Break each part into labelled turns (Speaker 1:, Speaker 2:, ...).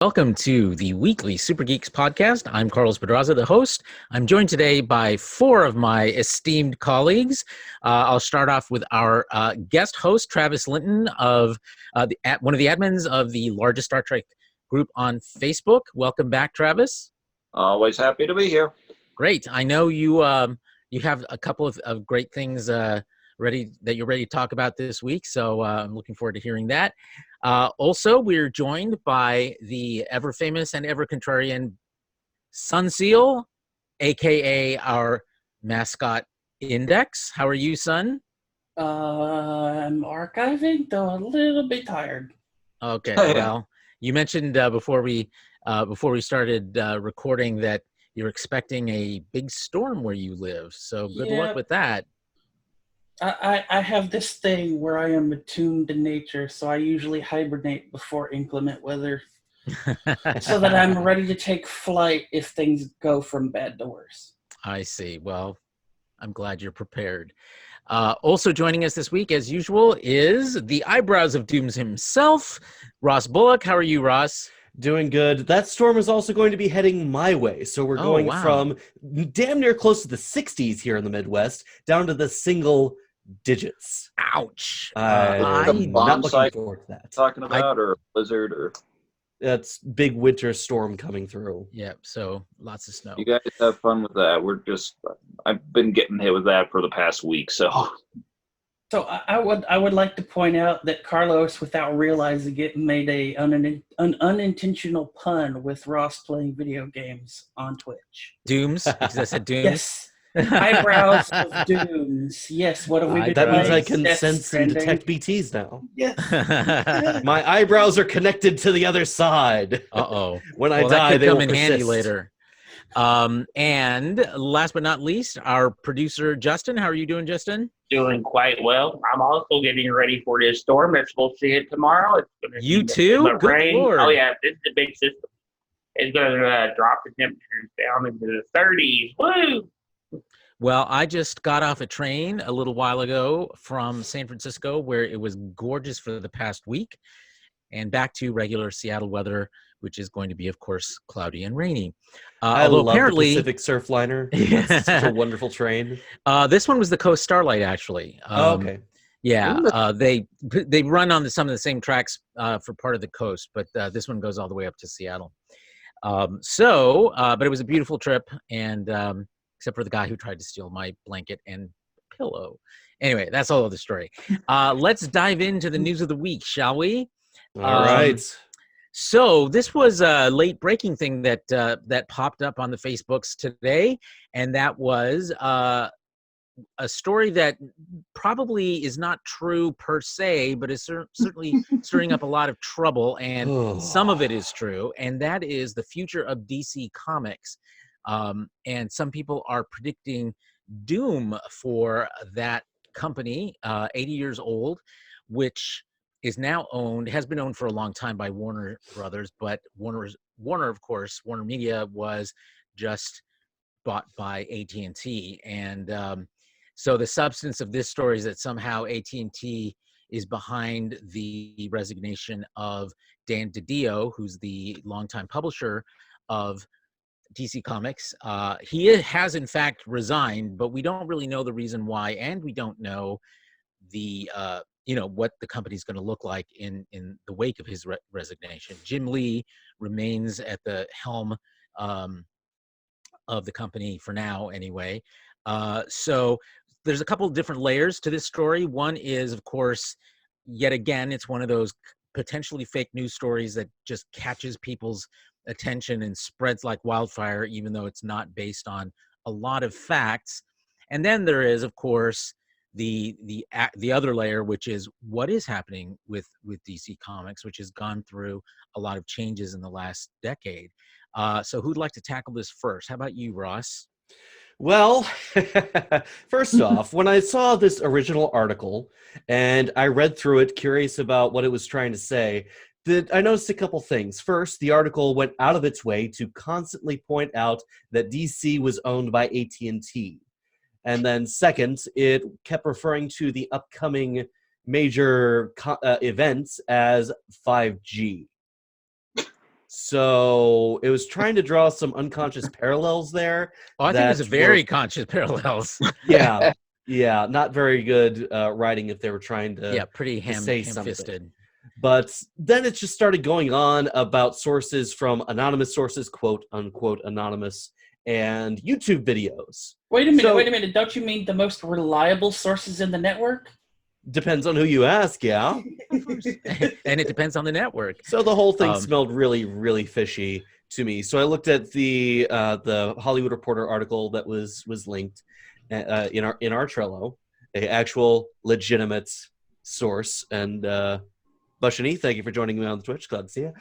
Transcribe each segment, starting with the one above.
Speaker 1: Welcome to the weekly Super Geeks podcast. I'm Carlos Pedraza, the host. I'm joined today by four of my esteemed colleagues. I'll start off with our guest host, Travis Linton, of one of the admins of the largest Star Trek group on Facebook. Welcome back, Travis.
Speaker 2: Always happy to be here.
Speaker 1: Great. I know you have a couple of great things ready that you're ready to talk about this week, so I'm looking forward to hearing that. Also, we're joined by the ever famous and ever contrarian Sun Seal, aka our mascot Index. How are you, Sun?
Speaker 3: I'm archiving, though a little bit tired.
Speaker 1: Okay. Well, you mentioned before we started recording that you're expecting a big storm where you live. So good luck with that.
Speaker 3: I have this thing where I am attuned to nature, so I usually hibernate before inclement weather so that I'm ready to take flight if things go from bad to worse.
Speaker 1: I see. Well, I'm glad you're prepared. Also joining us this week, as usual, is the eyebrows of Dooms himself, Ross Bullock. How are you, Ross?
Speaker 4: Doing good. That storm is also going to be heading my way. So we're going from damn near close to the 60s here in the Midwest down to the single digits.
Speaker 1: Ouch.
Speaker 4: I'm not looking forward to that.
Speaker 2: Talking about or blizzard or
Speaker 4: that's big winter storm coming through.
Speaker 1: Yep. So lots of snow.
Speaker 2: You guys have fun with that. I've been getting hit with that for the past week. So
Speaker 3: I would like to point out that Carlos, without realizing it, made an unintentional pun with Ross playing video games on Twitch.
Speaker 1: Dooms? Because I said Dooms?
Speaker 3: Yes. Eyebrows of Dooms. Yes, what have we been
Speaker 4: That means
Speaker 3: doing?
Speaker 4: I can sense and detect BTs now.
Speaker 3: Yes.
Speaker 4: My eyebrows are connected to the other side.
Speaker 1: Uh-oh.
Speaker 4: When I die,
Speaker 1: that could
Speaker 4: they
Speaker 1: come
Speaker 4: will
Speaker 1: in
Speaker 4: persist.
Speaker 1: handy later. And last but not least, our producer, Justin. How are you doing, Justin?
Speaker 5: Doing quite well. I'm also getting ready for this storm. It's supposed to hit tomorrow. It's going to
Speaker 1: You too? Good
Speaker 5: rain.
Speaker 1: Lord.
Speaker 5: Oh yeah, this is the big system. It's going to drop the temperatures down into the 30s. Woo!
Speaker 1: Well, I just got off a train a little while ago from San Francisco, where it was gorgeous for the past week, and back to regular Seattle weather, which is going to be, of course, cloudy and rainy.
Speaker 4: I love the Pacific Surfliner. That's such a wonderful train.
Speaker 1: This one was the Coast Starlight, actually.
Speaker 4: Okay.
Speaker 1: Yeah, they run on some of the same tracks for part of the coast, but this one goes all the way up to Seattle. But it was a beautiful trip, and except for the guy who tried to steal my blanket and pillow. Anyway, that's all of the story. Let's dive into the news of the week, shall we?
Speaker 4: All right.
Speaker 1: So this was a late breaking thing that popped up on the Facebooks today, and that was a story that probably is not true per se, but is certainly stirring up a lot of trouble, and some of it is true, and that is the future of DC Comics. And some people are predicting doom for that company, 80 years old, which is now has been owned for a long time by Warner Brothers, but Warner, of course, Warner Media was just bought by AT&T. And so the substance of this story is that somehow AT&T is behind the resignation of Dan DiDio, who's the longtime publisher of DC Comics. He has in fact resigned, but we don't really know the reason why, and we don't know the what the company's going to look like in the wake of his resignation. Jim Lee remains at the helm of the company for now, anyway. So there's a couple of different layers to this story. One is, of course, yet again, it's one of those potentially fake news stories that just catches people's attention and spreads like wildfire, even though it's not based on a lot of facts. And then there is, of course, the other layer, which is what is happening with DC Comics, which has gone through a lot of changes in the last decade. So who'd like to tackle this first? How about you, Ross?
Speaker 4: Well, first off, when I saw this original article and I read through it, curious about what it was trying to say, I noticed a couple things. First, the article went out of its way to constantly point out that DC was owned by AT&T. And then second, it kept referring to the upcoming major events as 5G. So it was trying to draw some unconscious parallels there.
Speaker 1: Oh, I think it was a
Speaker 4: that
Speaker 1: very
Speaker 4: were-
Speaker 1: conscious parallels.
Speaker 4: yeah, yeah, not very good writing if they were trying to
Speaker 1: Yeah, pretty
Speaker 4: to say something.
Speaker 1: ham-fisted.
Speaker 4: But then it just started going on about sources from anonymous sources, quote unquote anonymous, and YouTube videos.
Speaker 3: Wait a minute,
Speaker 4: So-
Speaker 3: wait a minute. Don't you mean the most reliable sources in the network?
Speaker 4: Depends on who you ask, yeah.
Speaker 1: And it depends on the network.
Speaker 4: So the whole thing
Speaker 1: Um,
Speaker 4: smelled really, really fishy to me. So I looked at the Hollywood Reporter article that was linked in our Trello, a actual legitimate source. And Bushani, thank you for joining me on the Twitch. Glad to see you.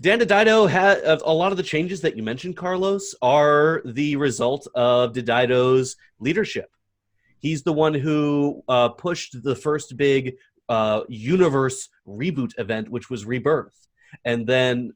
Speaker 4: Dan DiDido had a lot of the changes that you mentioned, Carlos, are the result of DiDido's leadership. He's the one who pushed the first big universe reboot event, which was Rebirth, and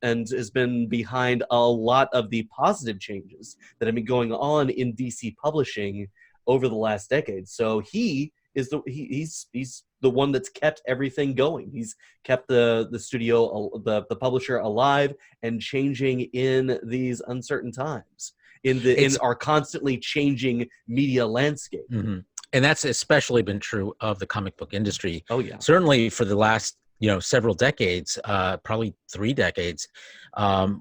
Speaker 4: has been behind a lot of the positive changes that have been going on in DC publishing over the last decade. So he's the one that's kept everything going. He's kept the studio, the publisher alive and changing in these uncertain times in our constantly changing media landscape.
Speaker 1: Mhm. And that's especially been true of the comic book industry.
Speaker 4: Oh yeah.
Speaker 1: Certainly for the last several decades, probably 3 decades,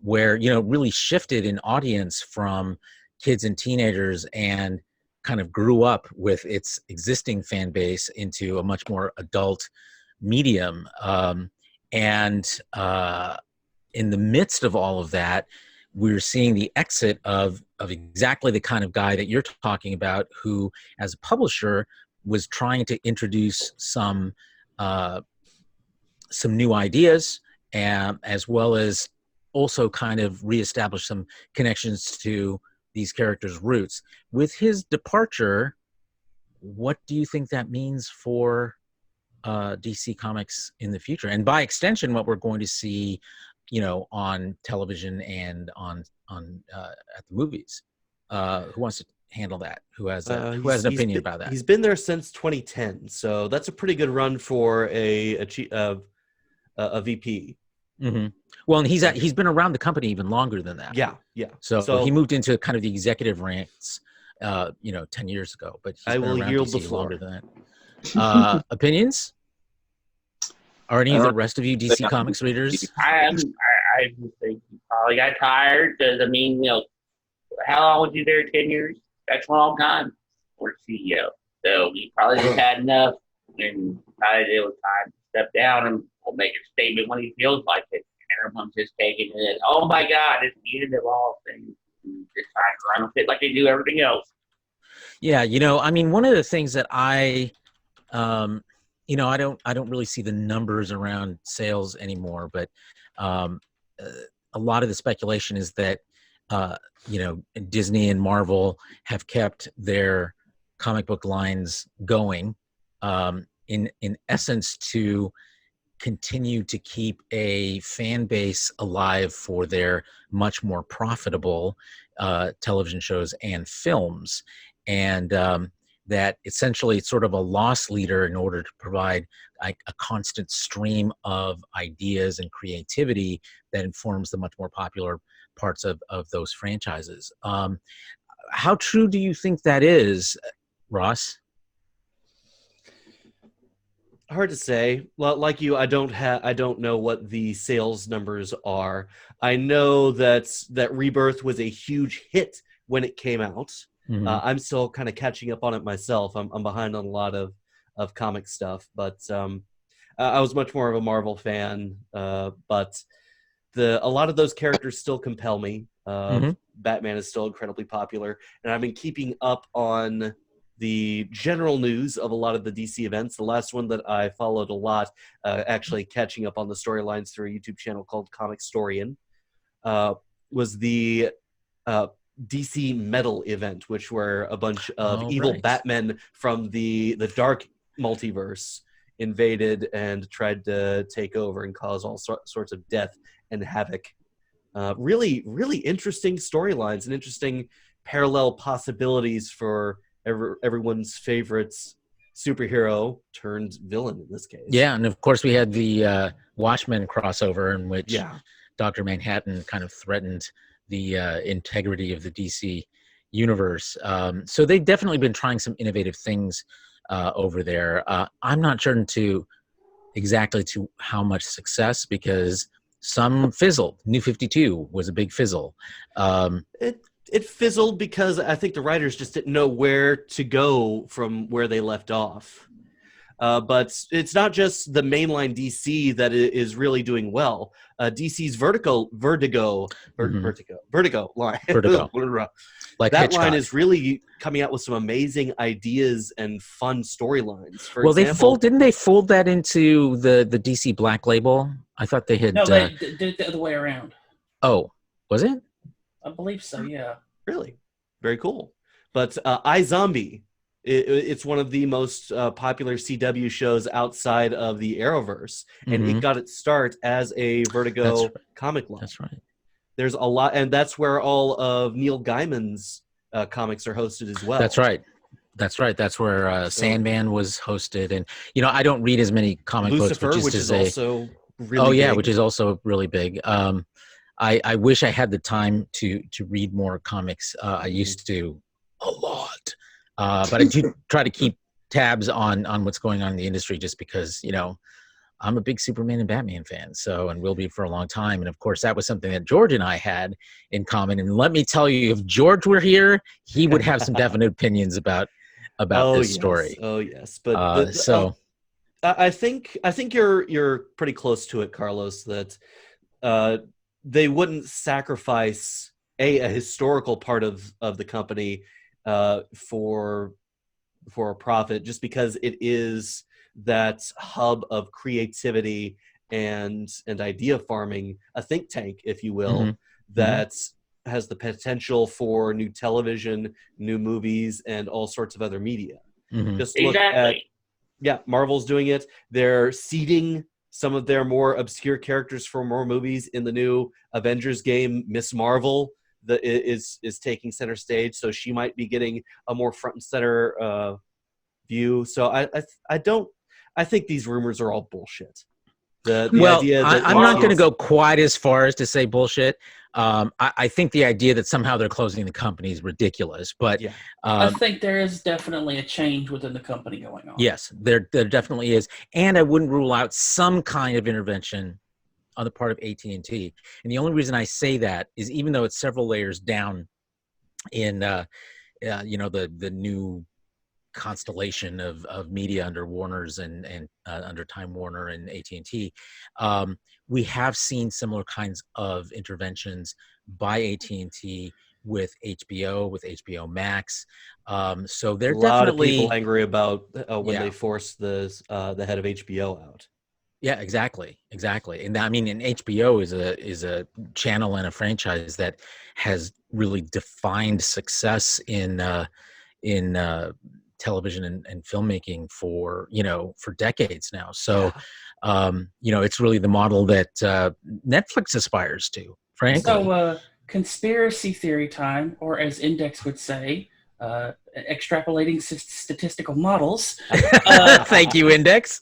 Speaker 1: where really shifted in audience from kids and teenagers and kind of grew up with its existing fan base into a much more adult medium. And in the midst of all of that, we're seeing the exit of exactly the kind of guy that you're talking about, who, as a publisher, was trying to introduce some new ideas, as well as also kind of reestablish some connections to these characters' roots. With his departure, what do you think that means for DC Comics in the future, and by extension, what we're going to see, on television and on at the movies? Who wants to handle that? Who has an opinion about that?
Speaker 4: He's been there since 2010, so that's a pretty good run for a VP.
Speaker 1: Mm-hmm. Well, and he's been around the company even longer than that.
Speaker 4: Yeah.
Speaker 1: So he moved into kind of the executive ranks, 10 years ago. But he's
Speaker 4: I
Speaker 1: been
Speaker 4: will
Speaker 1: around
Speaker 4: yield
Speaker 1: DC
Speaker 4: the floor.
Speaker 1: longer than that. Opinions? Are any of the rest of you DC Comics readers?
Speaker 5: I just think he probably got tired because, how long was he there? 10 years? That's a long time for a CEO. So he probably just had enough and decided it was time to step down and will make a statement when he feels like it. And everyone's just taking it, oh my God, it's the end of all things. And just trying to run with it like they do everything else.
Speaker 1: Yeah, one of the things that I don't really see the numbers around sales anymore, but a lot of the speculation is that Disney and Marvel have kept their comic book lines going, in essence, to continue to keep a fan base alive for their much more profitable television shows and films, and that essentially it's sort of a loss leader in order to provide a constant stream of ideas and creativity that informs the much more popular parts of those franchises. How true do you think that is, Ross?
Speaker 4: Hard to say. Like you, I don't know what the sales numbers are. I know that Rebirth was a huge hit when it came out.
Speaker 1: Mm-hmm.
Speaker 4: I'm still kind of catching up on it myself. I'm behind on a lot of comic stuff, but I was much more of a Marvel fan. But a lot of those characters still compel me. Batman is still incredibly popular, and I've been keeping up on the general news of a lot of the DC events. The last one that I followed a lot, actually catching up on the storylines through a YouTube channel called Comic Storian, was the DC Metal event, which were a bunch of evil Batmen from the dark multiverse invaded and tried to take over and cause all sorts of death and havoc. Really, really interesting storylines and interesting parallel possibilities for everyone's favorite superhero turned villain in this case.
Speaker 1: Yeah, and of course we had the Watchmen crossover in which
Speaker 4: Yeah.
Speaker 1: Dr. Manhattan kind of threatened the integrity of the DC universe. So they've definitely been trying some innovative things over there. I'm not sure exactly to how much success, because some fizzled. New 52 was a big fizzle.
Speaker 4: It fizzled because I think the writers just didn't know where to go from where they left off. But it's not just the mainline DC that is really doing well. DC's Vertigo line.
Speaker 1: Vertigo. Like
Speaker 4: that
Speaker 1: Hitchcock.
Speaker 4: line is really coming out with some amazing ideas and fun storylines. For
Speaker 1: Well,
Speaker 4: example,
Speaker 1: didn't they fold that into the DC Black Label? I thought they had.
Speaker 3: No, they did it the other way around.
Speaker 1: Oh, was it?
Speaker 3: I believe so, yeah.
Speaker 4: really, very cool. But iZombie, it's one of the most popular CW shows outside of the Arrowverse, and it got its start as a Vertigo comic line.
Speaker 1: That's right.
Speaker 4: There's a lot, and that's where all of Neil Gaiman's comics are hosted as well.
Speaker 1: That's right. That's where Sandman was hosted, and I don't read as many comic
Speaker 4: Lucifer,
Speaker 1: books,
Speaker 4: which is also really
Speaker 1: oh yeah,
Speaker 4: big.
Speaker 1: which is also really big. I wish I had the time to read more comics. I used to a lot, but I do try to keep tabs on what's going on in the industry, just because I'm a big Superman and Batman fan, and will be for a long time. And of course, that was something that George and I had in common. And let me tell you, if George were here, he would have some definite opinions about this story.
Speaker 4: Oh yes, but I think you're pretty close to it, Carlos. That they wouldn't sacrifice a historical part of the company for a profit, just because it is that hub of creativity and idea farming, a think tank, if you will, that has the potential for new television, new movies, and all sorts of other media. Just look at, Marvel's doing it. They're seeding some of their more obscure characters for more movies in the new Avengers game. Miss Marvel that is taking center stage, so she might be getting a more front and center view. So I think these rumors are all bullshit. The idea that
Speaker 1: I'm not going to go quite as far as to say bullshit. I think the idea that somehow they're closing the company is ridiculous. But
Speaker 3: I think there is definitely a change within the company going on.
Speaker 1: Yes, there definitely is. And I wouldn't rule out some kind of intervention on the part of AT&T. And the only reason I say that is, even though it's several layers down in the new constellation of media under Warner's and under Time Warner and AT&T, we have seen similar kinds of interventions by AT&T with HBO, with HBO Max. So they're
Speaker 4: a lot
Speaker 1: definitely
Speaker 4: of people angry about when they forced the head of HBO out.
Speaker 1: Yeah, exactly. And I mean, and HBO is a channel and a franchise that has really defined success in television and filmmaking for decades now. So, it's really the model that Netflix aspires to, frankly.
Speaker 3: So, conspiracy theory time, or as Index would say, extrapolating statistical models.
Speaker 1: Thank you, Index.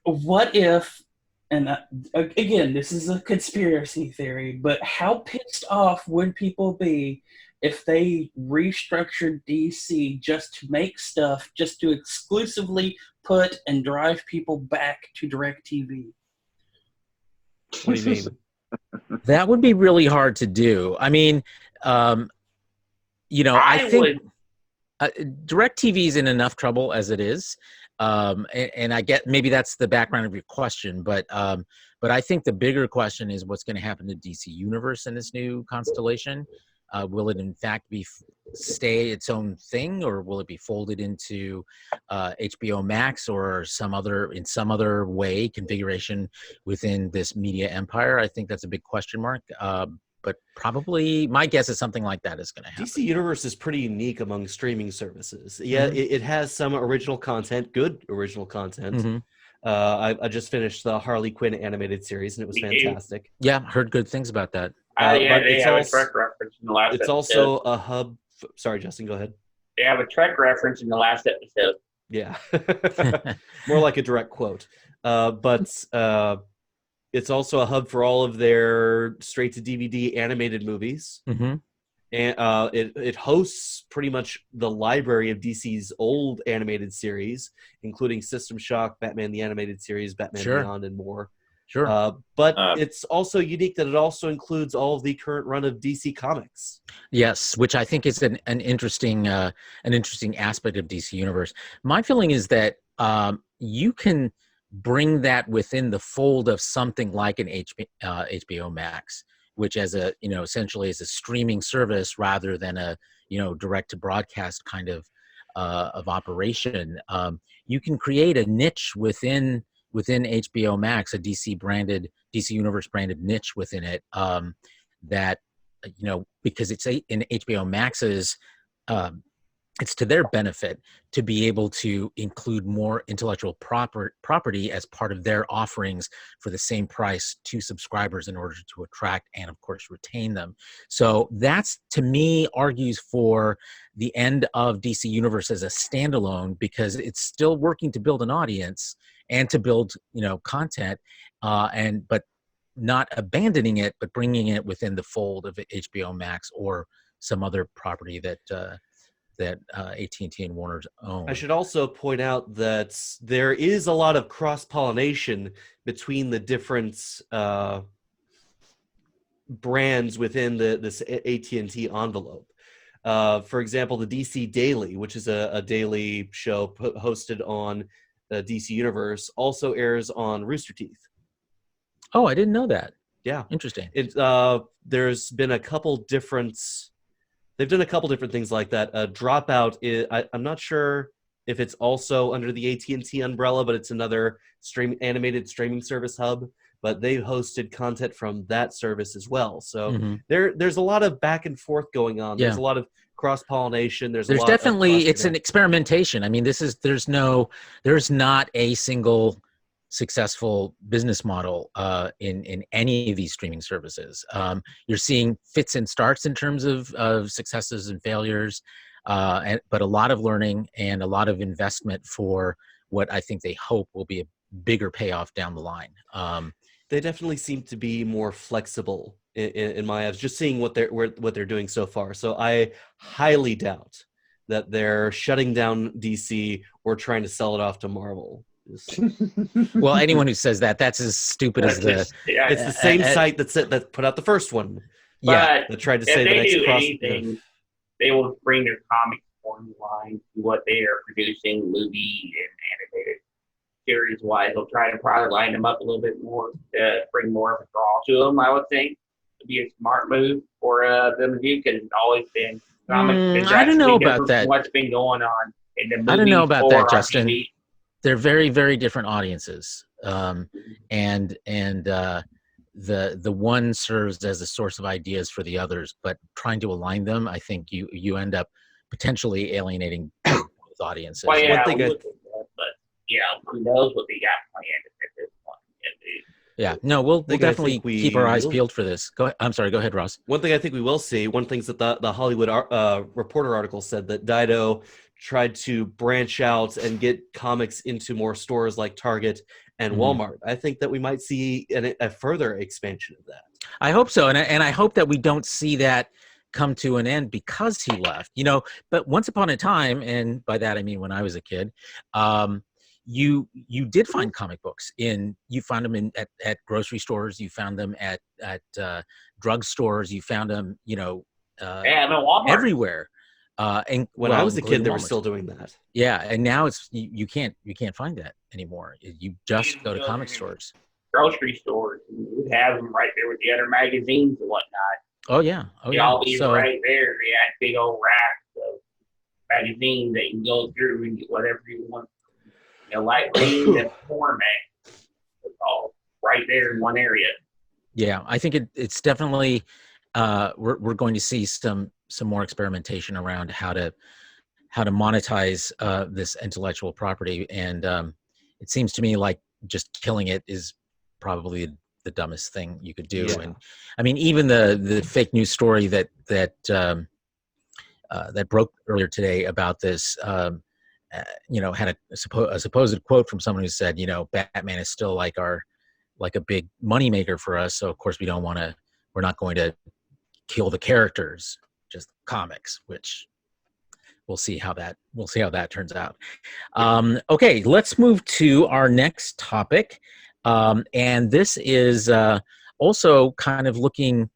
Speaker 3: What if, and again, this is a conspiracy theory, but how pissed off would people be if they restructured DC just to make stuff, just to exclusively put and drive people back to DirecTV?
Speaker 4: What do you mean?
Speaker 1: That would be really hard to do. I mean, I think DirecTV is in enough trouble as it is. And I get maybe that's the background of your question, but I think the bigger question is what's going to happen to DC Universe in this new constellation. Will it in fact stay its own thing, or will it be folded into HBO Max or some other way configuration within this media empire? I think that's a big question mark. But probably my guess is something like that is going to happen.
Speaker 4: DC Universe is pretty unique among streaming services. Yeah, it has some original content, good original content. I just finished the Harley Quinn animated series, and it was fantastic.
Speaker 1: Yeah, heard good things about that.
Speaker 5: But they have a Trek reference in the last episode.
Speaker 4: It's also a hub. Sorry, Justin, go ahead.
Speaker 5: They have a Trek reference in the last episode.
Speaker 4: Yeah. More like a direct quote. But it's also a hub for all of their straight to DVD animated movies.
Speaker 1: Mm-hmm.
Speaker 4: And it hosts pretty much the library of DC's old animated series, including System Shock, Batman the Animated Series, Batman
Speaker 1: Sure.
Speaker 4: Beyond, and more.
Speaker 1: Sure.
Speaker 4: But it's also unique that it also includes all of the current run of DC Comics.
Speaker 1: Yes, which I think is an interesting aspect of DC Universe. My feeling is that you can bring that within the fold of something like an HBO Max, which as a essentially is a streaming service rather than a direct to broadcast kind of operation. You can create a niche within HBO Max, a DC Universe branded niche within it that because it's in HBO Max's, it's to their benefit to be able to include more intellectual property as part of their offerings for the same price to subscribers in order to attract and, of course, retain them. So that's, to me, argues for the end of DC Universe as a standalone, because it's still working to build an audience and to build, content, but not abandoning it, but bringing it within the fold of HBO Max or some other property that AT&T and Warner's own.
Speaker 4: I should also point out that there is a lot of cross-pollination between the different brands within this AT&T envelope. For example, the DC Daily, which is a daily show hosted on DC Universe, also airs on Rooster Teeth.
Speaker 1: Oh, I didn't know that.
Speaker 4: Yeah.
Speaker 1: Interesting.
Speaker 4: There's been a couple different... They've done a couple different things like that. Dropout, I'm not sure if it's also under the AT&T umbrella, but it's another animated streaming service hub. But they hosted content from that service as well. So there's a lot of back and forth going on. There's a lot of cross-pollination. There's
Speaker 1: definitely, it's an experimentation. I mean, there's not a single successful business model in any of these streaming services. You're seeing fits and starts in terms of successes and failures, but a lot of learning and a lot of investment for what I think they hope will be a bigger payoff down the line.
Speaker 4: They definitely seem to be more flexible in my eyes, just seeing what they're doing so far. So I highly doubt that they're shutting down DC or trying to sell it off to Marvel.
Speaker 1: Well, anyone who says that's as stupid as
Speaker 4: it's the same site that put out the first one.
Speaker 1: Yeah,
Speaker 4: that tried to say the next
Speaker 5: anything, they will bring their comics more in line to what they are producing, movie and animated series wise. They'll try to probably line them up a little bit more to bring more of a draw to them. I would think would be a smart move for them to do, because it's always been comics.
Speaker 1: I don't know about that.
Speaker 5: What's been going on in the movie?
Speaker 1: I don't know about that, Justin.
Speaker 5: TV.
Speaker 1: They're very, very different audiences, and the one serves as a source of ideas for the others. But trying to align them, I think you end up potentially alienating both audiences.
Speaker 5: Well, yeah,
Speaker 4: One thing
Speaker 5: who knows what they got planned at this point?
Speaker 1: Yeah, no, we'll definitely keep our eyes peeled for this. Go ahead. I'm sorry. Go ahead, Ross.
Speaker 4: One thing I think we will see. One thing that the Hollywood Reporter article said that Dido tried to branch out and get comics into more stores like Target and Walmart. I think that we might see a further expansion of that. I
Speaker 1: hope so, and I hope that we don't see that come to an end because he left. But once upon a time, and by that I mean when I was a kid, you did find comic books you found them at grocery stores, you found them at drug stores, you found them
Speaker 5: Walmart.
Speaker 1: Everywhere. And
Speaker 4: when I was a kid, they were still doing that.
Speaker 1: Yeah, and now it's you can't find that anymore. You just go to comic stores,
Speaker 5: grocery stores. You have them right there with the other magazines and whatnot.
Speaker 1: Oh yeah,
Speaker 5: all these right there. They had big old racks of magazines that you can go through and get whatever you want. Light read and format. It's all right there in one area.
Speaker 1: Yeah, I think it's definitely we're going to see some more experimentation around how to monetize this intellectual property, and it seems to me like just killing it is probably the dumbest thing you could do. Yeah. And I mean, even the fake news story that broke earlier today about this had a supposed quote from someone who said, Batman is still like a big moneymaker for us. So of course we're not going to kill the characters, just comics, which we'll see how that turns out. Okay, let's move to our next topic. And this is also kind of looking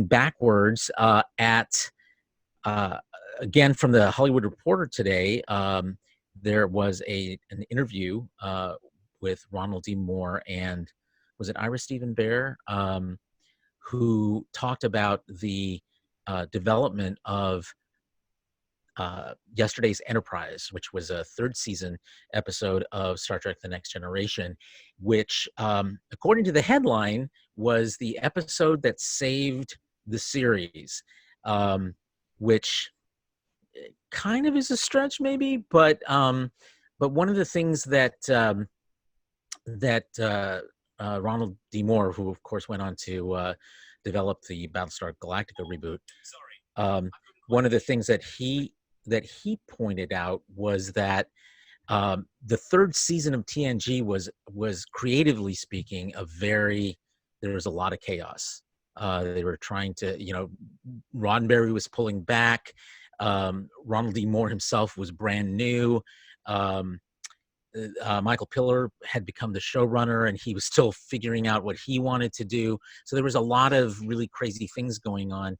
Speaker 1: backwards at, again, from the Hollywood Reporter today. There was an interview with Ronald D. Moore and was it Ira Stephen Bear, who talked about the development of yesterday's Enterprise, which was a third season episode of Star Trek The Next Generation, which, according to the headline, was the episode that saved the series, which kind of is a stretch maybe, but one of the things that Ronald D. Moore, who of course went on to develop the Battlestar Galactica reboot, one of the things that he pointed out was that the third season of TNG was creatively speaking there was a lot of chaos. They were trying to, Roddenberry was pulling back. Ronald D. Moore himself was brand new. Michael Piller had become the showrunner, and he was still figuring out what he wanted to do. So there was a lot of really crazy things going on,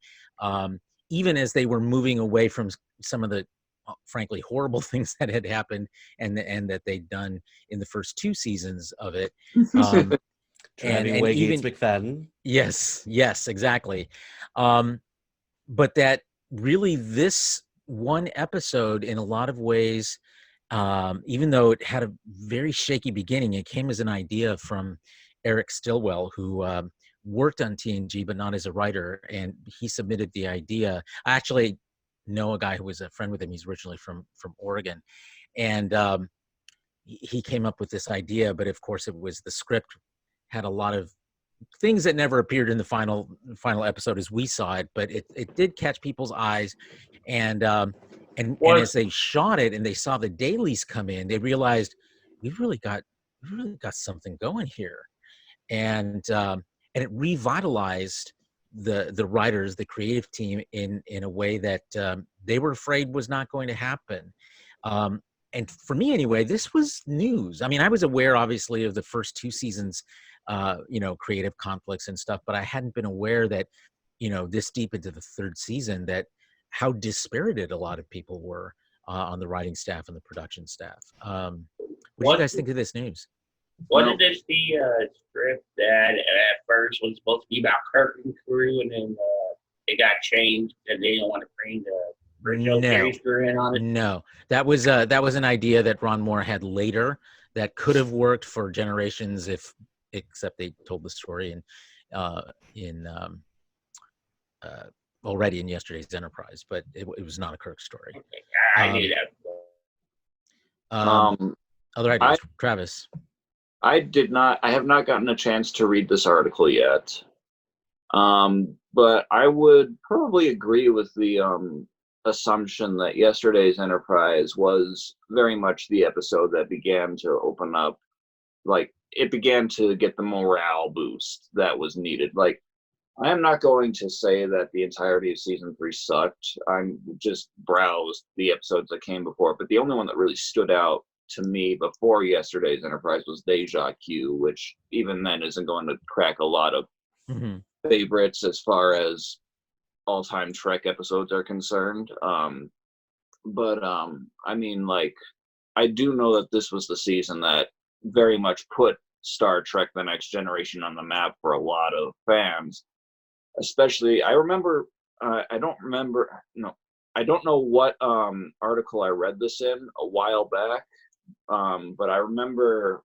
Speaker 1: even as they were moving away from some of the, frankly, horrible things that had happened and that they'd done in the first two seasons of it.
Speaker 4: Driving
Speaker 1: and
Speaker 4: away
Speaker 1: even
Speaker 4: Gates McFadden.
Speaker 1: Yes, exactly. But that really, this one episode, in a lot of ways, even though it had a very shaky beginning, it came as an idea from Eric Stillwell, who worked on TNG, but not as a writer. And he submitted the idea. I actually know a guy who was a friend with him. He's originally from Oregon. And he came up with this idea, but of course the script had a lot of things that never appeared in the final episode as we saw it, but it did catch people's eyes. And as they shot it and they saw the dailies come in, they realized we've really got something going here. And it revitalized the writers, the creative team in a way that they were afraid was not going to happen. And for me anyway, this was news. I mean, I was aware obviously of the first two seasons, creative conflicts and stuff, but I hadn't been aware that, this deep into the third season, that how dispirited a lot of people were on the writing staff and the production staff. What do you guys think of this news?
Speaker 5: Wasn't this the script that at first was supposed to be about Kirk and crew, and then it got changed and they didn't want to bring the original series crew in on it?
Speaker 1: No, that was an idea that Ron Moore had later that could have worked for Generations except they told the story already in yesterday's Enterprise, but it was not a Kirk story.
Speaker 5: Okay. I knew
Speaker 2: that.
Speaker 1: Other ideas, Travis?
Speaker 2: I have not gotten a chance to read this article yet. But I would probably agree with the assumption that yesterday's Enterprise was very much the episode that began to open up, like, it began to get the morale boost that was needed. Like, I am not going to say that the entirety of season 3 sucked. I'm just browsed the episodes that came before, but the only one that really stood out to me before yesterday's Enterprise was Deja Q, which even then isn't going to crack a lot of favorites as far as all-time Trek episodes are concerned. But I mean, like, I do know that this was the season that very much put Star Trek The Next Generation on the map for a lot of fans. Especially, I don't know what article I read this in a while back, but I remember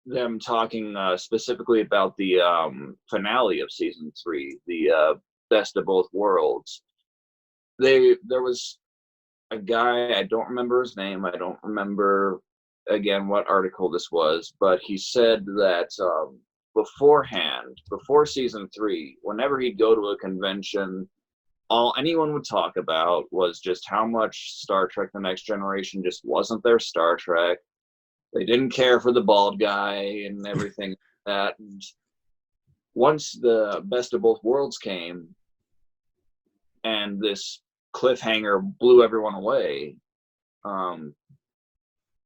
Speaker 2: them talking specifically about the finale of season 3, the Best of Both Worlds. There was a guy, I don't remember his name, I don't remember again what article this was, but he said that before season 3, whenever he'd go to a convention, all anyone would talk about was just how much Star Trek The Next Generation just wasn't their Star Trek. They didn't care for the bald guy and everything like that. And once the Best of Both Worlds came and this cliffhanger blew everyone away,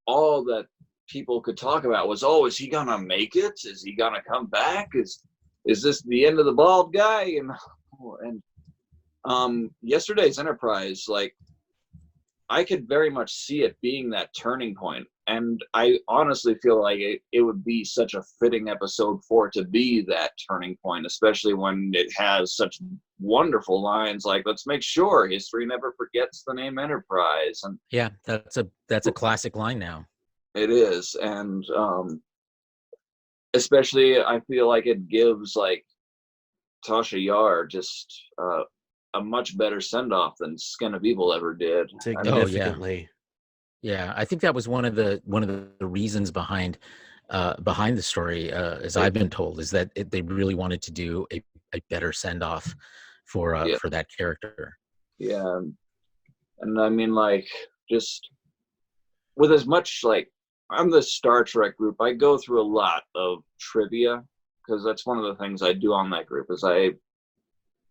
Speaker 2: all that people could talk about was, oh, is he gonna make it? Is he gonna come back? Is this the end of the bald guy? And yesterday's Enterprise, like, I could very much see it being that turning point. And I honestly feel like it would be such a fitting episode for it to be that turning point, especially when it has such wonderful lines like, let's make sure history never forgets the name Enterprise. And
Speaker 1: Yeah, that's a classic line now.
Speaker 2: it is. And especially I feel like it gives like Tasha Yar just a much better send-off than Skin of Evil ever did.
Speaker 4: Significantly.
Speaker 1: Yeah, I think that was one of the reasons behind the story, as I've been told, is that they really wanted to do a better send off for that character.
Speaker 2: Yeah, and I mean, like, just with as much, like, I'm the Star Trek group, I go through a lot of trivia, because that's one of the things I do on that group, is I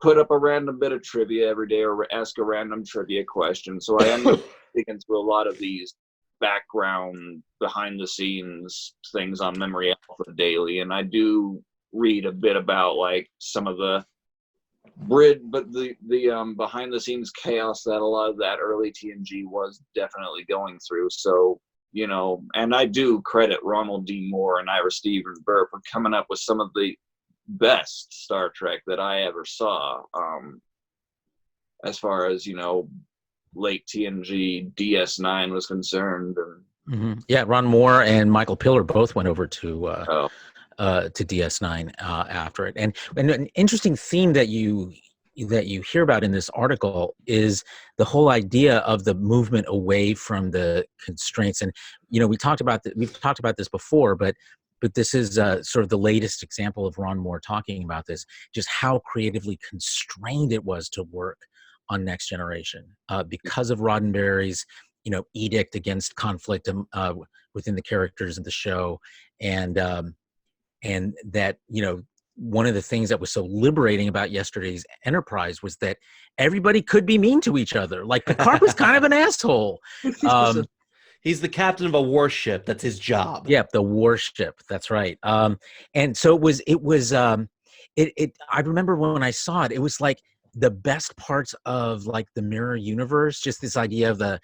Speaker 2: put up a random bit of trivia every day or ask a random trivia question. So I end up digging through a lot of these background, behind the scenes things on Memory Alpha daily. And I do read a bit about like some of the behind the scenes chaos that a lot of that early TNG was definitely going through. So, you know, and I do credit Ronald D. Moore and Ira Stephen Burr for coming up with some of the best Star Trek that I ever saw, as far as, you know, late TNG DS9 was concerned. And
Speaker 1: Yeah, Ron Moore and Michael Piller both went over to DS9 after it. And an interesting theme that you hear about in this article is the whole idea of the movement away from the constraints. And you know, we've talked about this before, but this is sort of the latest example of Ron Moore talking about this, just how creatively constrained it was to work on Next Generation because of Roddenberry's, you know, edict against conflict within the characters of the show, and that, you know, one of the things that was so liberating about yesterday's Enterprise was that everybody could be mean to each other. Like Picard was kind of an asshole.
Speaker 4: He's the captain of a warship. That's his job.
Speaker 1: Yeah, the warship. That's right. And so it was. I remember when I saw it, it was like the best parts of like the mirror universe. Just this idea of a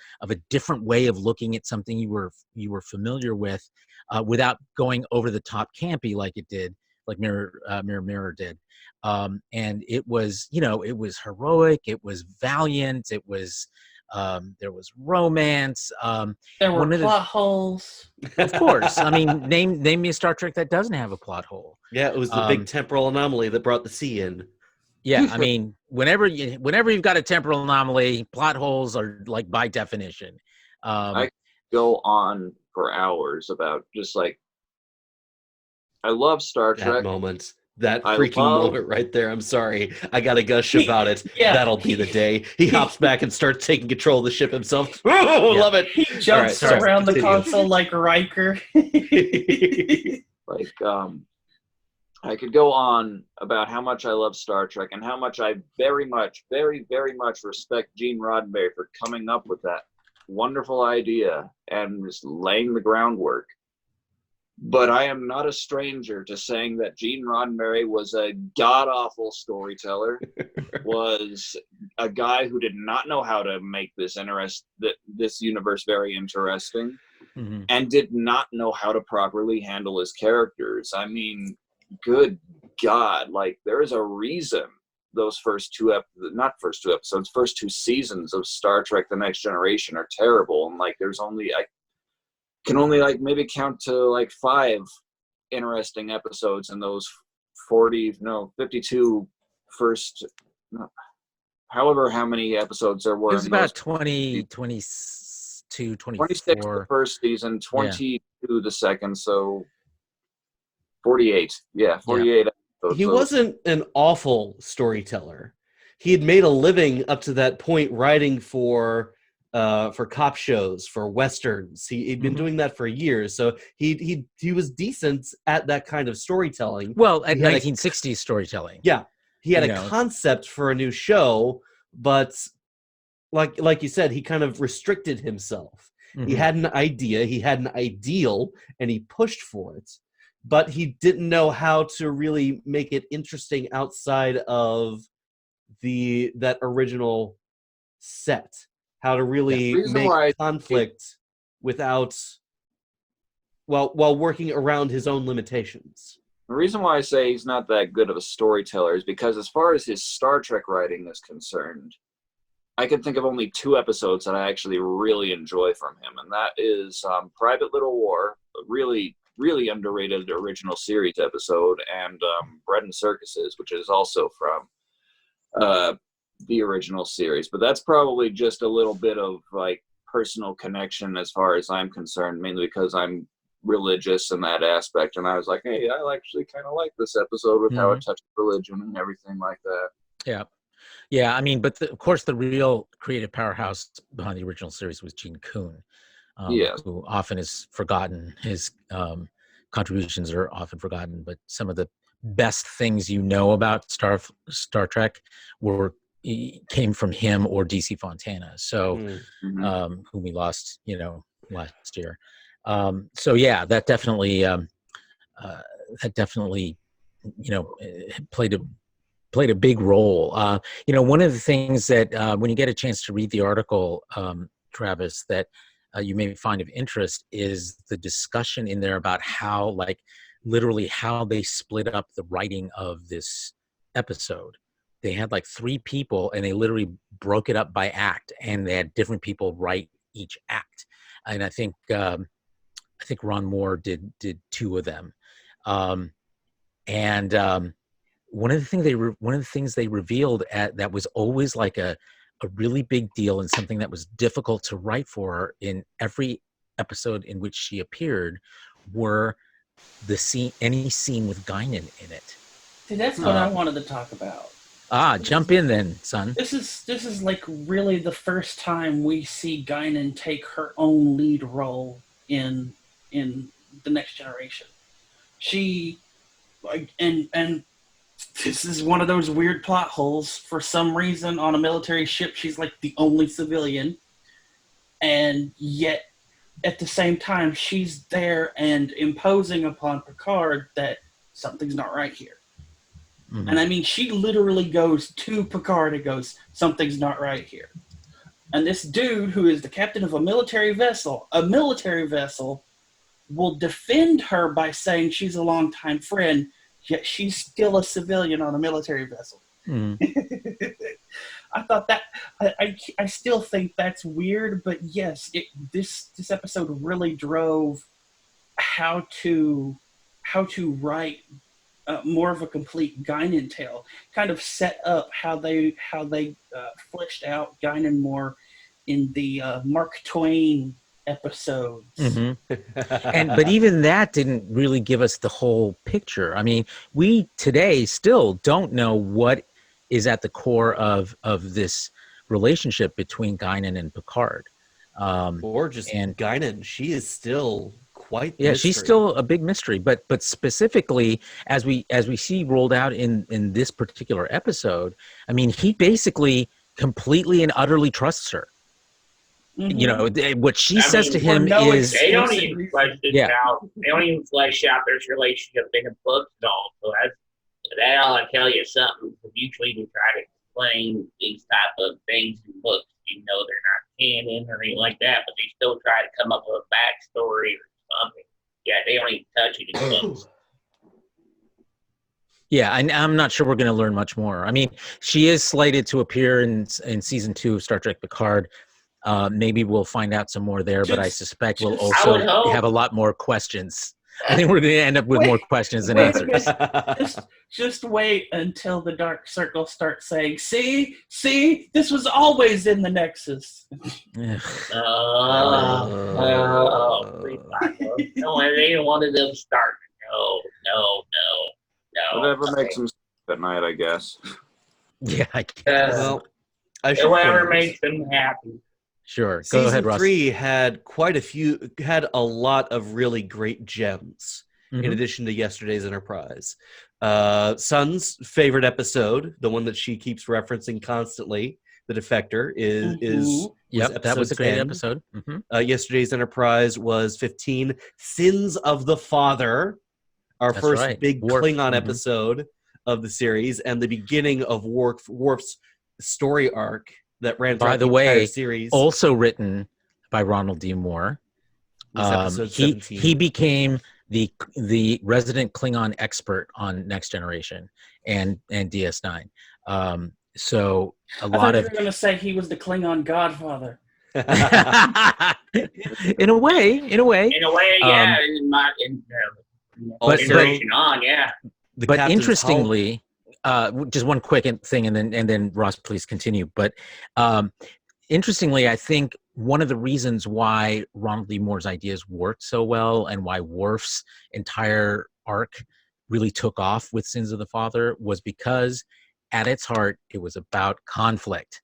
Speaker 1: different way of looking at something you were familiar with, without going over the top campy like it did, like Mirror did. And it was, you know, it was heroic. It was valiant. It was. There was romance.
Speaker 3: There were plot holes.
Speaker 1: Of course. I mean, name me a Star Trek that doesn't have a plot hole.
Speaker 4: Yeah, it was the big temporal anomaly that brought the sea in.
Speaker 1: Yeah, I mean, whenever you've got a temporal anomaly, plot holes are like by definition.
Speaker 2: I go on for hours about just like, I love Star Trek.
Speaker 4: That freaking moment right there. I'm sorry. I got to gush about it. Yeah, that'll be the day. He hops back and starts taking control of the ship himself. Oh, love it.
Speaker 3: He jumps around the console like Riker.
Speaker 2: Like, I could go on about how much I love Star Trek and how much I very, very much respect Gene Roddenberry for coming up with that wonderful idea and just laying the groundwork. But I am not a stranger to saying that Gene Roddenberry was a god-awful storyteller, was a guy who did not know how to make this universe very interesting, and did not know how to properly handle his characters. I mean, good God, like, there is a reason those first two seasons of Star Trek The Next Generation are terrible, and like there's only can only like maybe count to like 5 interesting episodes in those 52 first, however how many episodes there were.
Speaker 1: It was about 20, 22, 24.
Speaker 2: 26 the first season, 22 the second, so 48. Yeah, 48 episodes.
Speaker 4: He wasn't an awful storyteller. he had made a living up to that point writing for cop shows, for westerns. He'd been doing that for years, so he was decent at that kind of storytelling.
Speaker 1: Well, at
Speaker 4: He had
Speaker 1: 1960s storytelling.
Speaker 4: Yeah, he had
Speaker 1: You
Speaker 4: a
Speaker 1: know.
Speaker 4: concept for a new show, but like you said, he kind of restricted himself. He had an idea, he had an ideal, and he pushed for it, but he didn't know how to really make it interesting outside of that original set. How to really make conflict without, while working around his own limitations.
Speaker 2: The reason why I say he's not that good of a storyteller is because as far as his Star Trek writing is concerned, I can think of only 2 episodes that I actually really enjoy from him, and that is Private Little War, a really, really underrated original series episode, and Bread and Circuses, which is also from the original series. But that's probably just a little bit of like personal connection as far as I'm concerned, mainly because I'm religious in that aspect, and I was like, hey, I actually kind of like this episode with how it touched religion and everything like that.
Speaker 1: Yeah, I mean, but of course the real creative powerhouse behind the original series was Gene Kuhn, who often is forgotten. His contributions are often forgotten, but some of the best things you know about Star Trek came from him or DC Fontana, so whom we lost, last year. So yeah, that definitely played a big role. One of the things that when you get a chance to read the article, Travis, that you may find of interest is the discussion in there about how, literally how they split up the writing of this episode. They had 3 people, and they literally broke it up by act, and they had different people write each act. And I think Ron Moore did 2 of them, one of the things they revealed that was always like a really big deal and something that was difficult to write for her in every episode in which she appeared were any scene with Guinan in it.
Speaker 3: See, that's what I wanted to talk about.
Speaker 1: Jump in then, son.
Speaker 3: This is really the first time we see Guinan take her own lead role in The Next Generation. She and this is one of those weird plot holes. For some reason, on a military ship, she's the only civilian, and yet at the same time, she's there and imposing upon Picard that something's not right here. And I mean, she literally goes to Picard and goes, something's not right here. And this dude, who is the captain of a military vessel, will defend her by saying she's a longtime friend, yet she's still a civilian on a military vessel. I thought that, I still think that's weird, but yes, this episode really drove how to write more of a complete Guinan tale, kind of set up how they fleshed out Guinan more in the Mark Twain episodes.
Speaker 1: But even that didn't really give us the whole picture. I mean, we today still don't know what is at the core of this relationship between Guinan and Picard.
Speaker 4: Or just Guinan. She is still quite mystery.
Speaker 1: She's still a big mystery, but specifically as we see rolled out in this particular episode, I mean, he basically completely and utterly trusts her. What she says to him is
Speaker 5: they don't even flesh this out. They don't even flesh out their relationship in the books at all. So that ought to tell you something. Usually we try to explain these type of things in books, they're not canon or anything like that, but they still try to come up with a backstory or something. Yeah, they don't even touch it in books.
Speaker 1: Yeah, I'm not sure we're going to learn much more. I mean, she is slated to appear in season 2 of Star Trek Picard. Maybe we'll find out some more there, but I suspect we'll also have a lot more questions. I think we're going to end up with more questions than answers.
Speaker 3: Just wait until the Dark Circle starts saying, see, this was always in the Nexus.
Speaker 5: No, ain't one of them starting. No.
Speaker 2: Whatever makes them sleep at night, I guess.
Speaker 1: Yeah, I guess.
Speaker 4: Well, I should
Speaker 5: Whoever
Speaker 4: point out,
Speaker 5: makes them happy.
Speaker 1: Sure. Go ahead,
Speaker 4: season
Speaker 1: Ross.
Speaker 4: 3 had a lot of really great gems. In
Speaker 1: Mhm.
Speaker 4: addition to yesterday's Enterprise, Sun's favorite episode, the one that she keeps referencing constantly, the Defector, was
Speaker 1: Yep,
Speaker 4: episode
Speaker 1: that was a great
Speaker 4: 10.
Speaker 1: episode. Mhm.
Speaker 4: Yesterday's Enterprise was 15. Sins of the Father, our
Speaker 1: That's
Speaker 4: first
Speaker 1: right.
Speaker 4: big
Speaker 1: Worf.
Speaker 4: Klingon
Speaker 1: Mhm.
Speaker 4: episode of the series, and the beginning of Worf's story arc that ran
Speaker 1: By
Speaker 4: throughout
Speaker 1: the
Speaker 4: entire
Speaker 1: way,
Speaker 4: series.
Speaker 1: also written by Ronald D. Moore.
Speaker 4: Was episode
Speaker 1: He
Speaker 4: 17.
Speaker 1: became the resident Klingon expert on Next Generation and DS9. So a
Speaker 3: I
Speaker 1: lot
Speaker 3: thought you
Speaker 1: of
Speaker 3: were going to say he was the Klingon godfather.
Speaker 1: in a way.
Speaker 5: In a way, yeah.
Speaker 4: Also,
Speaker 5: Generation on, yeah.
Speaker 4: the
Speaker 1: But
Speaker 4: captain's
Speaker 1: interestingly, just one quick thing, and then Ross, please continue. But interestingly, I think one of the reasons why Ronald D. Moore's ideas worked so well, and why Worf's entire arc really took off with Sins of the Father, was because at its heart, it was about conflict.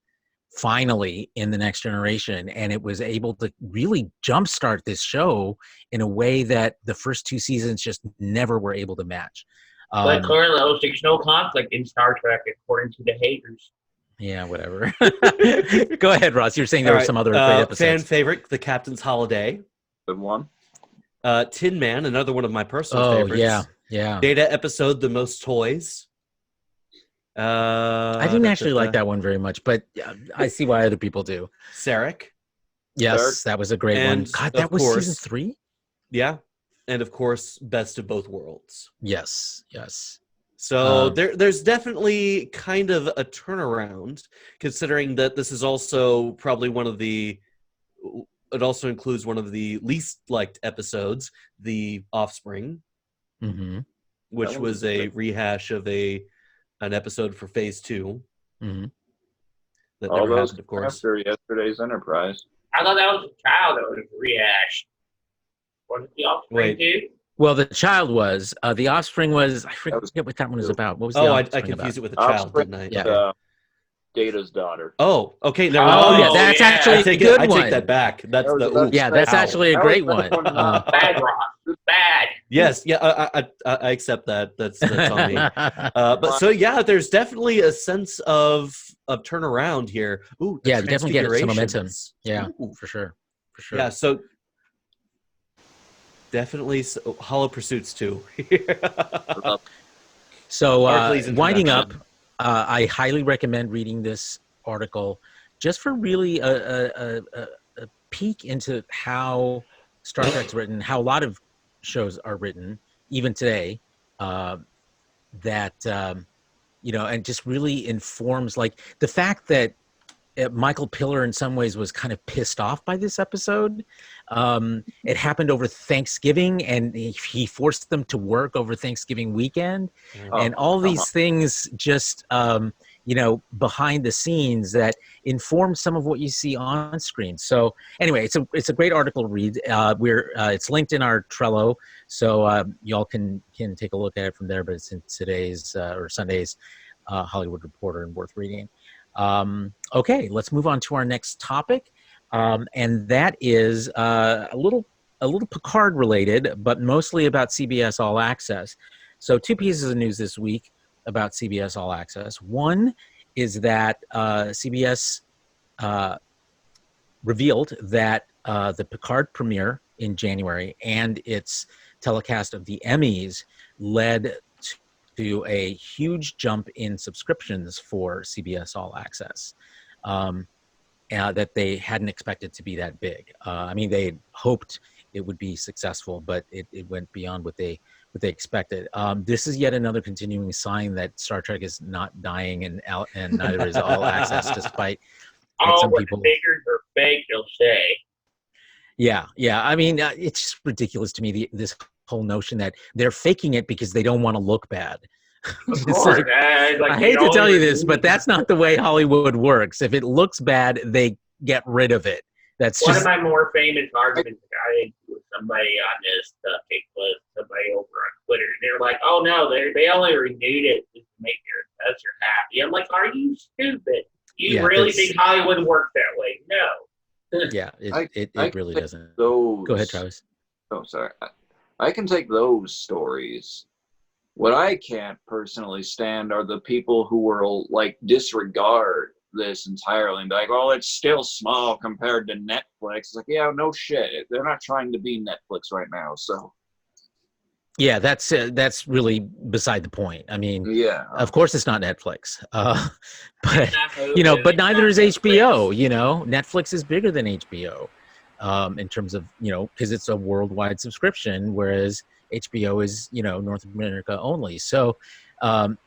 Speaker 1: Finally, in the Next Generation, and it was able to really jumpstart this show in a way that the first 2 seasons just never were able to match.
Speaker 5: But clearly, there's no conflict in Star Trek, according to the haters.
Speaker 1: Yeah, whatever. Go ahead, Ross. You're saying there
Speaker 4: All
Speaker 1: were
Speaker 4: right,
Speaker 1: some other great episodes.
Speaker 4: fan favorite, The Captain's Holiday.
Speaker 2: Good one.
Speaker 4: Tin Man, another one of my personal
Speaker 1: Oh,
Speaker 4: favorites.
Speaker 1: yeah.
Speaker 4: Data episode, The Most Toys.
Speaker 1: I didn't actually like that one very much, but I see why other people do.
Speaker 4: Sarek.
Speaker 1: Yes,
Speaker 2: Sarek.
Speaker 1: that was a great one.
Speaker 4: And,
Speaker 1: God,
Speaker 4: of
Speaker 1: that was
Speaker 4: course-
Speaker 1: season 3?
Speaker 4: Yeah. And of course, Best of Both Worlds.
Speaker 1: Yes.
Speaker 4: So there's definitely kind of a turnaround, considering that this is also probably it also includes one of the least liked episodes, The Offspring,
Speaker 1: Mm-hmm.
Speaker 4: which
Speaker 2: That
Speaker 4: was a rehash of an episode for Phase 2.
Speaker 1: Mm-hmm.
Speaker 4: That
Speaker 2: All
Speaker 4: never
Speaker 2: those
Speaker 4: happened, of course.
Speaker 2: after yesterday's Enterprise.
Speaker 5: I thought that was a child that was rehashed. Was it the Offspring
Speaker 4: Wait.
Speaker 5: too?
Speaker 1: Well, the child was. The Offspring was. I forget what that one was about. What was the
Speaker 4: Oh, I
Speaker 1: Offspring
Speaker 4: confused
Speaker 1: about?
Speaker 4: it with a child,
Speaker 2: Offspring,
Speaker 4: didn't I?
Speaker 1: Yeah.
Speaker 2: Data's daughter.
Speaker 4: Oh, okay. Never
Speaker 5: Oh,
Speaker 4: mind.
Speaker 1: yeah, that's
Speaker 5: yeah.
Speaker 1: actually a good
Speaker 4: I
Speaker 1: one.
Speaker 4: take that back. That's
Speaker 2: That
Speaker 4: the
Speaker 2: was-
Speaker 4: ooh,
Speaker 1: Yeah, that's
Speaker 4: ow.
Speaker 1: actually a
Speaker 2: That
Speaker 1: great
Speaker 2: was
Speaker 1: one.
Speaker 2: the one,
Speaker 5: Bad Rock. Bad.
Speaker 4: Yes, yeah, I accept that. That's on me. But so yeah, there's definitely a sense of turnaround here. Ooh, the
Speaker 1: Yeah, definitely get some momentum.
Speaker 4: Transfigurations.
Speaker 1: Yeah,
Speaker 4: Ooh.
Speaker 1: for sure.
Speaker 4: Yeah, so definitely Hollow Pursuits too.
Speaker 1: So
Speaker 4: Barclay's
Speaker 1: winding up,
Speaker 4: introduction.
Speaker 1: I highly recommend reading this article just for really a peek into how Star Trek's written, how a lot of shows are written, even today, that, and just really informs, like, the fact that Michael Piller in some ways was kind of pissed off by this episode. It happened over Thanksgiving, and he forced them to work over Thanksgiving weekend, and all these things just behind the scenes that inform some of what you see on screen. So anyway, it's a great article to read. It's linked in our Trello, so y'all can take a look at it from there. But it's in today's or Sunday's Hollywood Reporter and worth reading. Okay, let's move on to our next topic, and that is a little Picard related, but mostly about CBS All Access. So 2 pieces of news this week about CBS All Access. One is that CBS revealed that the Picard premiere in January and its telecast of the Emmys led to a huge jump in subscriptions for CBS All Access, that they hadn't expected to be that big. I mean, they hoped it would be successful, but it went beyond what they expected. This is yet another continuing sign that Star Trek is not dying, and neither is All Access, despite what some people.
Speaker 5: The figures are fake, they'll say.
Speaker 1: Yeah. I mean, it's just ridiculous to me, this whole notion that they're faking it because they don't want to look bad.
Speaker 5: Of
Speaker 1: It's
Speaker 5: course,
Speaker 1: like, I hate to tell you this, but that's not the way Hollywood works. If it looks bad, they get rid of it. That's
Speaker 5: one
Speaker 1: just
Speaker 5: of my more famous arguments I had with somebody on this subject was somebody over on Twitter. They're like, "Oh no, they only renewed it just to make their investor happy." be. I'm like, are you stupid? You
Speaker 1: Yeah,
Speaker 5: really
Speaker 1: that's-
Speaker 5: think Hollywood works that way? No.
Speaker 1: Yeah,
Speaker 2: I
Speaker 1: it
Speaker 2: can
Speaker 1: really
Speaker 2: take
Speaker 1: doesn't.
Speaker 2: Those.
Speaker 1: Go ahead, Travis.
Speaker 2: Oh, sorry. I can take those stories. What I can't personally stand are the people who will like disregard this entirely and be like, "Oh, it's still small compared to Netflix." It's like, yeah, no shit. They're not trying to be Netflix right now, so
Speaker 1: Yeah, that's really beside the point. I mean,
Speaker 2: yeah.
Speaker 1: of course it's not Netflix, but
Speaker 5: It's not Hulu,
Speaker 1: you know, but
Speaker 5: it's
Speaker 1: neither
Speaker 5: not
Speaker 1: is
Speaker 5: Netflix.
Speaker 1: HBO. You know, Netflix is bigger than HBO in terms of because it's a worldwide subscription, whereas HBO is North America only. So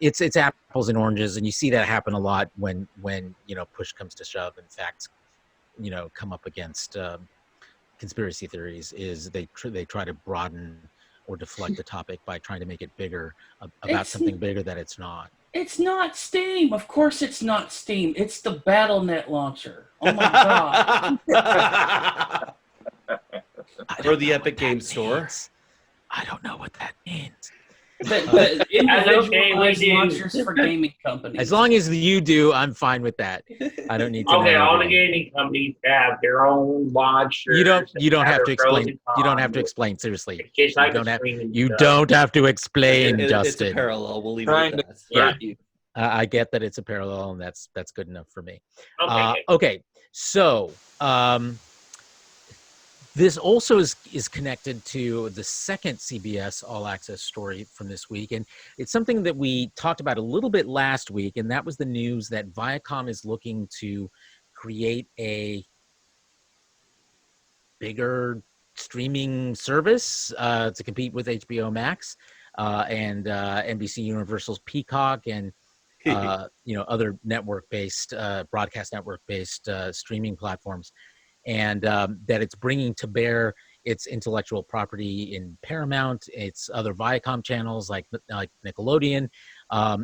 Speaker 1: it's apples and oranges, and you see that happen a lot when push comes to shove, and facts come up against conspiracy theories. Is they try to broaden or deflect the topic by trying to make it bigger about something bigger that it's not.
Speaker 3: It's not Steam. Of course it's not Steam. It's the BattleNet launcher. Oh my god.
Speaker 4: Or the Epic Games Store.
Speaker 1: I don't know what that means.
Speaker 3: The individualized
Speaker 5: we do.
Speaker 3: launchers for gaming companies.
Speaker 1: As long as you do, I'm fine with that. I don't need to
Speaker 5: Okay,
Speaker 1: know
Speaker 5: all the
Speaker 1: everything.
Speaker 5: gaming companies have their own launchers.
Speaker 1: You don't have to explain.
Speaker 5: You
Speaker 1: You don't have to explain. Seriously,
Speaker 5: It's just like
Speaker 1: you don't have.
Speaker 5: streaming
Speaker 1: You
Speaker 5: stuff.
Speaker 1: don't have to explain,
Speaker 4: It's
Speaker 1: Justin.
Speaker 4: a parallel. We'll leave it
Speaker 2: Trying
Speaker 4: at
Speaker 2: to
Speaker 4: that.
Speaker 1: Yeah.
Speaker 2: hurt you.
Speaker 1: I get that it's a parallel, and that's good enough for me.
Speaker 5: Okay.
Speaker 1: Okay, so this also is connected to the second CBS All Access story from this week, and it's something that we talked about a little bit last week, and that was the news that Viacom is looking to create a bigger streaming service to compete with HBO Max and NBC Universal's Peacock and other network-based broadcast network-based streaming platforms, and that it's bringing to bear its intellectual property in Paramount, its other Viacom channels like Nickelodeon,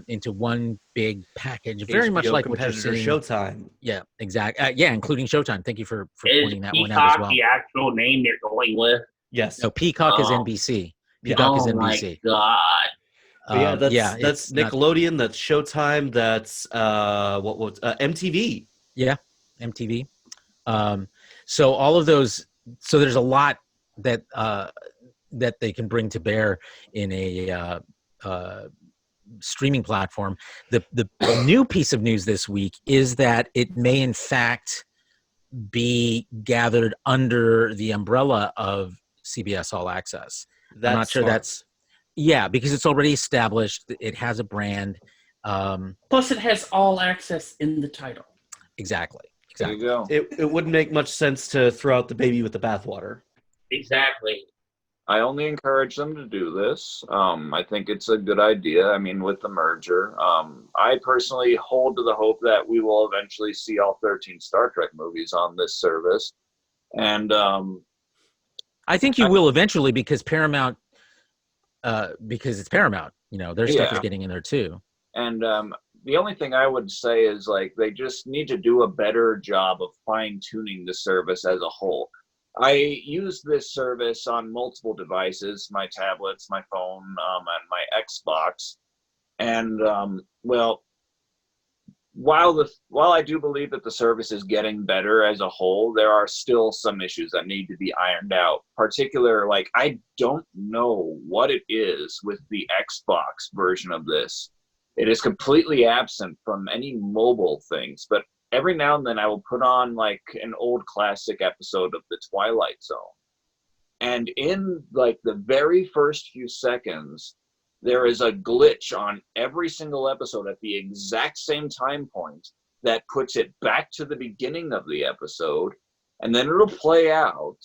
Speaker 1: into one big package, very much
Speaker 4: HBO
Speaker 1: like what you're
Speaker 4: competitor
Speaker 1: seeing.
Speaker 4: Showtime.
Speaker 1: Yeah, exactly. Yeah, including Showtime. Thank you for
Speaker 5: Is
Speaker 1: pointing that one out as
Speaker 5: Peacock
Speaker 1: well.
Speaker 5: the actual name they're going with?
Speaker 4: Yes.
Speaker 1: No, Peacock is
Speaker 5: Oh.
Speaker 1: NBC.
Speaker 4: Yeah.
Speaker 1: Peacock is
Speaker 5: Oh
Speaker 1: NBC.
Speaker 5: my god!
Speaker 4: But yeah, that's
Speaker 1: it's not-
Speaker 4: Nickelodeon, that's Showtime, that's MTV.
Speaker 1: Yeah, MTV. So all of those. So there's a lot that that they can bring to bear in a streaming platform. The new piece of news this week is that it may in fact be gathered under the umbrella of CBS All Access.
Speaker 4: That's
Speaker 1: I'm not sure
Speaker 4: smart.
Speaker 1: that's because it's already established. It has a brand.
Speaker 3: Plus, it has all access in the title.
Speaker 1: Exactly.
Speaker 2: There you go.
Speaker 4: It wouldn't make much sense to throw out the baby with the bathwater.
Speaker 5: Exactly.
Speaker 2: I only encourage them to do this. I think it's a good idea. I mean, with the merger, I personally hold to the hope that we will eventually see all 13 Star Trek movies on this service. And
Speaker 1: I think you will eventually because Paramount, because it's Paramount. Their stuff is
Speaker 2: Yeah.
Speaker 1: getting in there too.
Speaker 2: And the only thing I would say is like they just need to do a better job of fine-tuning the service as a whole. I use this service on multiple devices, my tablets, my phone, and my Xbox. And well, while I do believe that the service is getting better as a whole, there are still some issues that need to be ironed out. Particular, like I don't know what it is with the Xbox version of this. It is completely absent from any mobile things, but every now and then I will put on like an old classic episode of The Twilight Zone. And in like the very first few seconds, there is a glitch on every single episode at the exact same time point that puts it back to the beginning of the episode, and then it'll play out.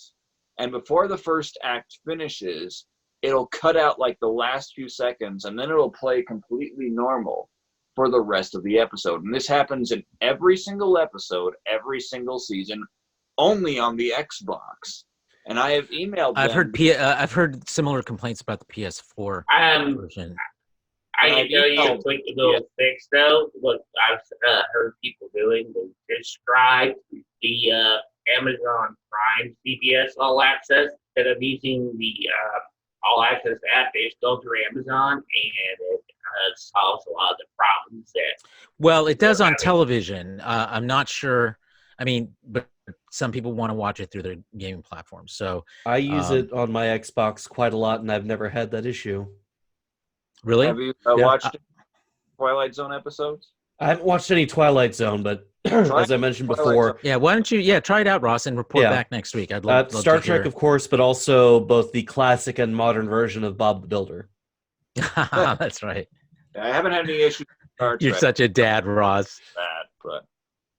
Speaker 2: And before the first act finishes, it'll cut out like the last few seconds, and then it'll play completely normal for the rest of the episode. And this happens in every single episode, every single season, only on the Xbox. And I have emailed them.
Speaker 1: I've heard similar complaints about the PS4 version.
Speaker 5: I can tell you a quick little fix though. What I've heard people doing is subscribe to the Amazon Prime CBS All Access instead of using the All Access app. They just go through Amazon and it solves a lot of the problems that.
Speaker 1: Well, it does on
Speaker 5: having.
Speaker 1: television. I'm not sure. I mean, but some people want to watch it through their gaming platforms. So
Speaker 4: I use it on my Xbox quite a lot, and I've never had that issue.
Speaker 1: really,
Speaker 2: Have you
Speaker 4: Yeah.
Speaker 2: watched Twilight Zone episodes?
Speaker 4: I haven't watched any Twilight Zone, but as I mentioned
Speaker 2: Twilight
Speaker 4: before,
Speaker 2: Zone.
Speaker 1: yeah. Why don't you try it out, Ross, and report
Speaker 4: Yeah.
Speaker 1: back next week? I'd love
Speaker 4: Star
Speaker 1: to
Speaker 4: Trek,
Speaker 1: hear
Speaker 4: of course, but also both the classic and modern version of Bob the Builder.
Speaker 1: it. That's right.
Speaker 2: I haven't had any issues with Star
Speaker 1: You're
Speaker 2: Trek
Speaker 1: such a dad, Ross.
Speaker 2: with that, but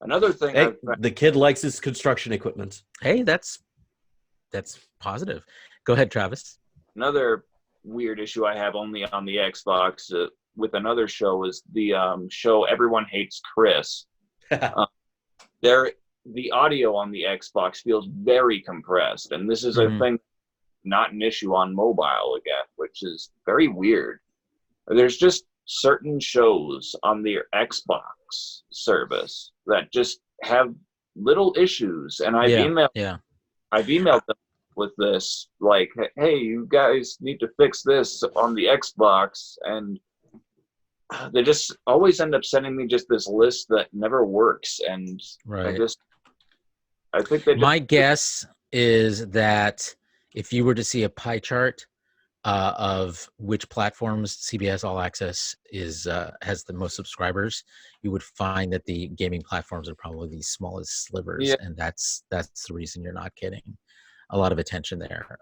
Speaker 2: another thing
Speaker 4: Hey, the kid likes his construction equipment.
Speaker 1: Hey, that's positive. Go ahead, Travis.
Speaker 2: another weird issue I have only on the Xbox with another show is the show Everyone Hates Chris. The audio on the Xbox feels very compressed, and this is a thing, not an issue on mobile again, which is very weird. There's just certain shows on the Xbox service that just have little issues, and I've emailed them with this, like, hey, you guys need to fix this on the Xbox, and they just always end up sending me just this list that never works, and
Speaker 1: Right.
Speaker 2: I think they
Speaker 1: My guess is that if you were to see a pie chart of which platforms CBS All Access has the most subscribers, you would find that the gaming platforms are probably the smallest slivers,
Speaker 2: Yeah.
Speaker 1: and that's the reason you're not getting a lot of attention there.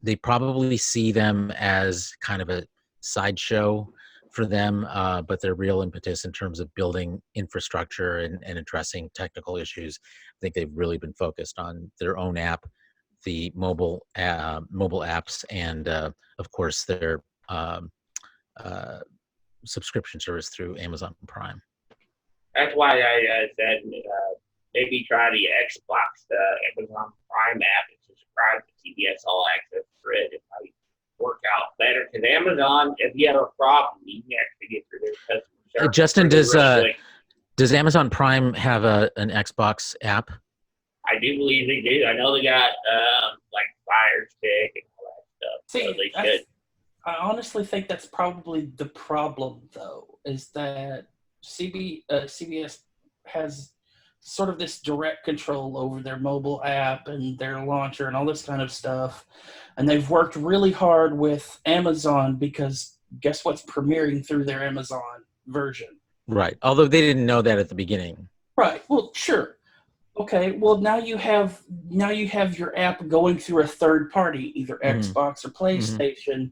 Speaker 1: They probably see them as kind of a sideshow for them, but their real impetus in terms of building infrastructure and addressing technical issues, I think they've really been focused on their own app, the mobile apps, and of course their subscription service through Amazon Prime.
Speaker 5: That's why I said maybe try the Xbox Amazon Prime app and subscribe to CBS All Access for it. It might work out better. Because Amazon, if you have a problem, you can actually get through their customer service.
Speaker 1: Justin,
Speaker 5: real quick.
Speaker 1: does Amazon Prime have an Xbox app?
Speaker 5: I do believe they do. I know they got like Fire Stick and all that stuff.
Speaker 3: See,
Speaker 5: so they should.
Speaker 3: I honestly think that's probably the problem, though, is that CBS has sort of this direct control over their mobile app and their launcher and all this kind of stuff. And they've worked really hard with Amazon because guess what's premiering through their Amazon version?
Speaker 1: Right. Although they didn't know that at the beginning.
Speaker 3: Right. Well, sure. Okay. Well, now you have your app going through a third party, either Xbox or PlayStation,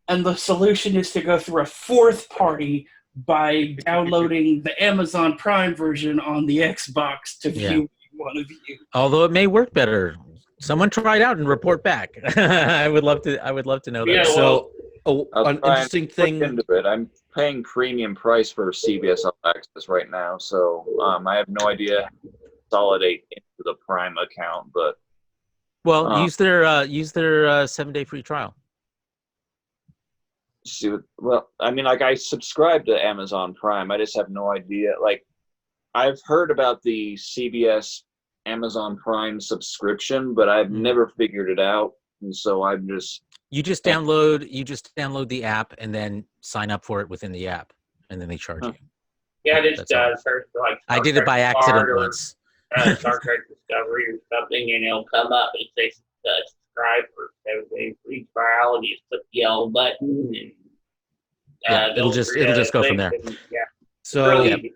Speaker 3: and the solution is to go through a fourth party by downloading the Amazon Prime version on the Xbox to view one of you.
Speaker 1: Although it may work better. Someone try it out and report back. I would love to know that.
Speaker 5: Yeah,
Speaker 4: So,
Speaker 2: I'll
Speaker 4: an
Speaker 2: try and
Speaker 4: interesting
Speaker 2: look
Speaker 4: thing.
Speaker 2: into it. I'm paying premium price for CBS All Access right now, so I have no idea how to consolidate into the Prime account. But
Speaker 1: Well, use their 7-day free trial.
Speaker 2: I subscribe to Amazon Prime. I just have no idea. Like, I've heard about the CBS Amazon Prime subscription, but I've never figured it out, and so I'm just.
Speaker 1: You just download the app and then sign up for it within the app, and then they charge you.
Speaker 5: Yeah, just
Speaker 1: That's all.
Speaker 5: search for like
Speaker 1: I did it by accident once.
Speaker 5: Star Trek Discovery or something, and it'll come up and say subscribe for 7 days free trial, and you just click the yellow button, and
Speaker 1: it'll just go from there.
Speaker 5: And,
Speaker 4: So
Speaker 5: really easy.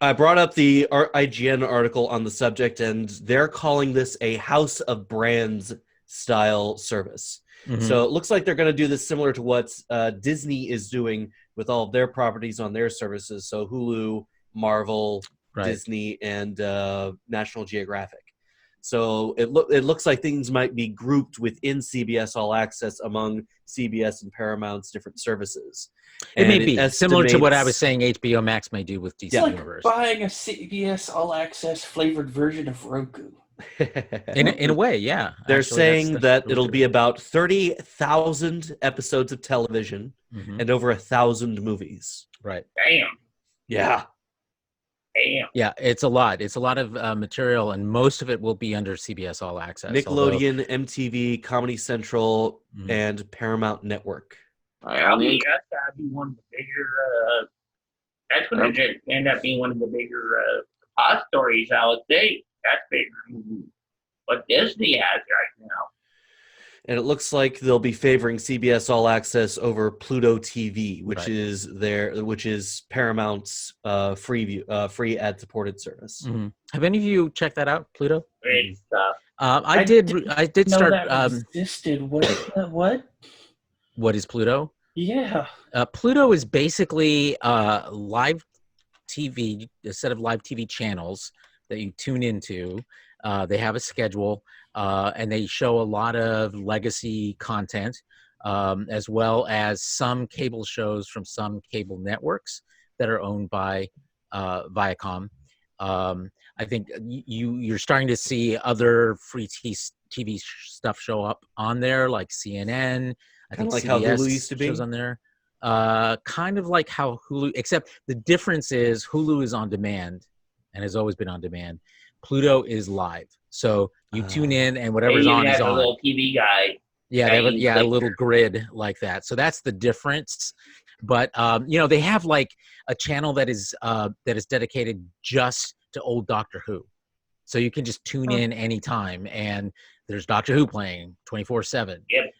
Speaker 4: I brought up the IGN article on the subject, and they're calling this a House of Brands style service. So it looks like they're going to do this similar to what Disney is doing with all of their properties on their services. So Hulu, Marvel, Disney, and National Geographic. So it looks like things might be grouped within CBS All Access among CBS and Paramount's different services.
Speaker 1: It may be similar to what I was saying HBO Max may do with DC
Speaker 3: It's like
Speaker 1: Universe.
Speaker 3: buying a CBS All Access flavored version of Roku.
Speaker 1: In a way, yeah.
Speaker 4: They're
Speaker 1: Actually,
Speaker 4: saying
Speaker 1: that's
Speaker 4: that
Speaker 1: really
Speaker 4: it'll
Speaker 1: true.
Speaker 4: be about 30,000 episodes of television and over 1,000 movies.
Speaker 1: Right.
Speaker 5: Damn.
Speaker 4: Yeah.
Speaker 1: Yeah, it's a lot. It's a lot of material, and most of it will be under CBS All Access.
Speaker 4: Nickelodeon, MTV, Comedy Central, and Paramount Network.
Speaker 5: Probably that's gotta be one of the bigger. That's going to end up being one of the bigger stories, I would think. That's bigger than what Disney has right now.
Speaker 4: And it looks like they'll be favoring CBS All Access over Pluto TV, which
Speaker 1: Right.
Speaker 4: which is Paramount's free ad-supported service.
Speaker 1: Mm-hmm. Have any of you checked that out, Pluto?
Speaker 5: It's
Speaker 1: I did
Speaker 3: know
Speaker 1: start.
Speaker 3: that existed. What?
Speaker 1: What is Pluto?
Speaker 3: Yeah.
Speaker 1: Pluto is basically live TV, a set of live TV channels that you tune into. They have a schedule, and they show a lot of legacy content, as well as some cable shows from some cable networks that are owned by Viacom. I think you're starting to see other free TV stuff show up on there, like CNN. I think
Speaker 4: Kind of like
Speaker 1: CBS
Speaker 4: how Hulu used to be.
Speaker 1: shows on there. Kind of like how Hulu, except the difference is Hulu is on demand and has always been on demand. Pluto is live, so you tune in and whatever's on is
Speaker 5: a
Speaker 1: on.
Speaker 5: little TV guide.
Speaker 1: Yeah, they have a little grid like that. So that's the difference. But they have like a channel that is dedicated just to old Doctor Who. So you can just tune in anytime, and there's Doctor Who playing 24/7.
Speaker 5: Yep.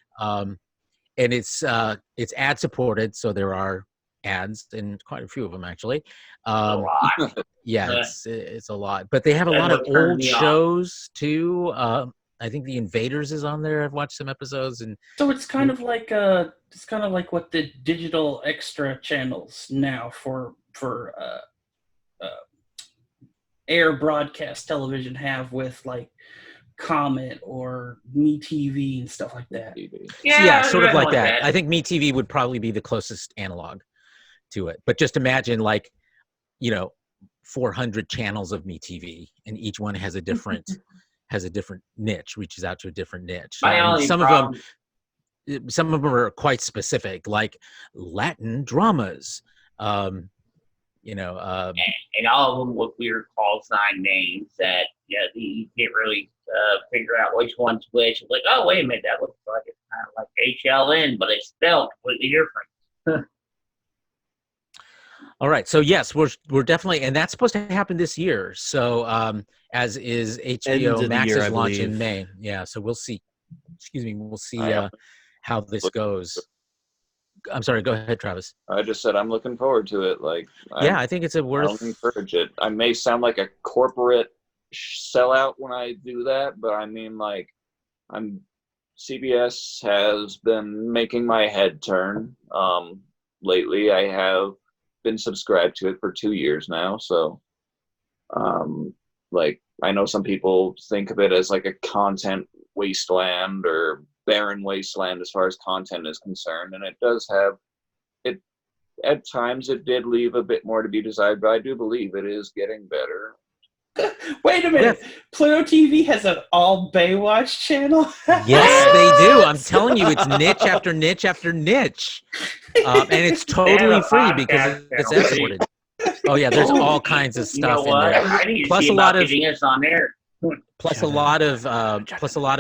Speaker 1: And it's ad supported, so there are ads, and quite a few of them actually.
Speaker 5: A lot.
Speaker 1: Yeah, it's a lot, but they have a lot of old shows too. I think The Invaders is on there. I've watched some episodes, and
Speaker 3: so it's kind of like what the digital extra channels now for air broadcast television have with like Comet or MeTV and stuff like that.
Speaker 1: Yeah, sort of like that. I think MeTV would probably be the closest analog to it. But just imagine 400 channels of MeTV, and each one has a different niche, reaches out to a different niche. Some of them are quite specific, like Latin dramas.
Speaker 5: And all of them with weird call sign names that you can't really figure out which one's which. It's like, oh, wait a minute, that looks like it's kind of like HLN, but it's spelled completely different.
Speaker 1: All right, so yes, we're definitely, and that's supposed to happen this year. So as is HBO Max's launch in May. Yeah, so we'll see. We'll see how this goes. I'm sorry, go ahead, Travis.
Speaker 2: I just said I'm looking forward to it.
Speaker 1: I think it's
Speaker 2: I'll encourage it. I may sound like a corporate sellout when I do that, but I mean, CBS has been making my head turn lately. I have been subscribed to it for 2 years now, so I know some people think of it as like a content wasteland or barren wasteland as far as content is concerned, and it does have it. At times it did leave a bit more to be desired, but I do believe it is getting better.
Speaker 3: Wait a minute. Yes. Pluto TV has an all Baywatch channel?
Speaker 1: Yes, they do. I'm telling you, it's niche after niche after niche. And it's totally free because it's exported. Oh, yeah, there's all kinds of stuff in there.
Speaker 5: Plus a lot of us on there.
Speaker 1: Plus a lot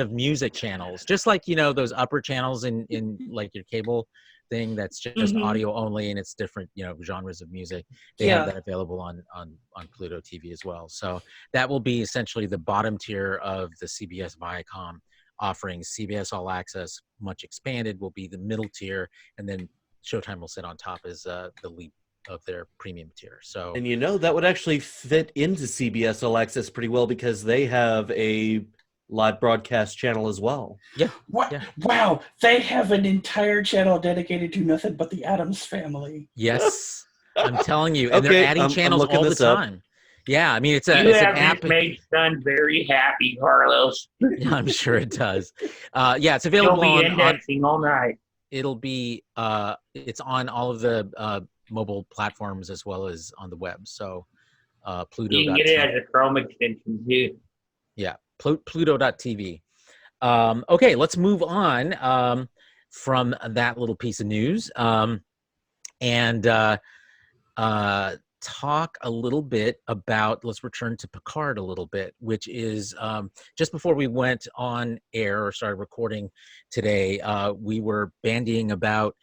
Speaker 1: of music channels. Just like, those upper channels in like your cable thing that's just audio only, and it's different genres of music. They have that available on Pluto TV as well. So that will be essentially the bottom tier of the CBS Viacom offerings. CBS All Access, much expanded, will be the middle tier, and then Showtime will sit on top as the lead of their premium tier. So,
Speaker 4: and that would actually fit into CBS All Access pretty well because they have a live broadcast channel as well.
Speaker 1: Yeah.
Speaker 3: What?
Speaker 1: Yeah.
Speaker 3: Wow. They have an entire channel dedicated to nothing but the Addams Family.
Speaker 1: Yes. I'm telling you. And they're adding channels all the time. Yeah. I mean, it's an app.
Speaker 5: It makes Son very happy, Carlos.
Speaker 1: Yeah, I'm sure it does. It's available
Speaker 5: on indexing all night.
Speaker 1: It'll be it's on all of the mobile platforms as well as on the web. So Pluto.
Speaker 5: You can get it as a Chrome extension too.
Speaker 1: Yeah. Pluto.tv. Okay, let's move on from that little piece of news and talk a little bit about, let's return to Picard a little bit, which is just before we went on air or started recording today, we were bandying about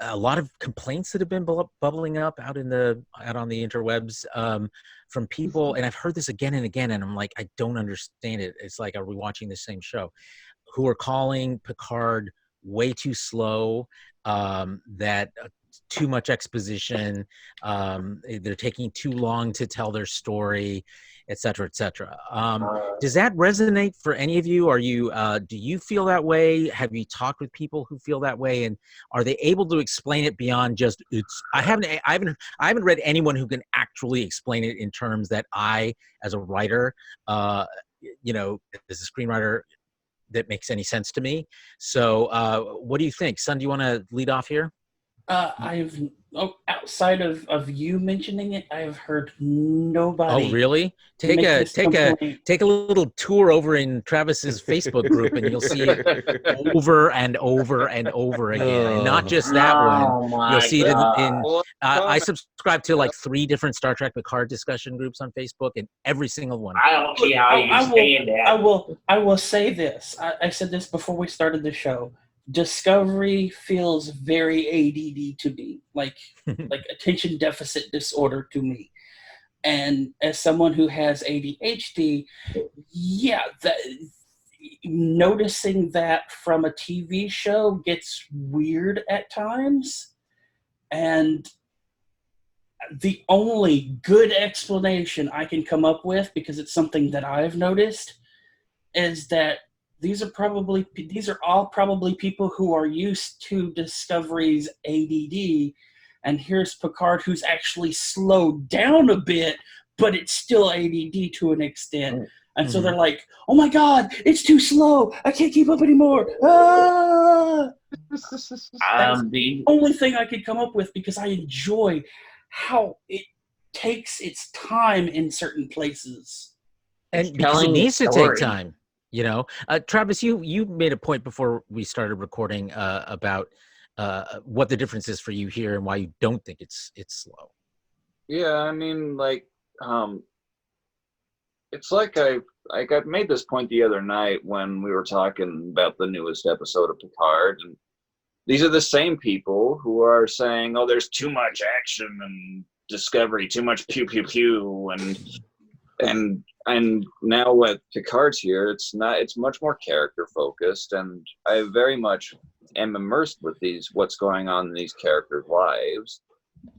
Speaker 1: a lot of complaints that have been bubbling up out on the interwebs from people, and I've heard this again and again, and I'm like, I don't understand it. It's like, are we watching the same show? Who are calling Picard way too slow, that too much exposition, they're taking too long to tell their story, et cetera, et cetera. Does that resonate for any of you? Are you, do you feel that way? Have you talked with people who feel that way? And are they able to explain it beyond just, I haven't read anyone who can actually explain it in terms that I, as a writer, you know, as a screenwriter, that makes any sense to me. So what do you think? Son, do you want to lead off here?
Speaker 3: Outside of you mentioning it, I have heard nobody.
Speaker 1: Oh, really? Take a little tour over in Travis's Facebook group, and you'll see it over and over and over again. And not just that one. You'll see it in I subscribe to like 3 different Star Trek Picard discussion groups on Facebook, and every single one.
Speaker 5: I don't see how you stand that.
Speaker 3: I will say this. I said this before we started the show. Discovery feels very ADD to me, like attention deficit disorder to me. And as someone who has ADHD, yeah, noticing that from a TV show gets weird at times. And the only good explanation I can come up with, because it's something that I've noticed, is that these are all probably people who are used to Discovery's ADD, and here's Picard who's actually slowed down a bit, but it's still ADD to an extent. And so they're like, oh my God, it's too slow. I can't keep up anymore. Ah! That's the only thing I could come up with, because I enjoy how it takes its time in certain places.
Speaker 1: And because it needs to take time. You know, Travis, you made a point before we started recording about what the difference is for you here and why you don't think it's slow.
Speaker 2: Yeah, I mean, like, it's like I made this point the other night when we were talking about the newest episode of Picard, and these are the same people who are saying, "Oh, there's too much action and Discovery, too much pew pew pew," and now with Picard's here, it's much more character focused, and I very much am immersed with what's going on in these characters' lives.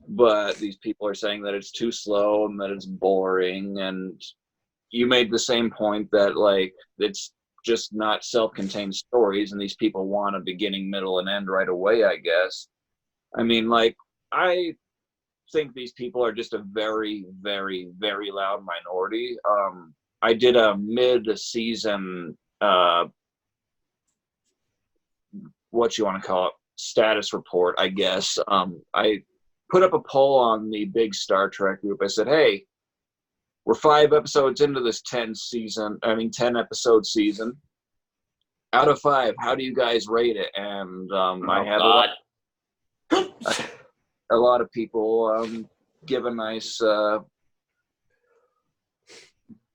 Speaker 2: But these people are saying that it's too slow and that it's boring, and you made the same point that, like, it's just not self-contained stories, and these people want a beginning, middle, and end right away, I guess. I mean, like, I think these people are just a very, very, very loud minority. I did a mid-season, what you want to call it, status report, I guess. I put up a poll on the big Star Trek group. I said, hey, we're 5 episodes into this 10-episode season. Out of 5, how do you guys rate it? And I had a lot of people give a nice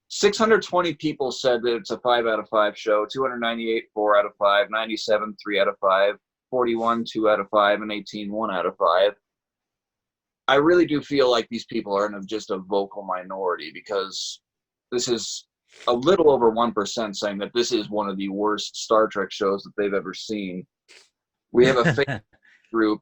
Speaker 2: 620 people said that it's a 5 out of 5 show, 298 4 out of 5, 97 3 out of 5, 41 2 out of 5, and 18 1 out of 5. I really do feel like these people are in just a vocal minority, because this is a little over 1% saying that this is one of the worst Star Trek shows that they've ever seen. We have a Facebook group,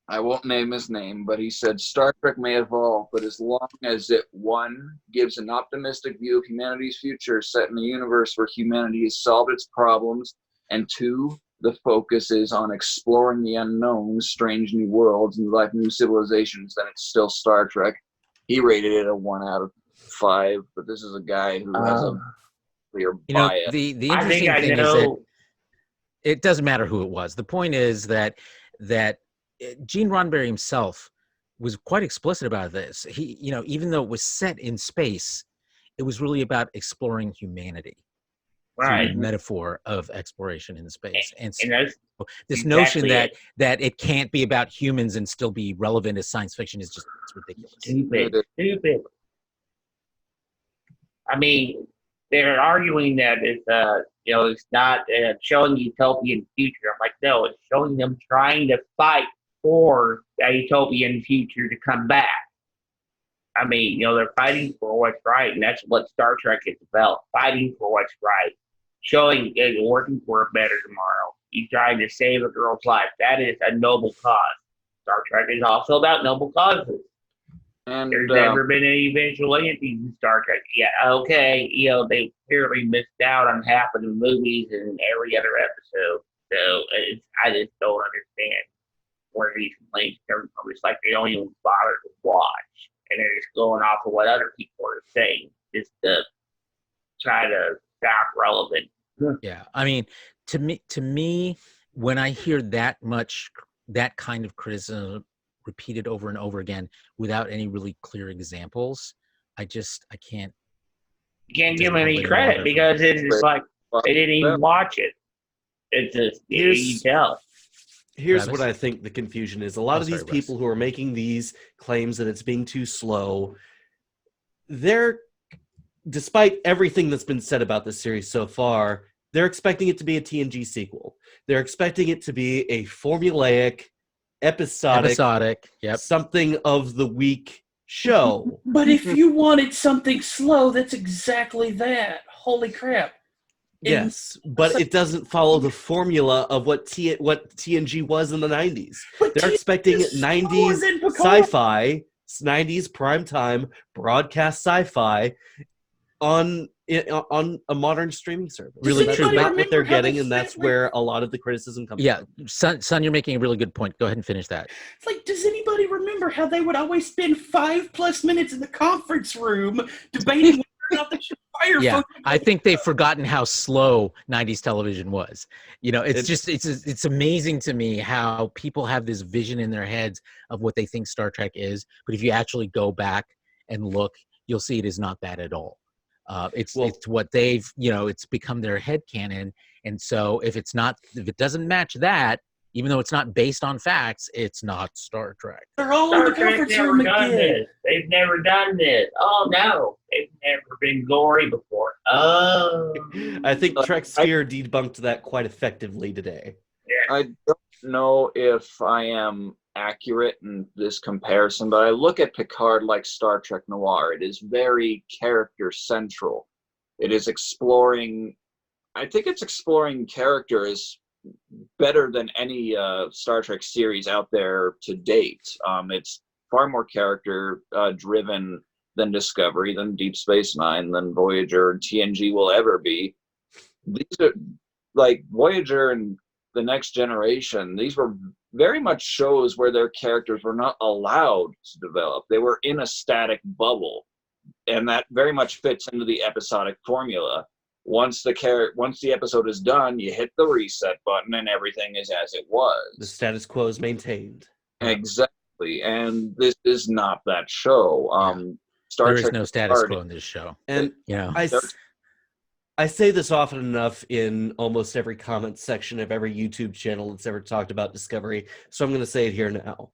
Speaker 2: I won't name his name, but he said, Star Trek may evolve, but as long as it, 1, gives an optimistic view of humanity's future set in a universe where humanity has solved its problems, and 2, the focus is on exploring the unknown, strange new worlds, and like new civilizations, then it's still Star Trek. He rated it a 1 out of 5, but this is a guy who has a clear bias.
Speaker 1: The interesting thing is that it doesn't matter who it was. The point is that Gene Roddenberry himself was quite explicit about this. He, even though it was set in space, it was really about exploring humanity.
Speaker 5: Right.
Speaker 1: the metaphor of exploration in space. And
Speaker 5: And that's
Speaker 1: this
Speaker 5: exactly
Speaker 1: notion that
Speaker 5: it.
Speaker 1: that it can't be about humans and still be relevant as science fiction is just it's ridiculous.
Speaker 5: Stupid. I mean, they're arguing that it's not showing utopian future. I'm like, no, it's showing them trying to fight for that utopian future to come back. I mean, they're fighting for what's right, and that's what Star Trek is about: fighting for what's right, showing and working for a better tomorrow. You trying to save a girl's life. That is a noble cause. Star Trek is also about noble causes.
Speaker 2: And
Speaker 5: There's never been any vigilantes in Star Trek. Yeah, okay, they clearly missed out on half of the movies and every other episode. So I just don't understand where these complaints come from. It's like they don't even bother to watch, and they're just going off of what other people are saying just to try to sound relevant.
Speaker 1: Yeah, I mean, to me, when I hear that kind of criticism repeated over and over again without any really clear examples, I can't.
Speaker 5: You can't give them any credit because it's just like they didn't even watch it. It's just you tell.
Speaker 4: Here's
Speaker 1: Travis?
Speaker 4: what I think the confusion is. A lot of these people who are making these claims that it's being too slow, despite everything that's been said about this series so far, they're expecting it to be a TNG sequel. They're expecting it to be a formulaic, episodic,
Speaker 1: yep,
Speaker 4: something of the week show.
Speaker 3: But if you wanted something slow, that's exactly that. Holy crap.
Speaker 4: Yes, but it doesn't follow the formula of what TNG was in the 90s. They're expecting 90s sci-fi, 90s primetime broadcast sci-fi on a modern streaming service.
Speaker 1: Really true.
Speaker 4: That's not what they're getting, and that's where a lot of the criticism comes from.
Speaker 1: Son, you're making a really good point. Go ahead and finish that.
Speaker 3: It's like, does anybody remember how they would always spend 5+ minutes in the conference room debating whether or not they should fire?
Speaker 1: Yeah, I think they've forgotten how slow 90s television was. It's amazing to me how people have this vision in their heads of what they think Star Trek is, but if you actually go back and look, you'll see it is not that at all. It's what they've, it's become their headcanon. And so if it doesn't match that, even though it's not based on facts, it's not Star Trek.
Speaker 3: They're all
Speaker 5: Star
Speaker 3: in the
Speaker 5: Trek
Speaker 3: conference
Speaker 5: never
Speaker 3: room
Speaker 5: done
Speaker 3: again.
Speaker 5: this. They've never done this. Oh no, they've never been gory before. Oh,
Speaker 4: I think Trek Sphere debunked that quite effectively today.
Speaker 5: yeah.
Speaker 2: I don't know if I am accurate in this comparison, but I look at Picard like Star Trek Noir. It is very character central. It is exploring characters better than any Star Trek series out there to date. It's far more character driven than Discovery, than Deep Space Nine, than Voyager and TNG will ever be. These are like Voyager and The Next Generation. These were very much shows where their characters were not allowed to develop. They were in a static bubble, and that very much fits into the episodic formula. Once the episode is done, you hit the reset button and everything is as it was.
Speaker 4: The status quo is maintained.
Speaker 2: Exactly, and this is not that show. Star
Speaker 1: There
Speaker 2: Trek
Speaker 1: is no status quo in this show.
Speaker 4: And I say this often enough in almost every comment section of every YouTube channel that's ever talked about Discovery, so I'm going to say it here now.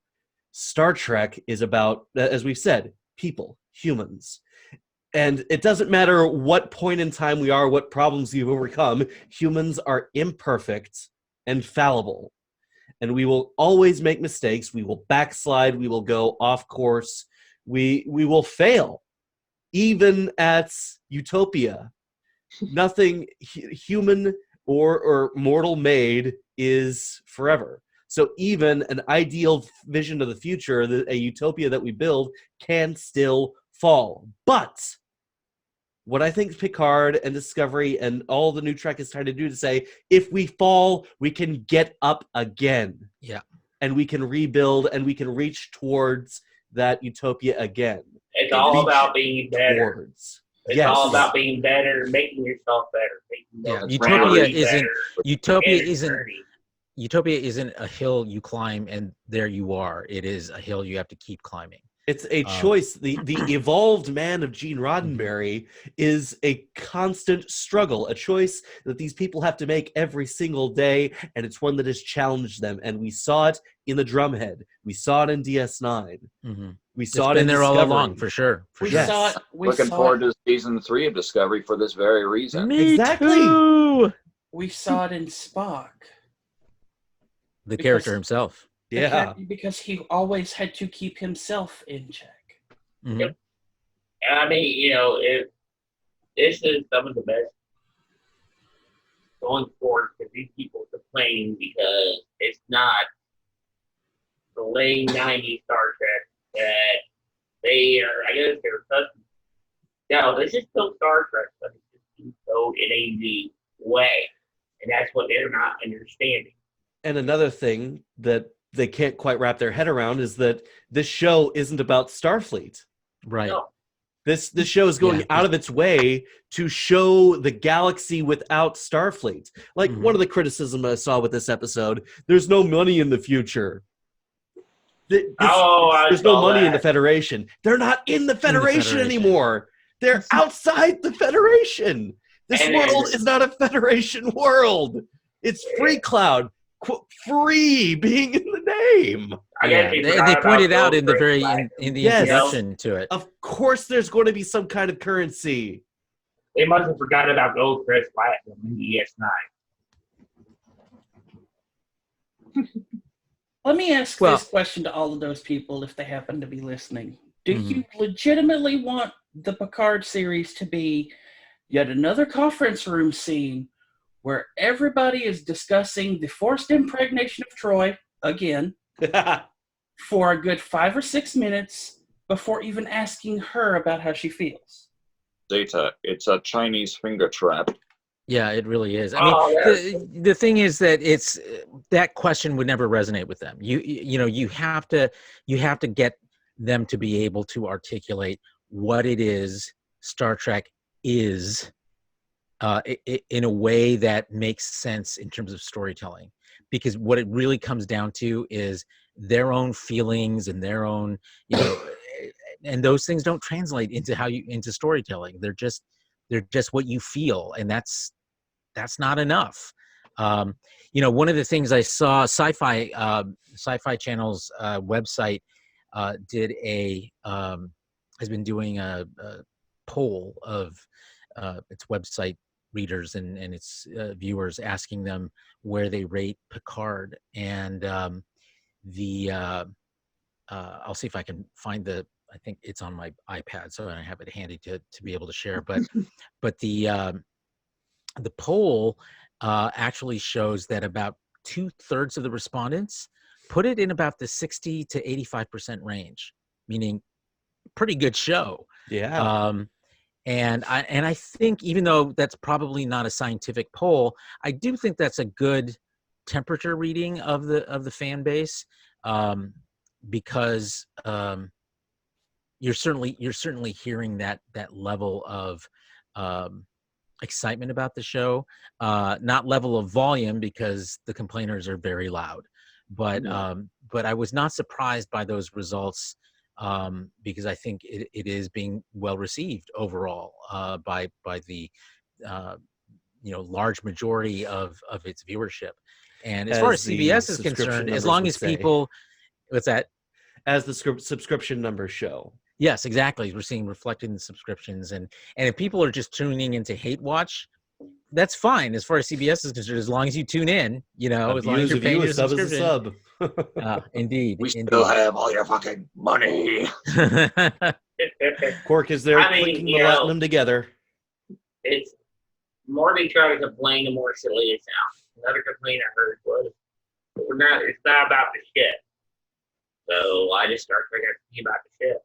Speaker 4: Star Trek is about, as we've said, people, humans. And it doesn't matter what point in time we are, what problems we've overcome, humans are imperfect and fallible. And we will always make mistakes. We will backslide. We will go off course. We will fail. Even at Utopia, nothing human or mortal made is forever. So even an ideal vision of the future, a utopia that we build, can still fall. But what I think Picard and Discovery and all the new Trek is trying to do to say, if we fall, we can get up again.
Speaker 1: Yeah.
Speaker 4: And we can rebuild and we can reach towards that utopia again.
Speaker 5: It's all about being better. It's all about being better, making yourself better.
Speaker 1: Utopia isn't a hill you climb and there you are. It is a hill you have to keep climbing.
Speaker 4: It's a choice. The evolved man of Gene Roddenberry is a constant struggle, a choice that these people have to make every single day, and it's one that has challenged them. And we saw it in the Drumhead. We saw it in DS9. We saw it
Speaker 1: been
Speaker 4: in
Speaker 1: there
Speaker 4: Discovery.
Speaker 1: all along, for sure.
Speaker 3: We
Speaker 1: sure.
Speaker 3: saw it.
Speaker 2: Looking forward to season 3 of Discovery for this very reason.
Speaker 1: Me
Speaker 4: Exactly.
Speaker 1: too.
Speaker 3: We saw it in Spock.
Speaker 1: The
Speaker 3: Because-
Speaker 1: character himself.
Speaker 4: Yeah.
Speaker 3: Because he always had to keep himself in check.
Speaker 1: Mhm.
Speaker 5: And I mean, you know, this is some of the best going forward because these people complain because it's not the late 90s Star Trek that they are, I guess they're accustomed. No, this is still Star Trek, but it's just being told in a new way. And that's what they're not understanding.
Speaker 4: And another thing that they can't quite wrap their head around is that this show isn't about Starfleet.
Speaker 1: Right.
Speaker 5: No.
Speaker 4: This show is going out of its way to show the galaxy without Starfleet. Like one of the criticisms I saw with this episode, there's no money in the future. There's no money in the Federation. They're not in the Federation anymore. They're outside the Federation. This world is not a Federation world. It's Free Cloud. Free being in the name.
Speaker 1: They pointed out in the very in the introduction to it.
Speaker 4: Of course, there's going to be some kind of currency.
Speaker 5: They must have forgotten about Goldcrest Platinum in DS9.
Speaker 3: Let me ask this question to all of those people if they happen to be listening. Do you legitimately want the Picard series to be yet another conference room scene where everybody is discussing the forced impregnation of Troy again for a good 5 or 6 minutes before even asking her about how she feels?
Speaker 2: Zeta, it's a Chinese finger trap.
Speaker 1: Yeah, it really is. I mean, the thing is that it's that question would never resonate with them. You have to get them to be able to articulate what it is Star Trek is in a way that makes sense in terms of storytelling, because what it really comes down to is their own feelings and their own, and those things don't translate into storytelling. They're just what you feel, and that's not enough. One of the things I saw, Sci-Fi Channel's website has been doing a poll of its website readers and its viewers, asking them where they rate Picard, and I'll see if I can find I think it's on my iPad, so I have it handy to be able to share. But the poll actually shows that about 2/3 of the respondents put it in about the 60 to 85% range, meaning pretty good show.
Speaker 4: Yeah.
Speaker 1: And I think, even though that's probably not a scientific poll, I do think that's a good temperature reading of the fan base, because you're certainly hearing that level of excitement about the show, not level of volume, because the complainers are very loud, but I was not surprised by those results, because I think it is being well received overall by the large majority of its viewership. And as far as CBS is concerned, as long as people, what's that?
Speaker 4: As the subscription numbers show.
Speaker 1: Yes, exactly. We're seeing reflected in the subscriptions, and if people are just tuning in to hate watch, that's fine as far as CBS is concerned. As long as you tune in, as long as you're paying your subscription.
Speaker 4: Sub.
Speaker 1: Indeed.
Speaker 2: We still have all your fucking money.
Speaker 4: Quark is there clicking the platinum together.
Speaker 5: It's more they try to complain, the more silly it sounds. Another complaint I heard was, it's not about the ship. So I just started thinking about the ship.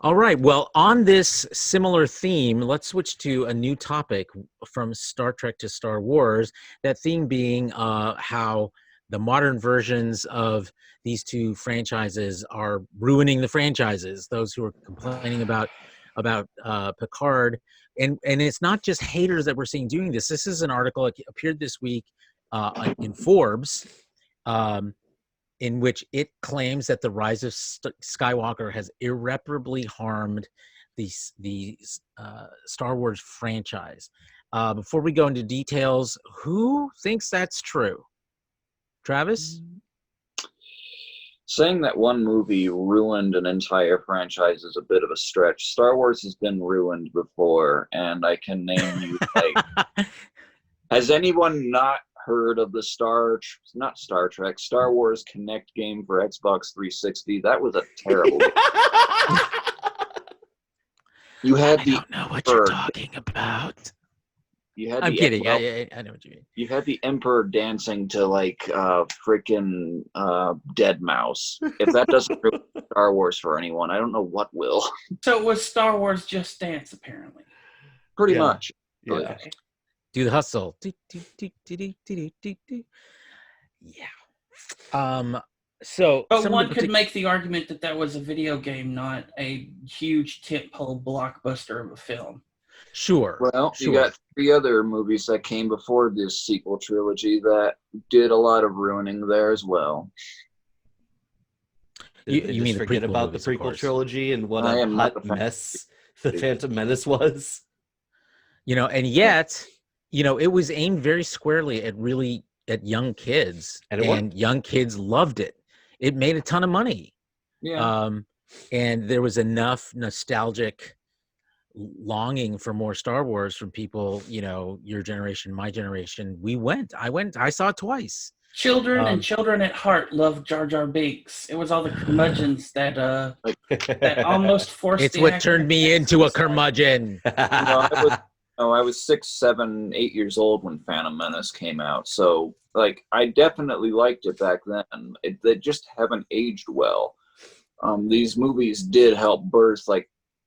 Speaker 1: All right. Well, on this similar theme, let's switch to a new topic from Star Trek to Star Wars. That theme being how the modern versions of these two franchises are ruining the franchises. Those who are complaining about Picard, and it's not just haters that we're seeing doing this. This is an article that appeared this week in Forbes. in which it claims that the Rise of Skywalker has irreparably harmed the Star Wars franchise. Before we go into details, who thinks that's true? Travis?
Speaker 2: Saying that one movie ruined an entire franchise is a bit of a stretch. Star Wars has been ruined before, and I can name you like. Has anyone not heard of the Star Wars Connect game for Xbox 360? That was a terrible game. You had
Speaker 1: I
Speaker 2: the
Speaker 1: don't know what you're talking about.
Speaker 2: You had
Speaker 1: I'm
Speaker 2: the
Speaker 1: kidding.
Speaker 2: Well,
Speaker 1: I know what you mean.
Speaker 2: you had the Emperor dancing to like freaking Dead Mouse. If that doesn't ruin Star Wars for anyone, I don't know what will.
Speaker 3: So it was Star Wars Just Dance, apparently.
Speaker 2: Pretty
Speaker 4: Yeah.
Speaker 2: much.
Speaker 4: Yeah.
Speaker 3: Okay.
Speaker 1: Do the hustle. Yeah. So
Speaker 3: But
Speaker 1: some
Speaker 3: one
Speaker 1: of the
Speaker 3: could make the argument that that was a video game, not a huge tentpole blockbuster of a film.
Speaker 1: Sure.
Speaker 2: Well,
Speaker 1: sure.
Speaker 2: you got 3 other movies that came before this sequel trilogy that did a lot of ruining there as well.
Speaker 1: You
Speaker 4: They
Speaker 1: mean
Speaker 4: just
Speaker 1: the
Speaker 4: forget
Speaker 1: prequel
Speaker 4: about
Speaker 1: movies,
Speaker 4: the
Speaker 1: of
Speaker 4: prequel
Speaker 1: course.
Speaker 4: trilogy and what
Speaker 2: I
Speaker 4: a
Speaker 2: am not
Speaker 4: hot
Speaker 2: a fan.
Speaker 4: mess the Phantom Menace was.
Speaker 1: And yet, it was aimed very squarely at young kids,
Speaker 4: And it worked.
Speaker 1: young kids loved it. It made a ton of money.
Speaker 2: Yeah.
Speaker 1: And there was enough nostalgic longing for more Star Wars from people, your generation, my generation. I saw it twice.
Speaker 3: Children and children at heart love Jar Jar Binks. It was all the curmudgeons that almost forced
Speaker 1: It's
Speaker 3: the
Speaker 1: what
Speaker 3: actor
Speaker 1: turned me
Speaker 3: to
Speaker 1: into a
Speaker 3: suicide.
Speaker 1: curmudgeon.
Speaker 2: I was 6, 7, 8 years old when Phantom Menace came out. So, I definitely liked it back then. They just haven't aged well. These movies did help birth,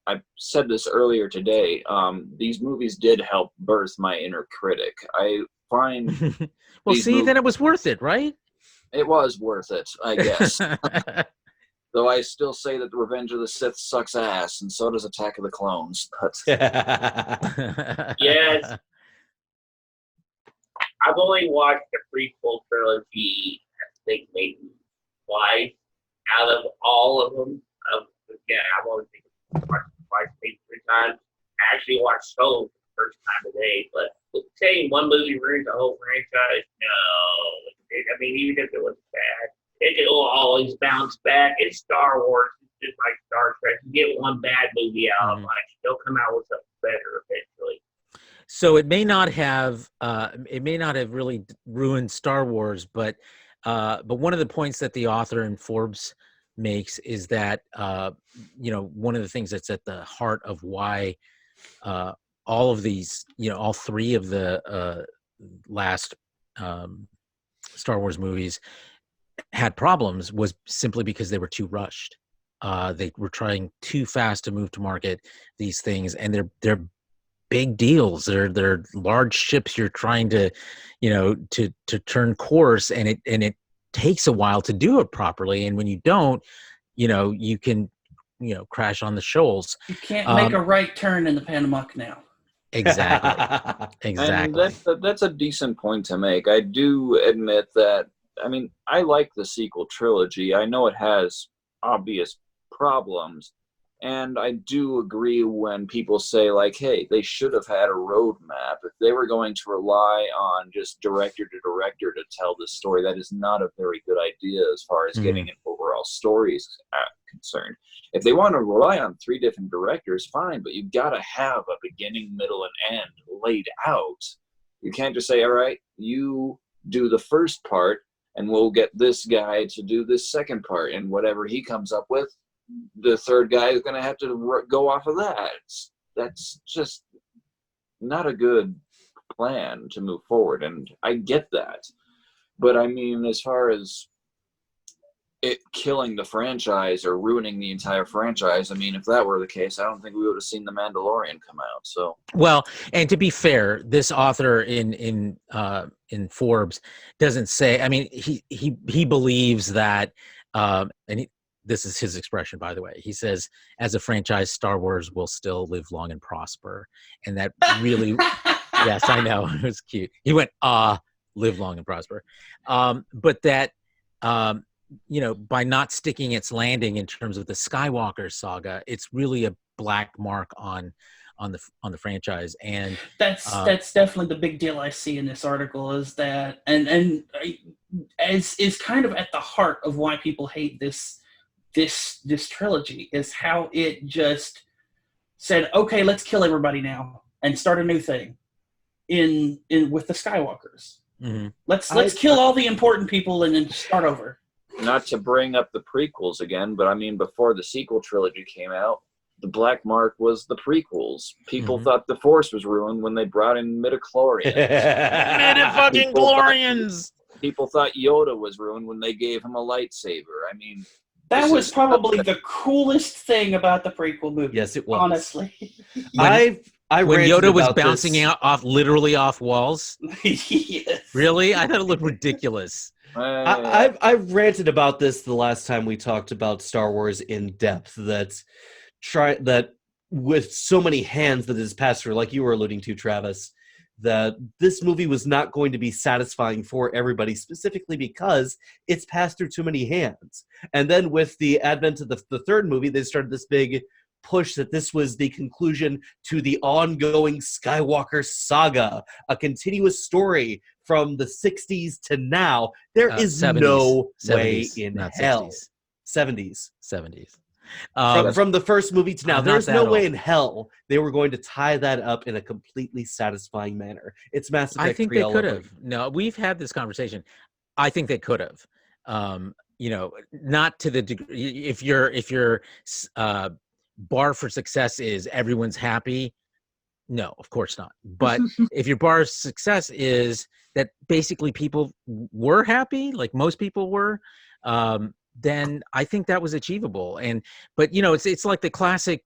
Speaker 2: I said this earlier today, these movies did help birth my inner critic. I find
Speaker 1: Well,
Speaker 2: these
Speaker 1: see, then it was worth it, right?
Speaker 2: it was worth it, I guess. Though I still say that the Revenge of the Sith sucks ass, and so does Attack of the Clones. But
Speaker 5: Yes. I've only watched the prequel trilogy, I think maybe twice out of all of them. I've only watched twice, maybe 3 times. I actually watched Solo for the first time today, but saying one movie ruins the whole franchise, no. I mean, even if it was bad, it will always bounce back. It's Star Wars. It's just like Star Trek. You get one bad movie out, they'll come out with something better eventually.
Speaker 1: So it may not have really ruined Star Wars, but one of the points that the author in Forbes makes is that one of the things that's at the heart of why all of these, all 3 of the last Star Wars movies had problems was simply because they were too rushed. They were trying too fast to move to market these things, and they're big deals. They're large ships you're trying to, to turn course, and it takes a while to do it properly. And when you don't, you can, crash on the shoals.
Speaker 3: You can't make a right turn in the Panama Canal.
Speaker 1: Exactly. Exactly.
Speaker 2: And that's a decent point to make. I do admit that, I like the sequel trilogy. I know it has obvious problems. And I do agree when people say, hey, they should have had a roadmap. If they were going to rely on just director to director to tell this story, that is not a very good idea as far as getting an overall story is concerned. If they want to rely on 3 different directors, fine, but you've got to have a beginning, middle, and end laid out. You can't just say, all right, you do the first part, and we'll get this guy to do this second part, and whatever he comes up with, the third guy is going to have to go off of that. That's just not a good plan to move forward, and I get that. But as far as it killing the franchise or ruining the entire franchise, if that were the case, I don't think we would have seen The Mandalorian come out. So, well,
Speaker 1: and to be fair, this author in Forbes doesn't say. He believes that, this is his expression, by the way. He says, as a franchise, Star Wars will still live long and prosper. And that really, yes, I know. It was cute. He went, live long and prosper. But that by not sticking its landing in terms of the Skywalker saga, it's really a black mark on the franchise. And
Speaker 3: that's definitely the big deal I see in this article, is that, and as is kind of at the heart of why people hate this trilogy, is how it just said, okay, let's kill everybody now and start a new thing in with the Skywalkers.
Speaker 1: Mm-hmm.
Speaker 3: Let's kill all the important people and then start over.
Speaker 2: Not to bring up the prequels again, but I mean, before the sequel trilogy came out, the black mark was the prequels. People thought the Force was ruined when they brought in midichlorians.
Speaker 1: Midi-fucking-glorians!
Speaker 2: People thought Yoda was ruined when they gave him a lightsaber. I mean,
Speaker 3: that was probably the coolest thing about the prequel movie.
Speaker 4: Yes, it was.
Speaker 3: Honestly.
Speaker 4: I
Speaker 1: when Yoda was
Speaker 4: about
Speaker 1: bouncing
Speaker 4: this.
Speaker 1: literally off walls.
Speaker 3: Yes.
Speaker 1: Really? I thought it looked ridiculous.
Speaker 4: I ranted about this the last time we talked about Star Wars in depth, that with so many hands that it has passed through, like you were alluding to, Travis, that this movie was not going to be satisfying for everybody, specifically because it's passed through too many hands. And then with the advent of the third movie, they started this big push that this was the conclusion to the ongoing Skywalker saga, a continuous story from the 60s to now. There is
Speaker 1: 70s,
Speaker 4: no
Speaker 1: 70s,
Speaker 4: way in
Speaker 1: not
Speaker 4: hell.
Speaker 1: 60s.
Speaker 4: 70s.
Speaker 1: 70s.
Speaker 4: From the first movie to now, there's
Speaker 1: not
Speaker 4: no
Speaker 1: that
Speaker 4: way
Speaker 1: old.
Speaker 4: in hell they were going to tie that up in a completely satisfying manner. It's Mass Effect
Speaker 1: I think
Speaker 4: 3
Speaker 1: they
Speaker 4: all
Speaker 1: could
Speaker 4: over
Speaker 1: have. No, we've had this conversation. I think they could have. Not to the degree. If your bar for success is everyone's happy, no, of course not. But if your bar of success is that basically people were happy, like most people were, then I think that was achievable. But it's like the classic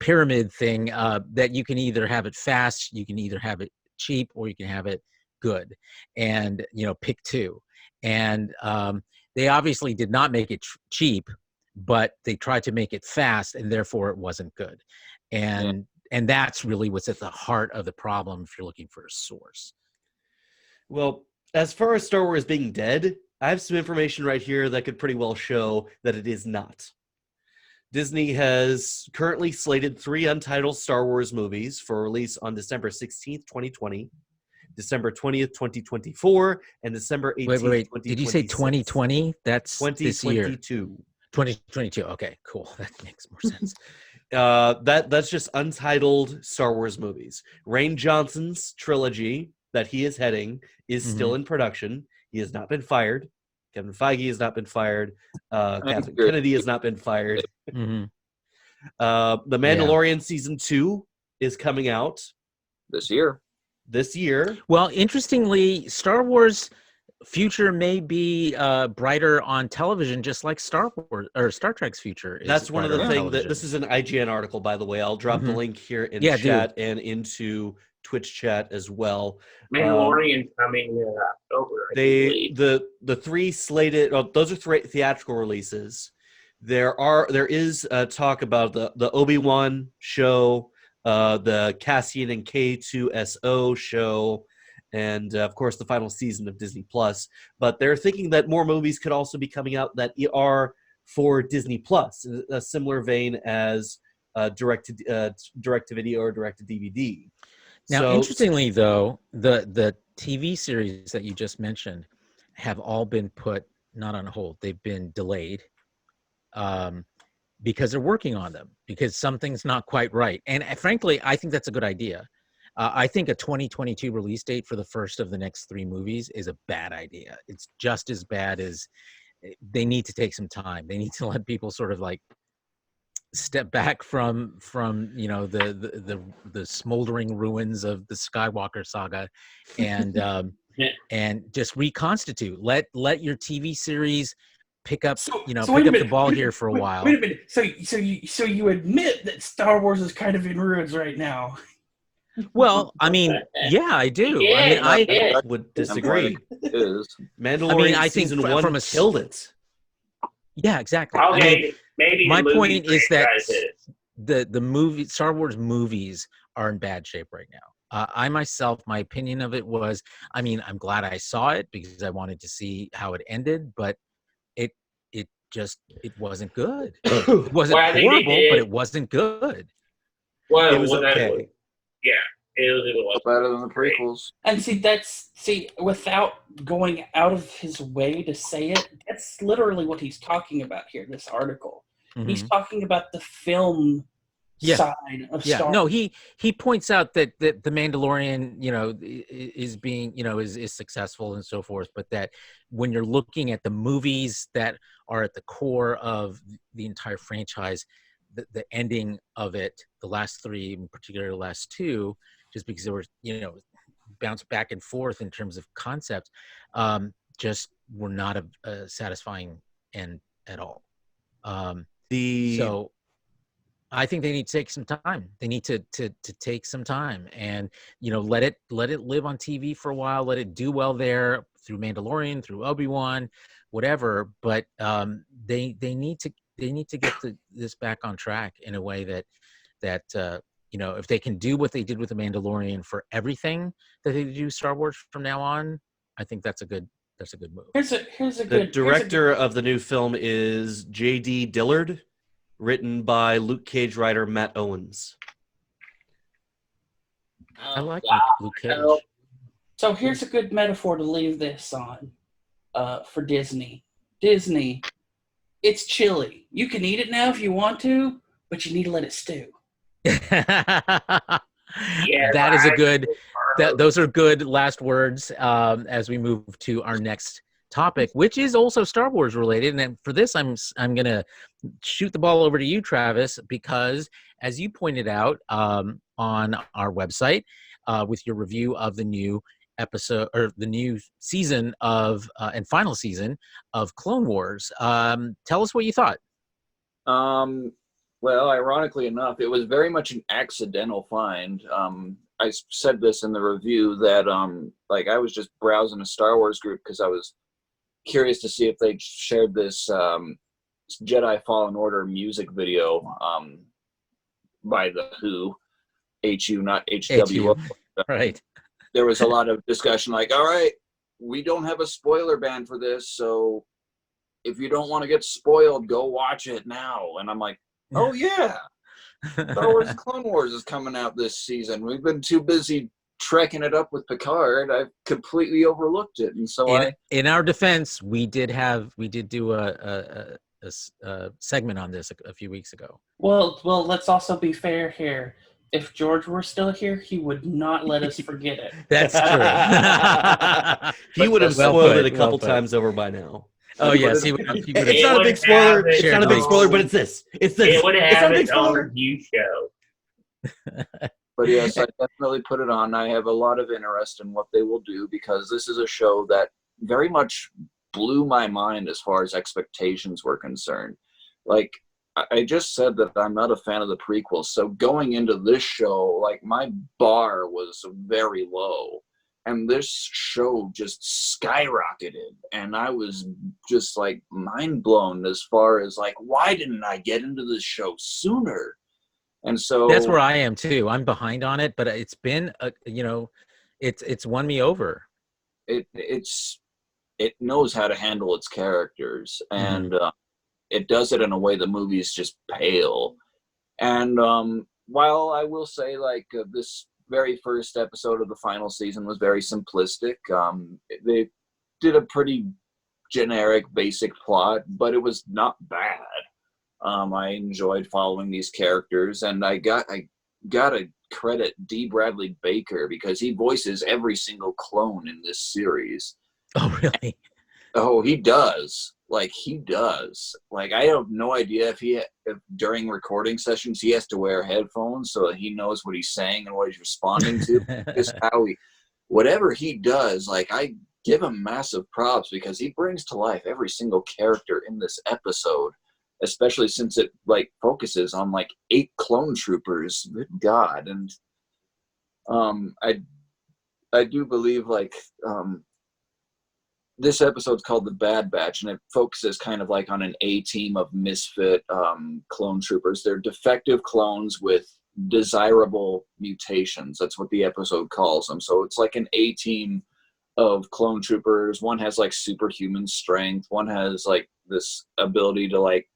Speaker 1: pyramid thing, that you can either have it fast, you can either have it cheap, or you can have it good, and pick two. And they obviously did not make it cheap, but they tried to make it fast, and therefore it wasn't good. And that's really what's at the heart of the problem if you're looking for a source.
Speaker 4: Well, as far as Star Wars being dead, I have some information right here that could pretty well show that it is not. Disney has currently slated 3 untitled Star Wars movies for release on December 16th, 2020, December 20th, 2024, and December 18th,
Speaker 1: Wait.
Speaker 4: 2026.
Speaker 1: Did you say 2020? That's
Speaker 4: 2022.
Speaker 1: This year. 2022. Okay, cool. That makes more sense.
Speaker 4: That's just untitled Star Wars movies. Rian Johnson's trilogy that he is heading is still in production. He has not been fired. Kevin Feige has not been fired. Kathleen Kennedy has not been fired.
Speaker 1: Mm-hmm.
Speaker 4: The Mandalorian season 2 is coming out
Speaker 2: this year.
Speaker 1: Well, interestingly, Star Wars future may be brighter on television, just like Star Wars or Star Trek's future is.
Speaker 4: That's one of the
Speaker 1: brighter on
Speaker 4: things that
Speaker 1: television.
Speaker 4: this is an IGN article, by the way. I'll drop the link here in chat and into Twitch chat as well.
Speaker 5: Mandalorian coming in October.
Speaker 4: The 3 slated. Oh, those are 3 theatrical releases. There is talk about the Obi-Wan show, the Cassian and K2SO show, and of course the final season of Disney Plus. But they're thinking that more movies could also be coming out that are for Disney Plus, in a similar vein as direct to video or direct to DVD.
Speaker 1: Now, interestingly, though, the TV series that you just mentioned have all been put not on hold; they've been delayed because they're working on them, because something's not quite right. And frankly, I think that's a good idea. I think a 2022 release date for the first of the next 3 movies is a bad idea. It's just as bad as they need to take some time. They need to let people sort of like step back from the smoldering ruins of the Skywalker saga, and and just reconstitute. Let your TV series pick up pick up the ball here for a while.
Speaker 3: Wait a minute. So you admit that Star Wars is kind of in ruins right now?
Speaker 1: Well, I mean, yeah, I do.
Speaker 5: Yeah,
Speaker 1: I mean,
Speaker 4: I would disagree. Mandalorian
Speaker 1: I think
Speaker 4: season 1 killed it.
Speaker 1: Yeah, exactly.
Speaker 5: Okay, maybe
Speaker 1: my
Speaker 5: the movie
Speaker 1: point is that
Speaker 5: franchise is.
Speaker 1: the movie Star Wars movies are in bad shape right now. I myself, my opinion of it was, I mean, I'm glad I saw it because I wanted to see how it ended, but it wasn't good. It wasn't
Speaker 5: Well, I think they
Speaker 1: horrible, but
Speaker 5: did.
Speaker 1: it wasn't good.
Speaker 5: Well,
Speaker 4: It was
Speaker 5: well, that
Speaker 4: okay.
Speaker 5: was, yeah, it was
Speaker 2: Better than the prequels.
Speaker 3: And see, without going out of his way to say it, that's literally what he's talking about here, this article. He's
Speaker 1: Mhm.
Speaker 3: talking about the film
Speaker 1: Yeah.
Speaker 3: side of
Speaker 1: Yeah,
Speaker 3: Star
Speaker 1: no,
Speaker 3: Wars.
Speaker 1: he points out that the Mandalorian, is being, is successful and so forth, but that when you're looking at the movies that are at the core of the entire franchise, the ending of it, the last three, in particular the last two, just because there were, bounce back and forth in terms of concept, just were not a satisfying end at all. So I think they need to take some time. They need to take some time and let it live on TV for a while. Let it do well there through Mandalorian, through Obi-Wan, whatever. But they need to get this back on track in a way that if they can do what they did with the Mandalorian for everything that they do Star Wars from now on, I think that's a good move.
Speaker 3: Here's a
Speaker 4: The
Speaker 3: good
Speaker 4: director of the new film is J.D. Dillard, written by Luke Cage writer Matt Owens.
Speaker 1: I like Luke Cage.
Speaker 3: So here's a good metaphor to leave this on for Disney. Disney, it's chili. You can eat it now if you want to, but you need to let it stew.
Speaker 1: That is a good. Those are good last words as we move to our next topic, which is also Star Wars related. And then for this, I'm gonna shoot the ball over to you, Travis, because as you pointed out on our website with your review of the new episode or the new season of and final season of Clone Wars, tell us what you thought.
Speaker 2: Well, ironically enough, it was very much an accidental find. I said this in the review that I was just browsing a Star Wars group because I was curious to see if they shared this Jedi Fallen Order music video by the Who, HU, not HW.
Speaker 1: Right.
Speaker 2: There was a lot of discussion like, all right, we don't have a spoiler ban for this, so if you don't want to get spoiled, go watch it now. And I'm like, oh yeah, Star Wars Clone Wars is coming out this season. We've been too busy trekking it up with Picard. I've completely overlooked it. And so
Speaker 1: in our defense, we did do a segment on this a few weeks ago.
Speaker 3: Well, let's also be fair here. If George were still here, he would not let us forget it.
Speaker 1: That's true.
Speaker 4: He would have spoiled it a couple times over by now.
Speaker 1: Oh yes, he would.
Speaker 4: It's not a big spoiler. It's not a big spoiler, but it's this. It's this.
Speaker 5: It would
Speaker 4: It's
Speaker 5: have
Speaker 4: not a big
Speaker 5: its own
Speaker 4: spoiler.
Speaker 5: review show.
Speaker 2: But yes, I definitely put it on. I have a lot of interest in what they will do because this is a show that very much blew my mind as far as expectations were concerned. Like, I just said that I'm not a fan of the prequels. So going into this show, like, my bar was very low. And this show just skyrocketed. And I was just, like, mind blown as far as, like, why didn't I get into this show sooner? And so
Speaker 1: that's where I am too. I'm behind on it, but it's been, it's won me over.
Speaker 2: It knows how to handle its characters, and it does it in a way the movies just pale. And while I will say, like, this very first episode of the final season was very simplistic, they did a pretty generic, basic plot, but it was not bad. I enjoyed following these characters, and I gotta credit D. Bradley Baker because he voices every single clone in this series.
Speaker 1: Oh, really?
Speaker 2: Oh, he does. Like, he does. Like, I have no idea if during recording sessions he has to wear headphones so that he knows what he's saying and what he's responding to. Just whatever he does, like, I give him massive props because he brings to life every single character in this episode. Especially since it, like, focuses on, like, 8 clone troopers. Good God. And I do believe, like, this episode's called The Bad Batch, and it focuses kind of like on an A-team of misfit clone troopers. They're defective clones with desirable mutations. That's what the episode calls them. So it's like an A team of clone troopers. One has like superhuman strength. One has like this ability to like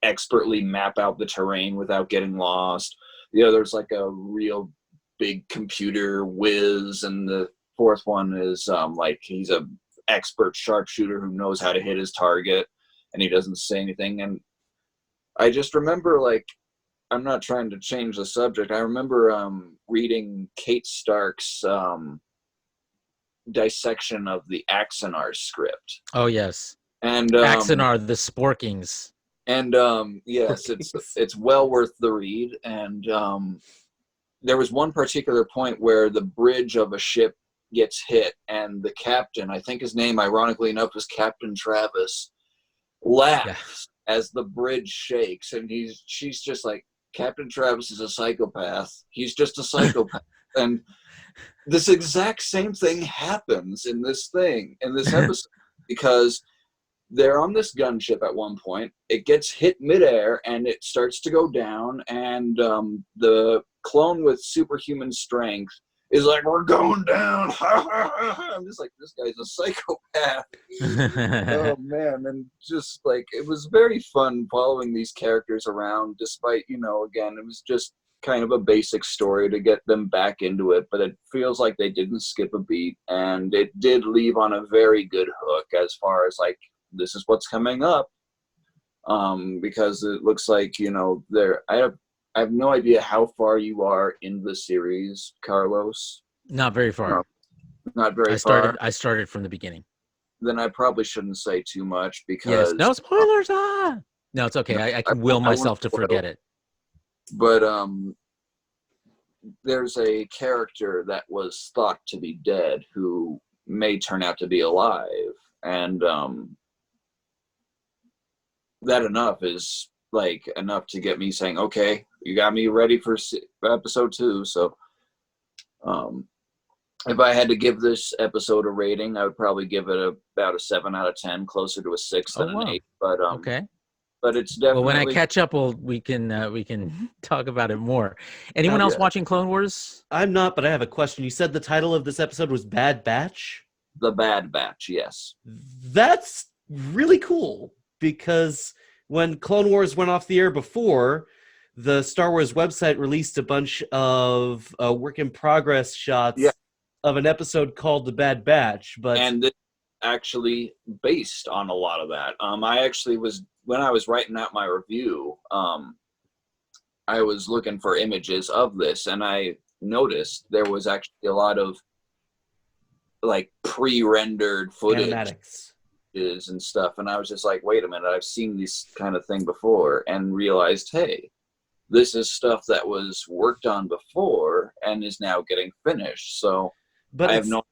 Speaker 2: expertly map out the terrain without getting lost. The other's like a real big computer whiz, and the fourth one is like he's a expert sharpshooter who knows how to hit his target, and he doesn't say anything. And I just remember, like, I'm not trying to change the subject. I remember reading Kate Stark's dissection of the Axanar script.
Speaker 1: Oh yes,
Speaker 2: And
Speaker 1: Axanar, the Sporkings.
Speaker 2: And yes, it's well worth the read. And there was one particular point where the bridge of a ship gets hit, and the captain, I think his name, ironically enough, is Captain Travis, laughs as the bridge shakes, and she's just like, Captain Travis is a psychopath. He's just a psychopath. And this exact same thing happens in this episode, because they're on this gunship at one point. It gets hit midair, and it starts to go down, and the clone with superhuman strength is like, we're going down. I'm just like, this guy's a psychopath. Oh, man. And just, like, it was very fun following these characters around, despite, again, it was just kind of a basic story to get them back into it, but it feels like they didn't skip a beat, and it did leave on a very good hook as far as, like, this is what's coming up, because it looks like, I have no idea how far you are in the series, Carlos.
Speaker 1: Not very far.
Speaker 2: Not very far.
Speaker 1: I started from the beginning.
Speaker 2: Then I probably shouldn't say too much, because
Speaker 1: no spoilers. No, it's okay. I can will myself to forget it.
Speaker 2: But there's a character that was thought to be dead who may turn out to be alive, and that is enough to get me saying, okay, you got me ready for episode 2. So if I had to give this episode a rating, I would probably give it about a 7 out of 10, closer to a 6 than an 8. But
Speaker 1: okay.
Speaker 2: But it's definitely.
Speaker 1: Well, when I catch up, we can talk about it more. Anyone else watching Clone Wars?
Speaker 4: I'm not, but I have a question. You said the title of this episode was Bad Batch?
Speaker 2: The Bad Batch, yes.
Speaker 4: That's really cool, because when Clone Wars went off the air before, the Star Wars website released a bunch of work-in-progress shots of an episode called The Bad Batch.
Speaker 2: And this actually based on a lot of that. I actually was, when I was writing out my review, I was looking for images of this, and I noticed there was actually a lot of like pre-rendered footage
Speaker 4: animatics
Speaker 2: and stuff, and I was just like, wait a minute, I've seen this kind of thing before, and realized, hey, this is stuff that was worked on before and is now getting finished. So I have no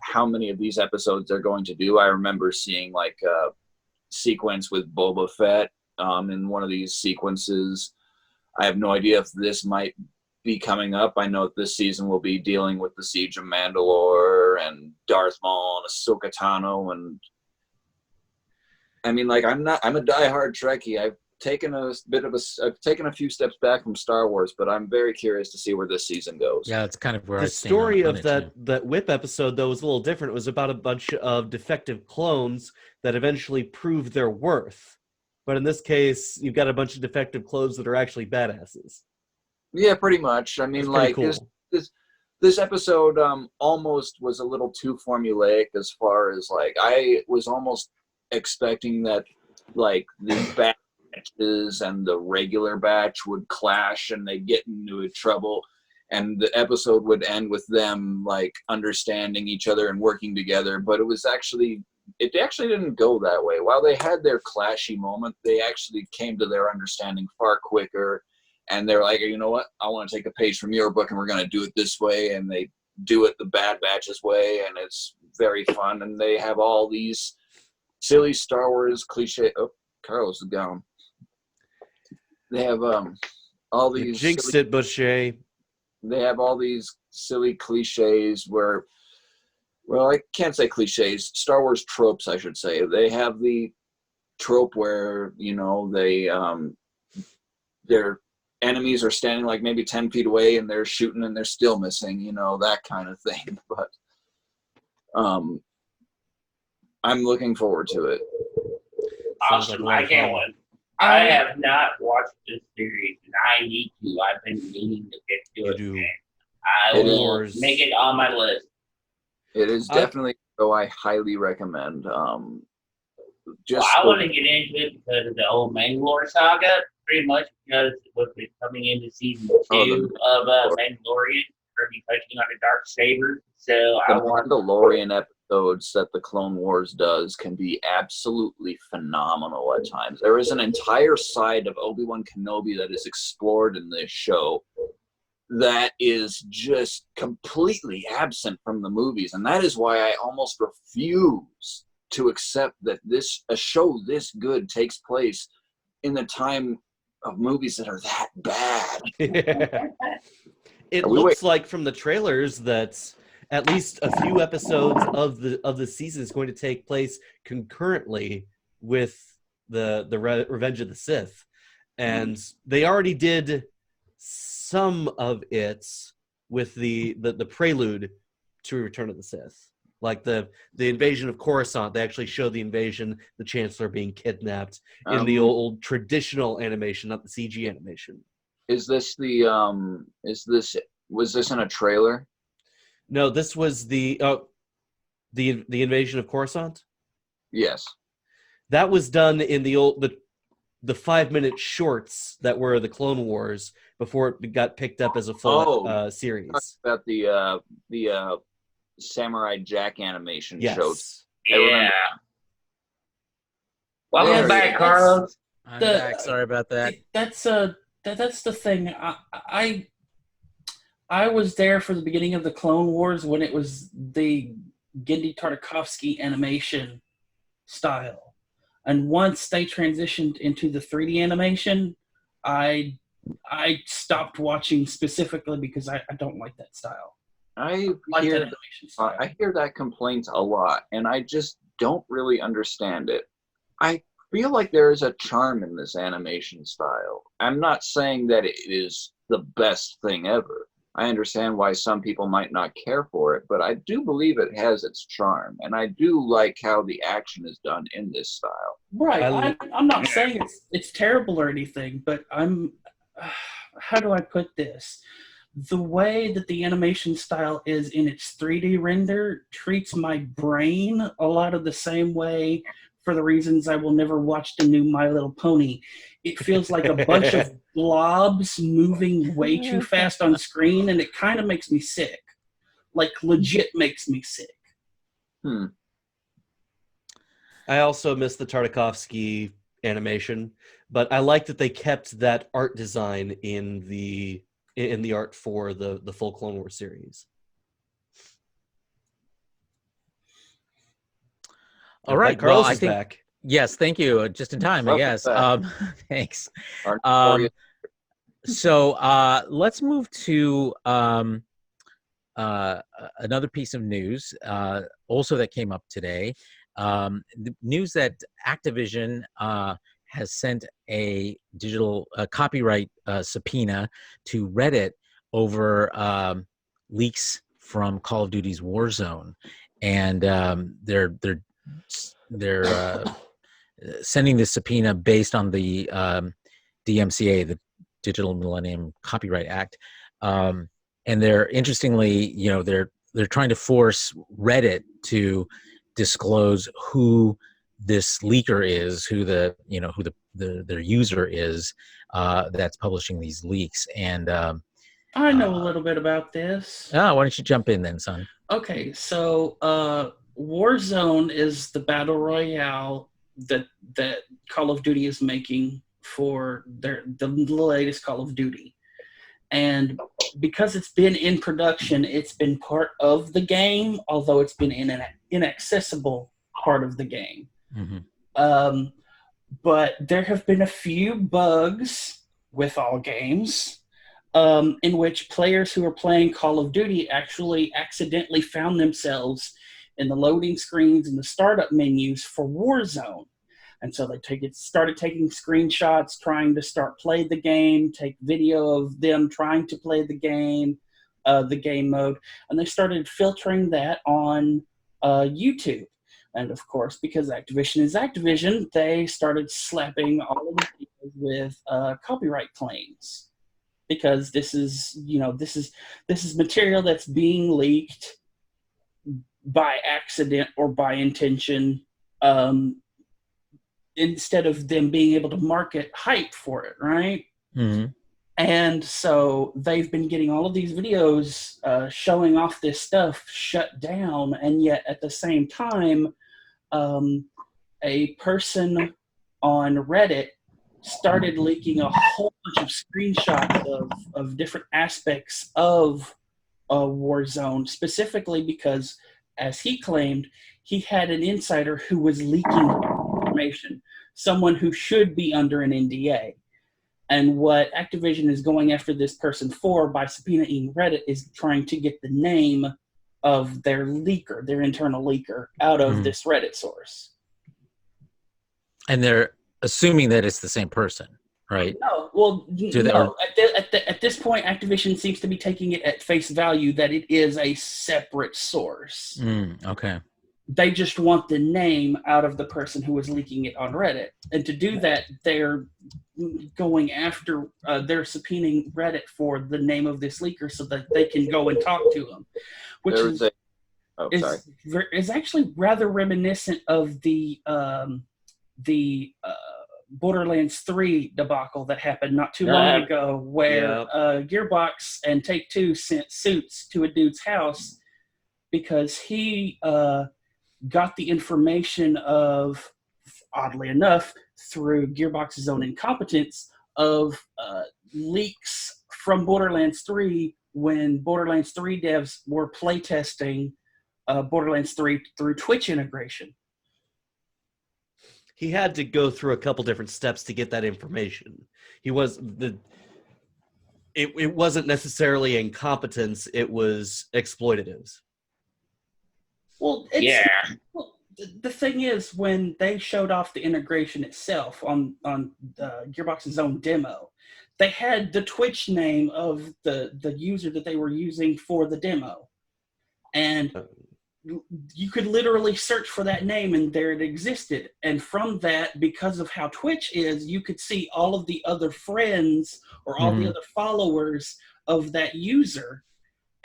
Speaker 2: how many of these episodes they're going to do. I remember seeing like a sequence with Boba Fett in one of these sequences. I have no idea if this might be coming up. I know this season will be dealing with the Siege of Mandalore and Darth Maul and Ahsoka Tano, and I mean, like, I'm a diehard Trekkie. I've taken a few steps back from Star Wars, but I'm very curious to see where this season goes.
Speaker 1: Yeah, it's kind of where
Speaker 4: the story of that Whip episode, though, was a little different. It was about a bunch of defective clones that eventually proved their worth. But in this case, you've got a bunch of defective clones that are actually badasses.
Speaker 2: Yeah, pretty much. I mean, like, cool. This episode almost was a little too formulaic, as far as, like, I was almost expecting that, like, the bad batches and the regular batch would clash and they get into trouble, and the episode would end with them, like, understanding each other and working together. But it actually didn't go that way. While they had their clashy moment, they actually came to their understanding far quicker. And they're like, you know what? I want to take a page from your book, and we're going to do it this way. And they do it the Bad Batch's way, and it's very fun. And they have all these silly Star Wars cliche. Oh, Carlos is gone. They have all these.
Speaker 4: You jinxed it, Boucher.
Speaker 2: They have all these silly cliches where, well, I can't say cliches. Star Wars tropes, I should say. They have the trope where, they're enemies are standing like maybe 10 feet away and they're shooting and they're still missing, that kind of thing. But I'm looking forward to it.
Speaker 4: Sounds like
Speaker 5: Awesome.
Speaker 4: a lot
Speaker 5: I
Speaker 4: of
Speaker 5: can't
Speaker 4: fun.
Speaker 5: wait. I have not watched this series, and I need to. I've been meaning to get to
Speaker 4: You
Speaker 5: it.
Speaker 4: do.
Speaker 5: And I
Speaker 2: It
Speaker 5: will
Speaker 4: is-
Speaker 5: make it on my list.
Speaker 2: It is definitely a show I highly recommend.
Speaker 5: Well, I want to get into it because of the old Mandalore saga, pretty much because with it coming into season 2 of Mandalorian, we're going to be touching on the dark saber. So I
Speaker 2: the
Speaker 5: want
Speaker 2: Mandalorian episodes that the Clone Wars does can be absolutely phenomenal at times. There is an entire side of Obi-Wan Kenobi that is explored in this show that is just completely absent from the movies, and that is why I almost refuse to accept that a show this good takes place in the time of movies that are that bad.
Speaker 4: It
Speaker 2: Are we
Speaker 4: looks like from the trailers that at least a few episodes of the season is going to take place concurrently with the Revenge of the Sith, and they already did some of it with the prelude to Return of the Sith. Like the invasion of Coruscant, they actually show the invasion, the Chancellor being kidnapped in the old traditional animation, not the CG animation.
Speaker 2: Was this in a trailer?
Speaker 4: No, this was the invasion of Coruscant.
Speaker 2: Yes.
Speaker 4: That was done in the 5-minute shorts that were the Clone Wars before it got picked up as a full series.
Speaker 2: About the Samurai Jack animation show.
Speaker 4: Yes.
Speaker 5: Yeah. Welcome
Speaker 2: There
Speaker 5: back,
Speaker 3: you go.
Speaker 5: Carlos.
Speaker 1: I'm
Speaker 3: The-
Speaker 1: back. Sorry about that.
Speaker 3: That's the thing. I was there for the beginning of the Clone Wars when it was the Genndy Tartakovsky animation style, and once they transitioned into the 3D animation, I stopped watching specifically because I don't like that style.
Speaker 2: I
Speaker 3: Like that
Speaker 2: hear
Speaker 3: animation style.
Speaker 2: I hear that complaint a lot, and I just don't really understand it. I feel like there is a charm in this animation style. I'm not saying that it is the best thing ever. I understand why some people might not care for it, but I do believe it has its charm, and I do like how the action is done in this style.
Speaker 3: Right. I'm not saying it's terrible or anything, but how do I put this? The way that the animation style is in its 3D render treats my brain a lot of the same way, for the reasons I will never watch the new My Little Pony. It feels like a bunch of blobs moving way too fast on screen, and it kind of makes me sick. Like, legit makes me sick.
Speaker 4: I also miss the Tartakovsky animation, but I like that they kept that art design in the art for the full Clone Wars series.
Speaker 1: All right.
Speaker 4: Carlos
Speaker 1: Well, I
Speaker 4: is
Speaker 1: think
Speaker 4: back.
Speaker 1: yes. Thank you. Just in time, I
Speaker 2: Welcome
Speaker 1: guess.
Speaker 2: back.
Speaker 1: Thanks.
Speaker 2: Our
Speaker 1: So let's move to another piece of news also that came up today. The news that Activision has sent a digital copyright subpoena to Reddit over leaks from Call of Duty's Warzone, and they're sending this subpoena based on the DMCA, the Digital Millennium Copyright Act, and they're interestingly, they're trying to force Reddit to disclose who this leaker is, who their user is that's publishing these leaks. And
Speaker 3: I know a little bit about this.
Speaker 1: why don't you jump in then, son?
Speaker 3: Okay, so Warzone is the battle royale that Call of Duty is making for the latest Call of Duty. And because it's been in production, it's been part of the game, although it's been in an inaccessible part of the game.
Speaker 1: Mm-hmm.
Speaker 3: But there have been a few bugs with all games in which players who are playing Call of Duty actually accidentally found themselves in the loading screens and the startup menus for Warzone. And so they started taking screenshots, trying to start play the game, take video of them trying to play the game mode, and they started filtering that on YouTube. And of course, because Activision is Activision, they started slapping all of the videos with copyright claims, because this is material that's being leaked by accident or by intention, instead of them being able to market hype for it, right?
Speaker 1: Mm-hmm.
Speaker 3: And so they've been getting all of these videos showing off this stuff shut down, and yet at the same time, a person on Reddit started leaking a whole bunch of screenshots of different aspects of Warzone, specifically because, as he claimed, he had an insider who was leaking information, someone who should be under an NDA. And what Activision is going after this person for by subpoenaing Reddit is trying to get the name of their leaker, their internal leaker, out of this Reddit source.
Speaker 1: And they're assuming that it's the same person, right?
Speaker 3: No, well, no. At this point, Activision seems to be taking it at face value that it is a separate source.
Speaker 1: Okay.
Speaker 3: They just want the name out of the person who was leaking it on Reddit. And to do that, they're going after, they're subpoenaing Reddit for the name of this leaker so that they can go and talk to him. Which is actually rather reminiscent of the Borderlands 3 debacle that happened not too long ago, where Gearbox and Take-Two sent suits to a dude's house because he got the information of, oddly enough, through Gearbox's own incompetence, of leaks from Borderlands 3 when Borderlands 3 devs were playtesting Borderlands 3 through Twitch integration.
Speaker 4: He had to go through a couple different steps to get that information. It wasn't necessarily incompetence, it was exploitatives.
Speaker 3: Well, the thing is, when they showed off the integration itself on Gearbox's own demo, they had the Twitch name of the user that they were using for the demo. And you could literally search for that name and there it existed. And from that, because of how Twitch is, you could see all of the other friends or all the other followers of that user.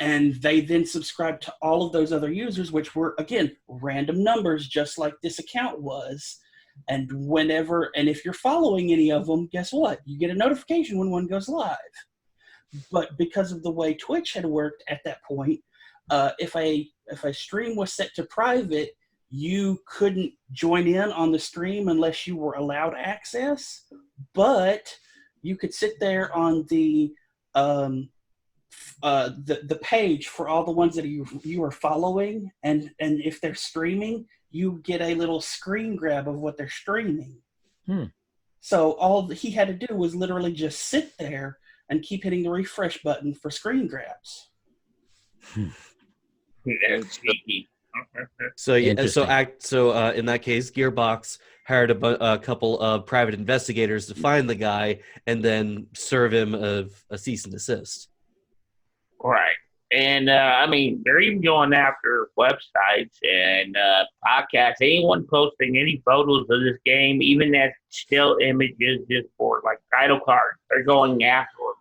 Speaker 3: And they then subscribed to all of those other users, which were, again, random numbers, just like this account was. And if you're following any of them, guess what? You get a notification when one goes live. But because of the way Twitch had worked at that point, if a stream was set to private, you couldn't join in on the stream unless you were allowed access. But you could sit there on the page for all the ones that you are following, and if they're streaming, you get a little screen grab of what they're streaming. So all he had to do was literally just sit there and keep hitting the refresh button for screen grabs.
Speaker 4: So in that case, Gearbox hired a couple of private investigators to find the guy and then serve him a cease and desist.
Speaker 5: Right. And I mean, they're even going after websites and podcasts. Anyone posting any photos of this game, even as still images, just for like title cards, they're going after them.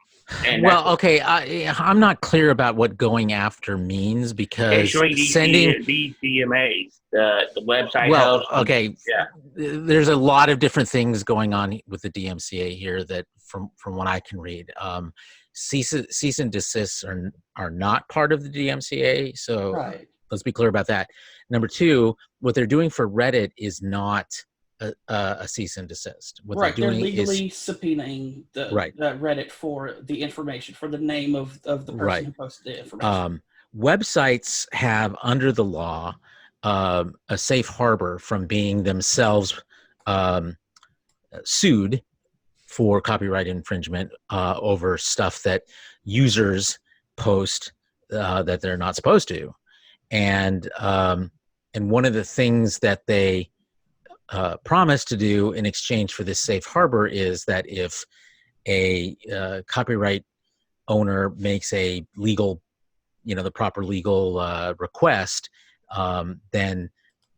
Speaker 5: And
Speaker 1: I'm not clear about what going after means, because sending
Speaker 5: these DMAs, the website.
Speaker 1: Well,
Speaker 5: host,
Speaker 1: okay, there's a lot of different things going on with the DMCA here that, from what I can read, cease and desists are not part of the DMCA. So let's be clear about that. Number two, what they're doing for Reddit is not a cease and desist. What they're doing
Speaker 3: legally subpoenaing the Reddit for the information, for the name of the person who posted the information.
Speaker 1: Websites have, under the law, a safe harbor from being themselves sued for copyright infringement over stuff that users post that they're not supposed to. And one of the things that they promise to do in exchange for this safe harbor is that if a copyright owner makes a legal, the proper legal request, then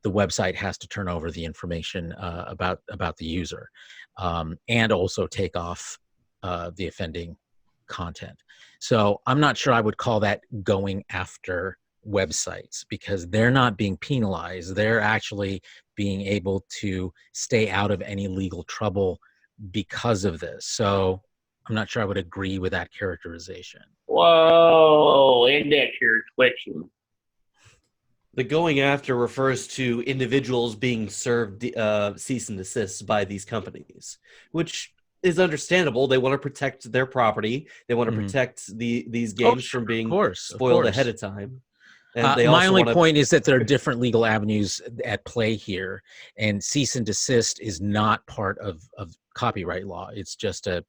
Speaker 1: the website has to turn over the information about the user, and also take off the offending content. So I'm not sure I would call that going after websites, because they're not being penalized. They're actually being able to stay out of any legal trouble because of this. So I'm not sure I would agree with that characterization.
Speaker 5: Whoa, index, you're switching.
Speaker 4: The going after refers to individuals being served cease and desist by these companies, which is understandable. They want to protect their property. They want to protect these games from being spoiled ahead of time. And they
Speaker 1: my
Speaker 4: also
Speaker 1: only
Speaker 4: want
Speaker 1: point is that there are different legal avenues at play here, and cease and desist is not part of copyright law. It's just a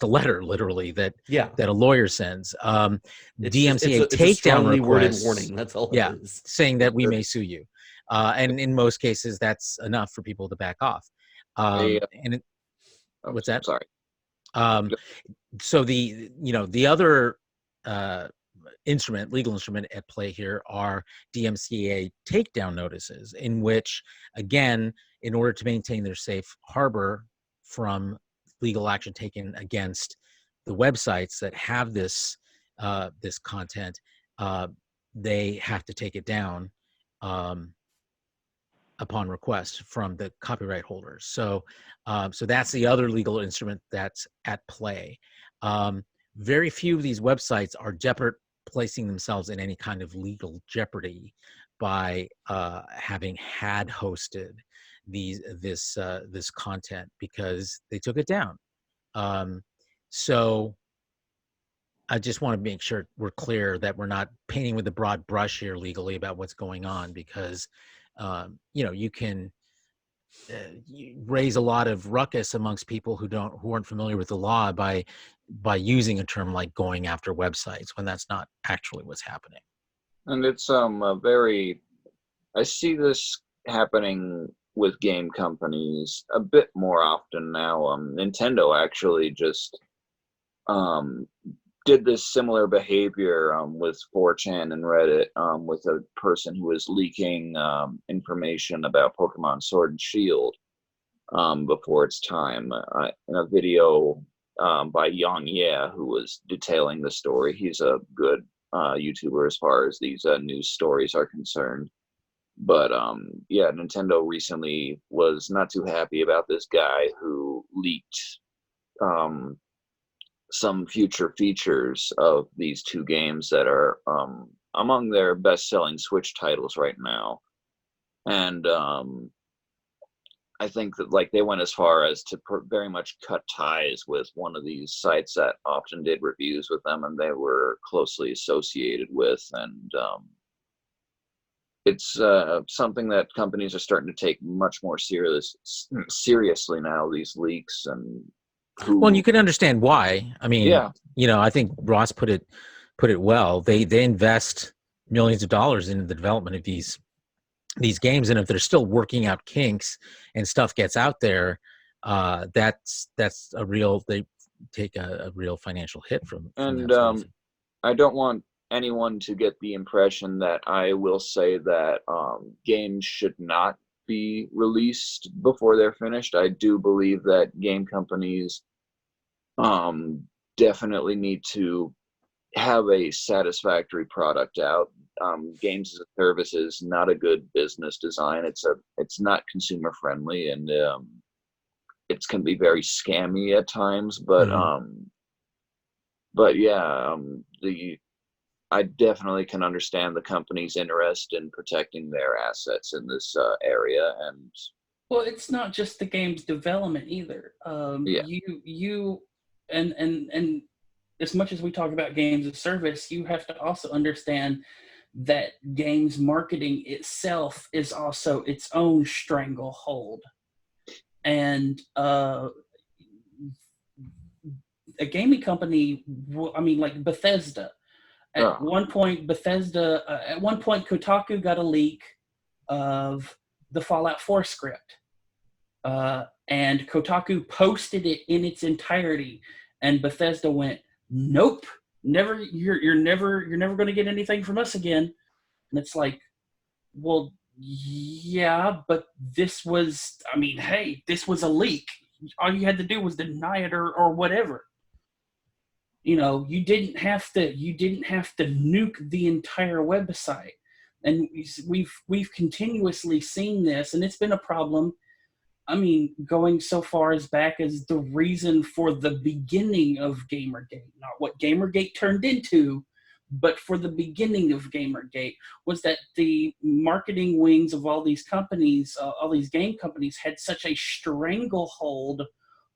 Speaker 1: letter, literally, that a lawyer sends. DMCA
Speaker 4: it's a
Speaker 1: takedown
Speaker 4: strongly worded
Speaker 1: requests,
Speaker 4: warning. That's all it is.
Speaker 1: saying that we may sue you, and in most cases, that's enough for people to back off. What's that?
Speaker 2: Sorry.
Speaker 1: So the other legal instrument at play here are DMCA takedown notices, in which, again, in order to maintain their safe harbor from legal action taken against the websites that have this this content, they have to take it down upon request from the copyright holders. So that's the other legal instrument that's at play. Very few of these websites are placing themselves in any kind of legal jeopardy by having had hosted this content, because they took it down. So I just want to make sure we're clear that we're not painting with a broad brush here legally about what's going on, because you can raise a lot of ruckus amongst people who aren't familiar with the law by using a term like going after websites, when that's not actually what's happening.
Speaker 2: And it's I see this happening with game companies a bit more often now. Nintendo actually just did this similar behavior with 4chan and Reddit, with a person who was leaking information about Pokemon Sword and Shield before its time, in a video by Yang Ye, who was detailing the story. He's a good YouTuber as far as these news stories are concerned. But Nintendo recently was not too happy about this guy who leaked some future features of these two games that are among their best-selling Switch titles right now. And I think that they went as far as to very much cut ties with one of these sites that often did reviews with them, and they were closely associated with. And it's something that companies are starting to take much more seriously now, these leaks. And
Speaker 1: well, and you can understand why. I mean, I think Ross put it well. They invest millions of dollars into the development of these games, and if they're still working out kinks and stuff gets out there, that's a real, they take a real financial hit from
Speaker 2: and
Speaker 1: that sort of thing.
Speaker 2: I don't want anyone to get the impression that I will say that games should not be released before they're finished. I do believe that game companies definitely need to have a satisfactory product out. Games as a service is not a good business design. It's not consumer friendly, and it can be very scammy at times. But I definitely can understand the company's interest in protecting their assets in this area. And
Speaker 3: well, it's not just the game's development either. You and as much as we talk about games as service, you have to also understand that games marketing itself is also its own stranglehold. And a gaming company, like Bethesda, at one point, Kotaku got a leak of the Fallout 4 script. and Kotaku posted it in its entirety, and Bethesda went, "Nope, never. You're never going to get anything from us again." And it's like, well, yeah, but this was. I mean, hey, this was a leak. All you had to do was deny it or whatever. You didn't have to nuke the entire website. And we've continuously seen this, and it's been a problem. I mean, going so far as back as the reason for the beginning of Gamergate, not what Gamergate turned into, but for the beginning of Gamergate, was that the marketing wings of all these companies, all these game companies, had such a stranglehold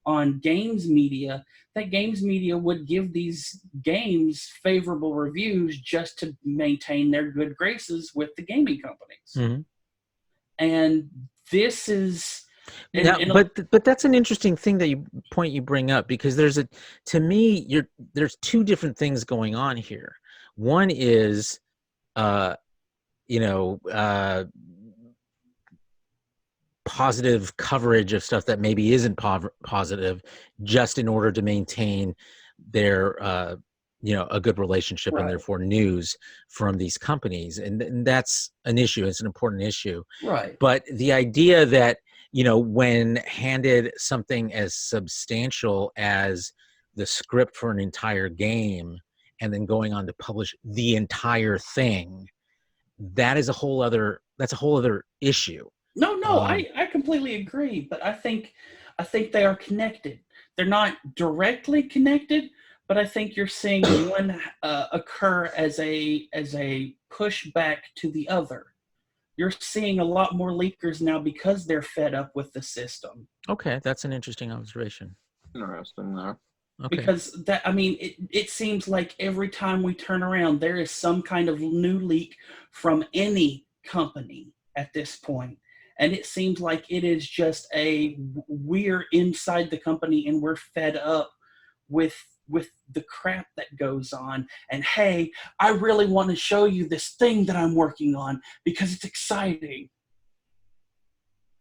Speaker 3: on games media that games media would give these games favorable reviews just to maintain their good graces with the gaming companies.
Speaker 1: Mm-hmm.
Speaker 3: And this is
Speaker 1: but that's an interesting thing that you bring up, because there's two different things going on here. One is positive coverage of stuff that maybe isn't positive, just in order to maintain their a good relationship, right, and therefore news from these companies, and that's an issue. It's an important issue,
Speaker 3: right?
Speaker 1: But the idea that when handed something as substantial as the script for an entire game and then going on to publish the entire thing, that's a whole other issue.
Speaker 3: No, I completely agree, but I think they are connected. They're not directly connected, but I think you're seeing one occur as a pushback to the other. You're seeing a lot more leakers now because they're fed up with the system.
Speaker 1: Okay, that's an interesting observation.
Speaker 2: Interesting there.
Speaker 1: Okay.
Speaker 3: Because it seems like every time we turn around, there is some kind of new leak from any company at this point. And it seems like it is just we're inside the company and we're fed up with the crap that goes on. And hey, I really want to show you this thing that I'm working on because it's exciting.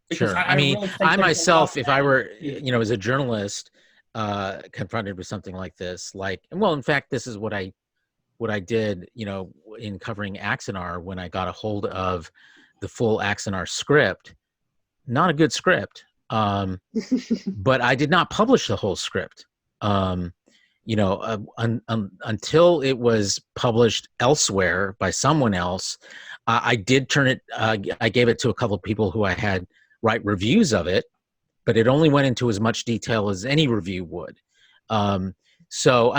Speaker 1: Because sure. I myself, if I were, as a journalist, confronted with something like this, in fact, this is what I did, in covering Axanar when I got a hold of the full Axanar script. Not a good script, but I did not publish the whole script. Until it was published elsewhere by someone else, I did turn it. I gave it to a couple of people who I had write reviews of it, but it only went into as much detail as any review would. So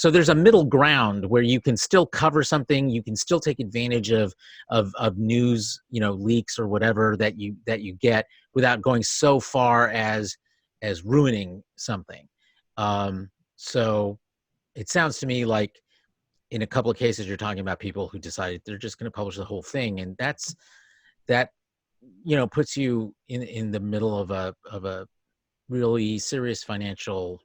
Speaker 1: there's a middle ground where you can still cover something, you can still take advantage of news, leaks or whatever that you get without going so far as ruining something. So it sounds to me like in a couple of cases you're talking about people who decided they're just going to publish the whole thing, and that puts you in the middle of a really serious financial.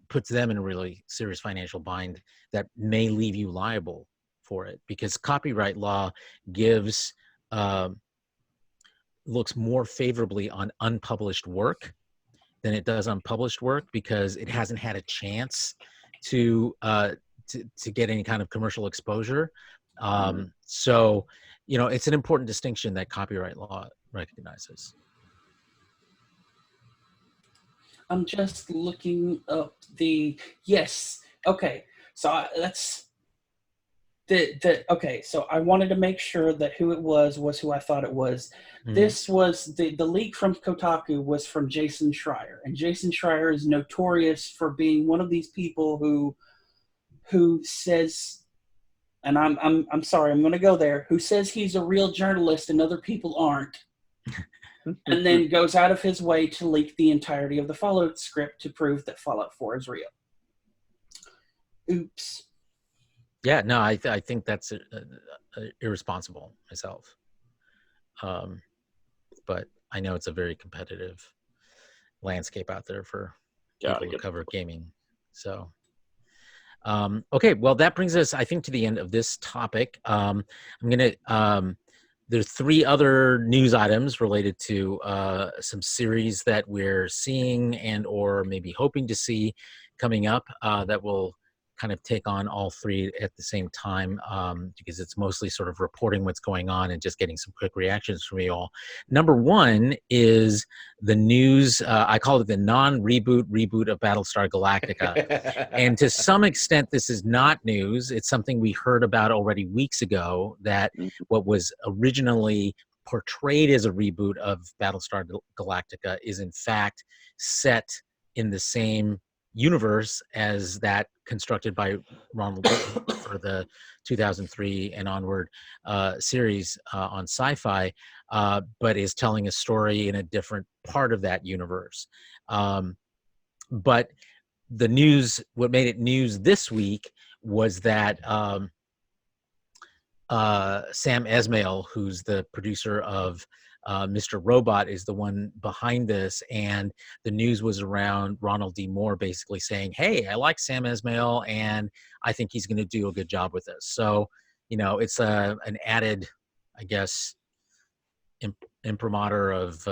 Speaker 1: Puts them in a really serious financial bind that may leave you liable for it, because copyright law looks more favorably on unpublished work than it does on published work, because it hasn't had a chance to get any kind of commercial exposure. So it's an important distinction that copyright law recognizes.
Speaker 3: I'm just looking up yes. Okay. So that's okay. So I wanted to make sure that who it was who I thought it was. Mm-hmm. This was the leak from Kotaku was from Jason Schreier, and Jason Schreier is notorious for being one of these people who says, and I'm sorry, I'm going to go there, who says he's a real journalist and other people aren't. And then goes out of his way to leak the entirety of the Fallout script to prove that Fallout 4 is real. Oops.
Speaker 1: Yeah, no, I think that's irresponsible myself. But I know it's a very competitive landscape out there for people who cover gaming. So, okay, well, that brings us, I think, to the end of this topic. I'm going to there are 3 other news items related to some series that we're seeing and or maybe hoping to see coming up that will kind of take on all 3 at the same time, because it's mostly sort of reporting what's going on and just getting some quick reactions from you all. Number 1 is the news. I call it the reboot of Battlestar Galactica. And to some extent, this is not news. It's something we heard about already weeks ago, that what was originally portrayed as a reboot of Battlestar Galactica is in fact set in the same universe as that constructed by Ronald for the 2003 and onward series on Sci-Fi, but is telling a story in a different part of that universe. But the news, what made it news this week was that Sam Esmail, who's the producer of Mr. Robot, is the one behind this, and the news was around Ronald D. Moore basically saying, hey, I like Sam Esmail and I think he's going to do a good job with this. So, it's an added, I guess, imprimatur of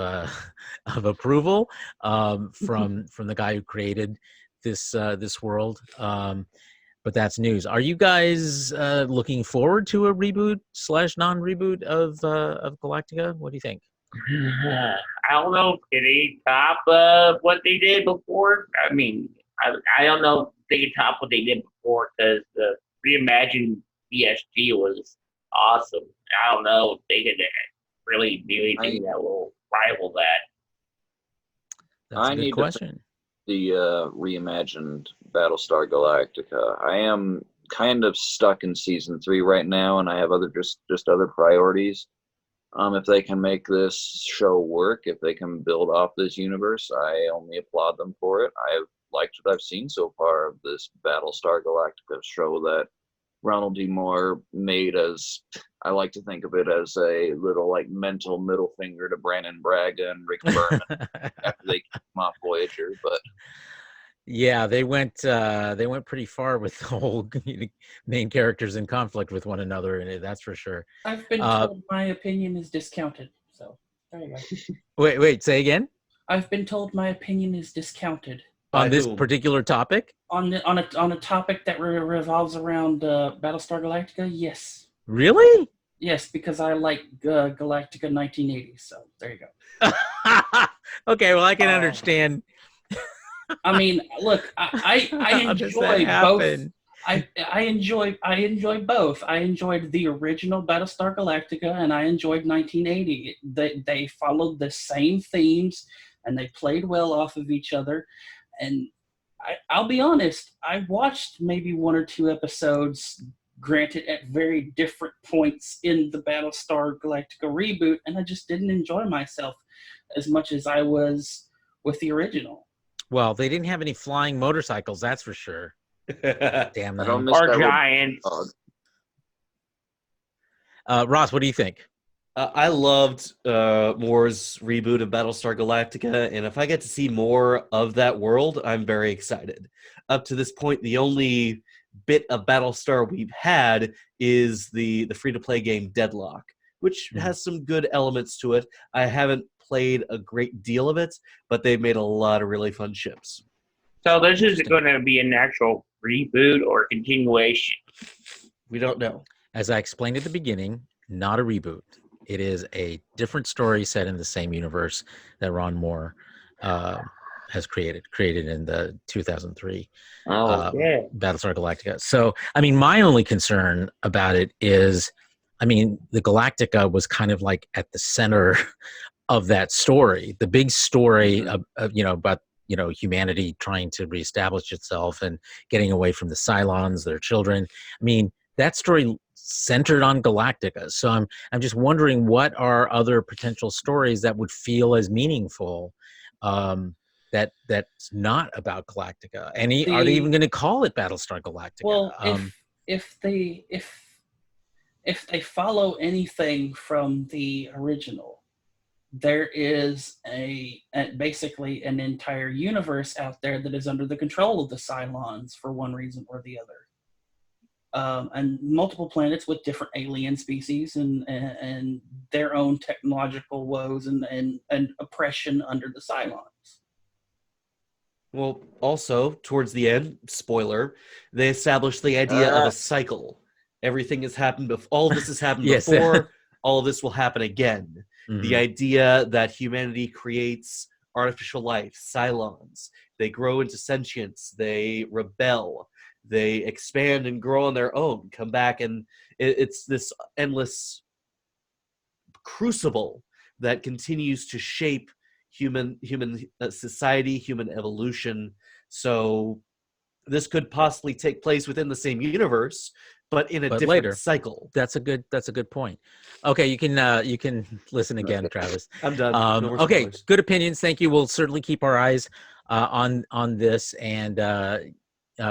Speaker 1: approval from the guy who created this world. But that's news. Are you guys looking forward to a reboot / non-reboot of Galactica? What do you think?
Speaker 5: I don't know. Can they top what they did before? I mean, I don't know if they can top what they did before, because the reimagined BSG was awesome. I don't know if they can really do anything that will rival that.
Speaker 1: That's a good question.
Speaker 2: The reimagined Battlestar Galactica. I am kind of stuck in season 3 right now, and I have just other priorities. If they can make this show work, if they can build off this universe, I only applaud them for it. I have liked what I've seen so far of this Battlestar Galactica show that Ronald D. Moore made, as I like to think of it, as a little mental middle finger to Brandon Braga and Rick Berman after they came off Voyager. But
Speaker 1: yeah, they went pretty far with the whole main characters in conflict with one another, and that's for sure.
Speaker 3: I've been told my opinion is discounted, so there you go.
Speaker 1: Wait, say again?
Speaker 3: I've been told my opinion is discounted.
Speaker 1: On this particular topic?
Speaker 3: On a topic that revolves around Battlestar Galactica, yes.
Speaker 1: Really?
Speaker 3: Yes, because I like Galactica 1980. So there you go.
Speaker 1: Okay, well I can understand.
Speaker 3: I mean, look, I enjoy both. I enjoy both. I enjoyed the original Battlestar Galactica, and I enjoyed 1980. They followed the same themes, and they played well off of each other. And I'll be honest, I watched maybe 1 or 2 episodes, granted at very different points in the Battlestar Galactica reboot, and I just didn't enjoy myself as much as I was with the original.
Speaker 1: Well, they didn't have any flying motorcycles, that's for sure. Damn them.
Speaker 5: Or giants.
Speaker 1: Ross, what do you think?
Speaker 4: I loved Moore's reboot of Battlestar Galactica, and if I get to see more of that world, I'm very excited. Up to this point, the only bit of Battlestar we've had is the free-to-play game Deadlock, which has some good elements to it. I haven't played a great deal of it, but they've made a lot of really fun ships.
Speaker 5: So this is going to be an actual reboot or continuation?
Speaker 4: We don't know.
Speaker 1: As I explained at the beginning, not a reboot. It is a different story set in the same universe that Ron Moore has created in the 2003 Battlestar Galactica. So, I mean, my only concern about it is, I mean, the Galactica was kind of like at the center of that story. The big story of about humanity trying to reestablish itself and getting away from the Cylons, their children. I mean, that story centered on Galactica. So I'm just wondering, what are other potential stories that would feel as meaningful that's not about Galactica? Are they even going to call it Battlestar Galactica?
Speaker 3: Well, if they follow anything from the original, there is basically an entire universe out there that is under the control of the Cylons for one reason or the other. and multiple planets with different alien species and their own technological woes and oppression under the Cylons.
Speaker 4: Well, also, towards the end, spoiler, they established the idea of a cycle. Everything has happened before. All of this has happened
Speaker 1: Yes.
Speaker 4: before. All of this will happen again.
Speaker 1: Mhm.
Speaker 4: The idea that humanity creates artificial life, Cylons. They grow into sentience. They rebel. They expand and grow on their own, come back, and it's this endless crucible that continues to shape human society, human evolution. So this could possibly take place within the same universe, but in a different
Speaker 1: later.
Speaker 4: cycle.
Speaker 1: That's a good point. Okay, you can listen again, Travis.
Speaker 4: I'm done. No more
Speaker 1: Okay,
Speaker 4: spoilers.
Speaker 1: good opinions. Thank you. We'll certainly keep our eyes on this. And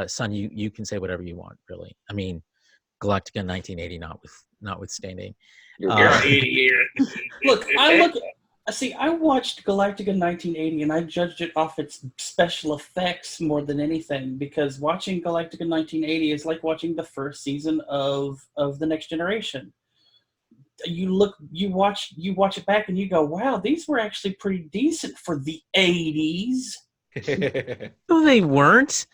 Speaker 1: son, you can say whatever you want. Really, I mean, Galactica 1980 notwithstanding.
Speaker 3: Look, I watched Galactica 1980 and I judged it off its special effects more than anything, because watching Galactica 1980 is like watching the first season of The Next Generation. You watch it back and you go, wow, these were actually pretty decent for the 80s.
Speaker 1: No, they weren't.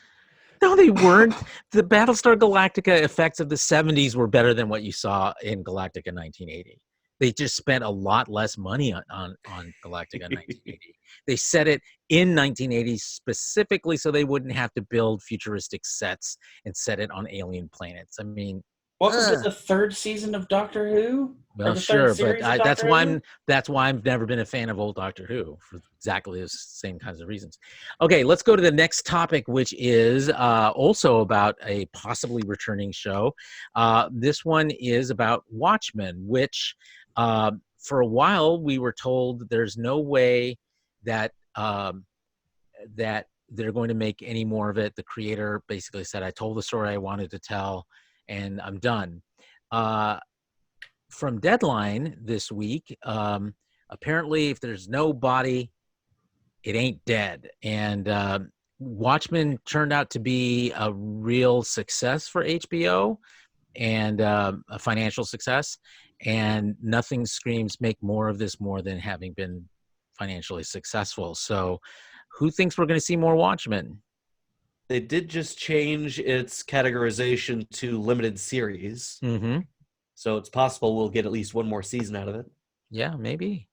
Speaker 1: No, they weren't. The Battlestar Galactica effects of the 70s were better than what you saw in Galactica 1980. They just spent a lot less money on Galactica 1980. They set it in 1980 specifically so they wouldn't have to build futuristic sets and set it on alien planets. I mean,
Speaker 3: What was it, the third season of Doctor Who?
Speaker 1: well, sure, but that's why I've never been a fan of old Doctor Who, for exactly the same kinds of reasons. Okay, let's go to the next topic, which is also about a possibly returning show. This one is about Watchmen, which for a while we were told there's no way that that they're going to make any more of it. The creator basically said, I told the story I wanted to tell, and I'm done. From Deadline this week, apparently if there's no body, it ain't dead. And Watchmen turned out to be a real success for HBO, and a financial success. And nothing screams make more of this more than having been financially successful. So who thinks we're going to see more Watchmen?
Speaker 4: They did just change its categorization to limited series.
Speaker 1: Mm-hmm.
Speaker 4: So it's possible we'll get at least one more season out of it.
Speaker 1: Yeah, maybe.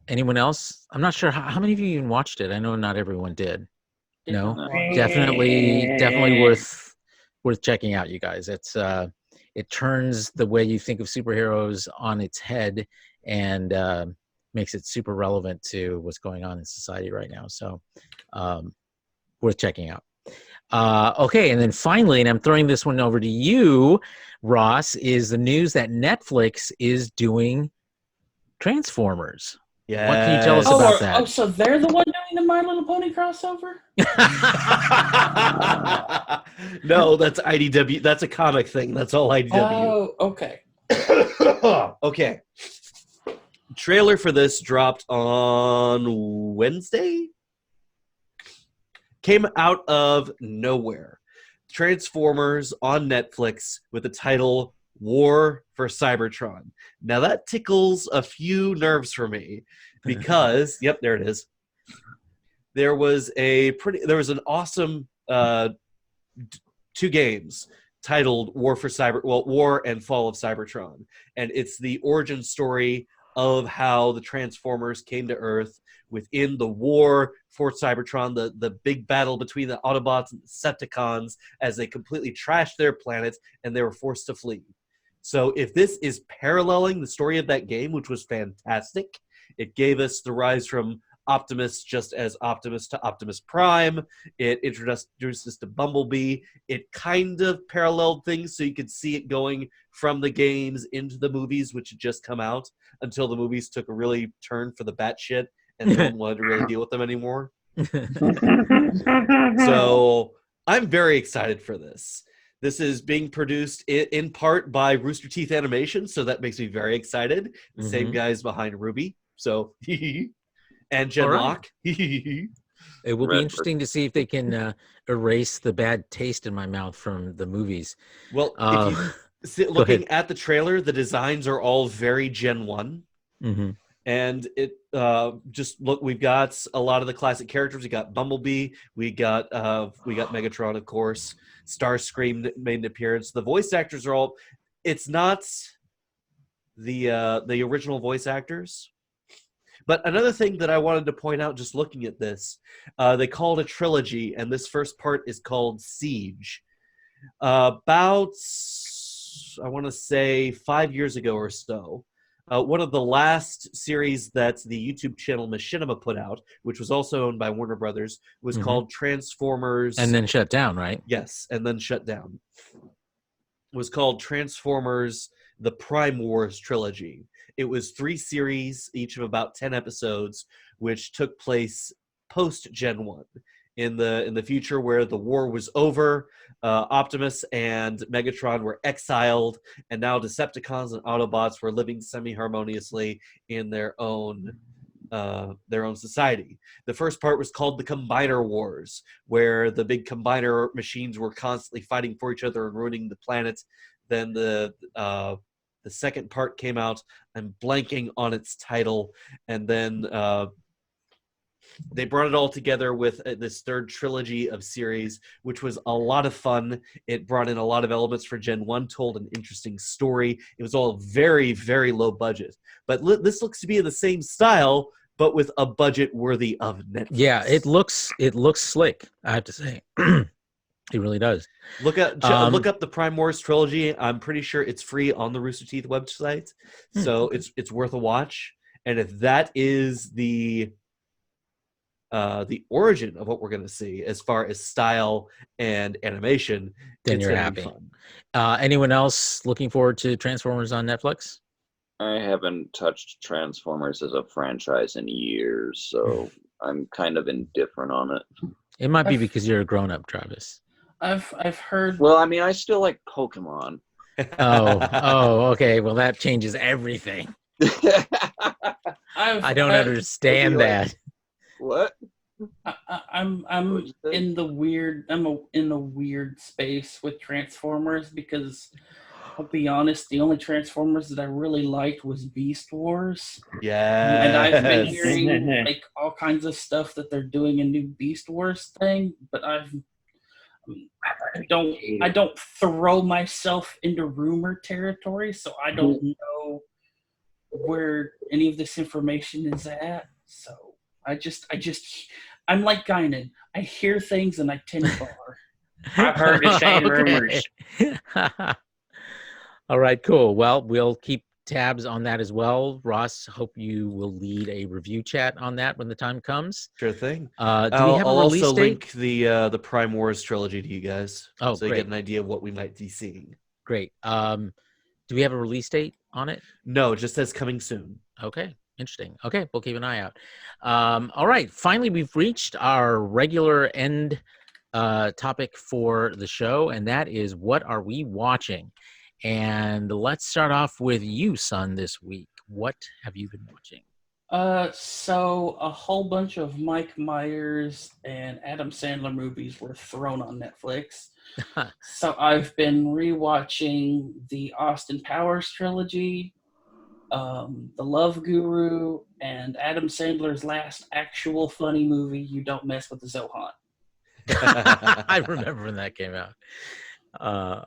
Speaker 1: Anyone else? I'm not sure. How many of you even watched it? I know not everyone did. No, definitely worth checking out, you guys. It's it turns the way you think of superheroes on its head and makes it super relevant to what's going on in society right now. So worth checking out. Okay, and then finally, and I'm throwing this one over to you, Ross, is the news that Netflix is doing Transformers.
Speaker 4: Yeah.
Speaker 1: What can you tell us about that?
Speaker 3: Oh, so they're the one doing the My Little Pony crossover?
Speaker 4: No, that's IDW. That's a comic thing. That's all IDW.
Speaker 3: Oh, okay.
Speaker 4: Okay. Trailer for this dropped on Wednesday. Came out of nowhere. Transformers on Netflix with the title War for Cybertron. Now that tickles a few nerves for me because, yep, there it is. There was an awesome 2 games titled War and Fall of Cybertron. And it's the origin story of how the Transformers came to Earth within the war for Cybertron, the big battle between the Autobots and the Decepticons as they completely trashed their planet and they were forced to flee. So if this is paralleling the story of that game, which was fantastic, it gave us the rise from Optimus just as Optimus to Optimus Prime. It introduced us to Bumblebee. It kind of paralleled things so you could see it going from the games into the movies, which had just come out, until the movies took a really turn for the batshit and no one wanted to really deal with them anymore. So I'm very excited for this. This is being produced in part by Rooster Teeth Animation, so that makes me very excited. The same guys behind Ruby. So, and Jen Locke.
Speaker 1: It will be
Speaker 2: Red
Speaker 1: interesting to see if they can erase the bad taste in my mouth from the movies.
Speaker 4: Well,
Speaker 1: Uh,
Speaker 4: if you sit
Speaker 1: go ahead.
Speaker 4: looking at the trailer, the designs are all very Gen 1.
Speaker 1: hmm
Speaker 4: And it just look, we've got a lot of the classic characters. We got Bumblebee, we got Megatron, of course. Starscream made an appearance. The voice actors are all. It's not the original voice actors. But another thing that I wanted to point out, just looking at this, they called a trilogy, and this first part is called Siege. About, I want to say, 5 years ago or so, one of the last series that the YouTube channel Machinima put out, which was also owned by Warner Brothers, was called Transformers.
Speaker 1: And then shut down, right?
Speaker 4: Yes, and then shut down. Was called Transformers: The Prime Wars Trilogy. It was 3 series, each of about 10 episodes, which took place post Gen 1. In the future where the war was over, Optimus and Megatron were exiled, and now Decepticons and Autobots were living semi-harmoniously in their own society. The first part was called the Combiner Wars, where the big combiner machines were constantly fighting for each other and ruining the planet. Then the second part came out. I'm blanking on its title, and then they brought it all together with this third trilogy of series, which was a lot of fun. It brought in a lot of elements for Gen 1, told an interesting story. It was all very, very low budget. But this looks to be in the same style, but with a budget worthy of Netflix.
Speaker 1: Yeah, it looks slick, I have to say. It really does.
Speaker 4: Look up the Prime Wars trilogy. I'm pretty sure it's free on the Rooster Teeth website, so it's worth a watch. And if that is the origin of what we're going to see as far as style and animation,
Speaker 1: Then
Speaker 4: it's
Speaker 1: you're
Speaker 4: gonna be
Speaker 1: happy.
Speaker 4: fun.
Speaker 1: Anyone else looking forward to Transformers on Netflix?
Speaker 2: I haven't touched Transformers as a franchise in years, so I'm kind of indifferent on it.
Speaker 1: It might be because you're a grown-up, Travis.
Speaker 3: I've heard.
Speaker 2: Well, I mean, I still like Pokemon.
Speaker 1: Oh, okay. Well, that changes everything. I don't understand that.
Speaker 2: What?
Speaker 3: I'm
Speaker 2: What'd you say?
Speaker 3: in the weird. in the weird space with Transformers because I'll be honest, the only Transformers that I really liked was Beast Wars.
Speaker 4: Yeah.
Speaker 3: And I've been hearing like all kinds of stuff that they're doing a new Beast Wars thing, but I don't throw myself into rumor territory, so I don't know where any of this information is at. So I'm like Guinan. I hear things and I tend to bar.
Speaker 5: I've heard the same rumors.
Speaker 1: All right, cool. Well, we'll keep tabs on that as well. Ross, hope you will lead a review chat on that when the time comes.
Speaker 4: Sure thing.
Speaker 1: Do we have
Speaker 4: I'll
Speaker 1: a release
Speaker 4: also
Speaker 1: date?
Speaker 4: link the Prime Wars trilogy to you guys,
Speaker 1: Oh,
Speaker 4: so you
Speaker 1: great.
Speaker 4: get an idea of what we might be seeing.
Speaker 1: Great. Do we have a release date on it?
Speaker 4: No, it just says coming soon.
Speaker 1: Okay, interesting. Okay, we'll keep an eye out. All right, finally, we've reached our regular end topic for the show, and that is what are we watching? And let's start off with you, son, this week. What have you been watching?
Speaker 3: So a whole bunch of Mike Myers and Adam Sandler movies were thrown on Netflix. So I've been rewatching the Austin Powers trilogy, The Love Guru, and Adam Sandler's last actual funny movie, You Don't Mess with the Zohan.
Speaker 1: I remember when that came out.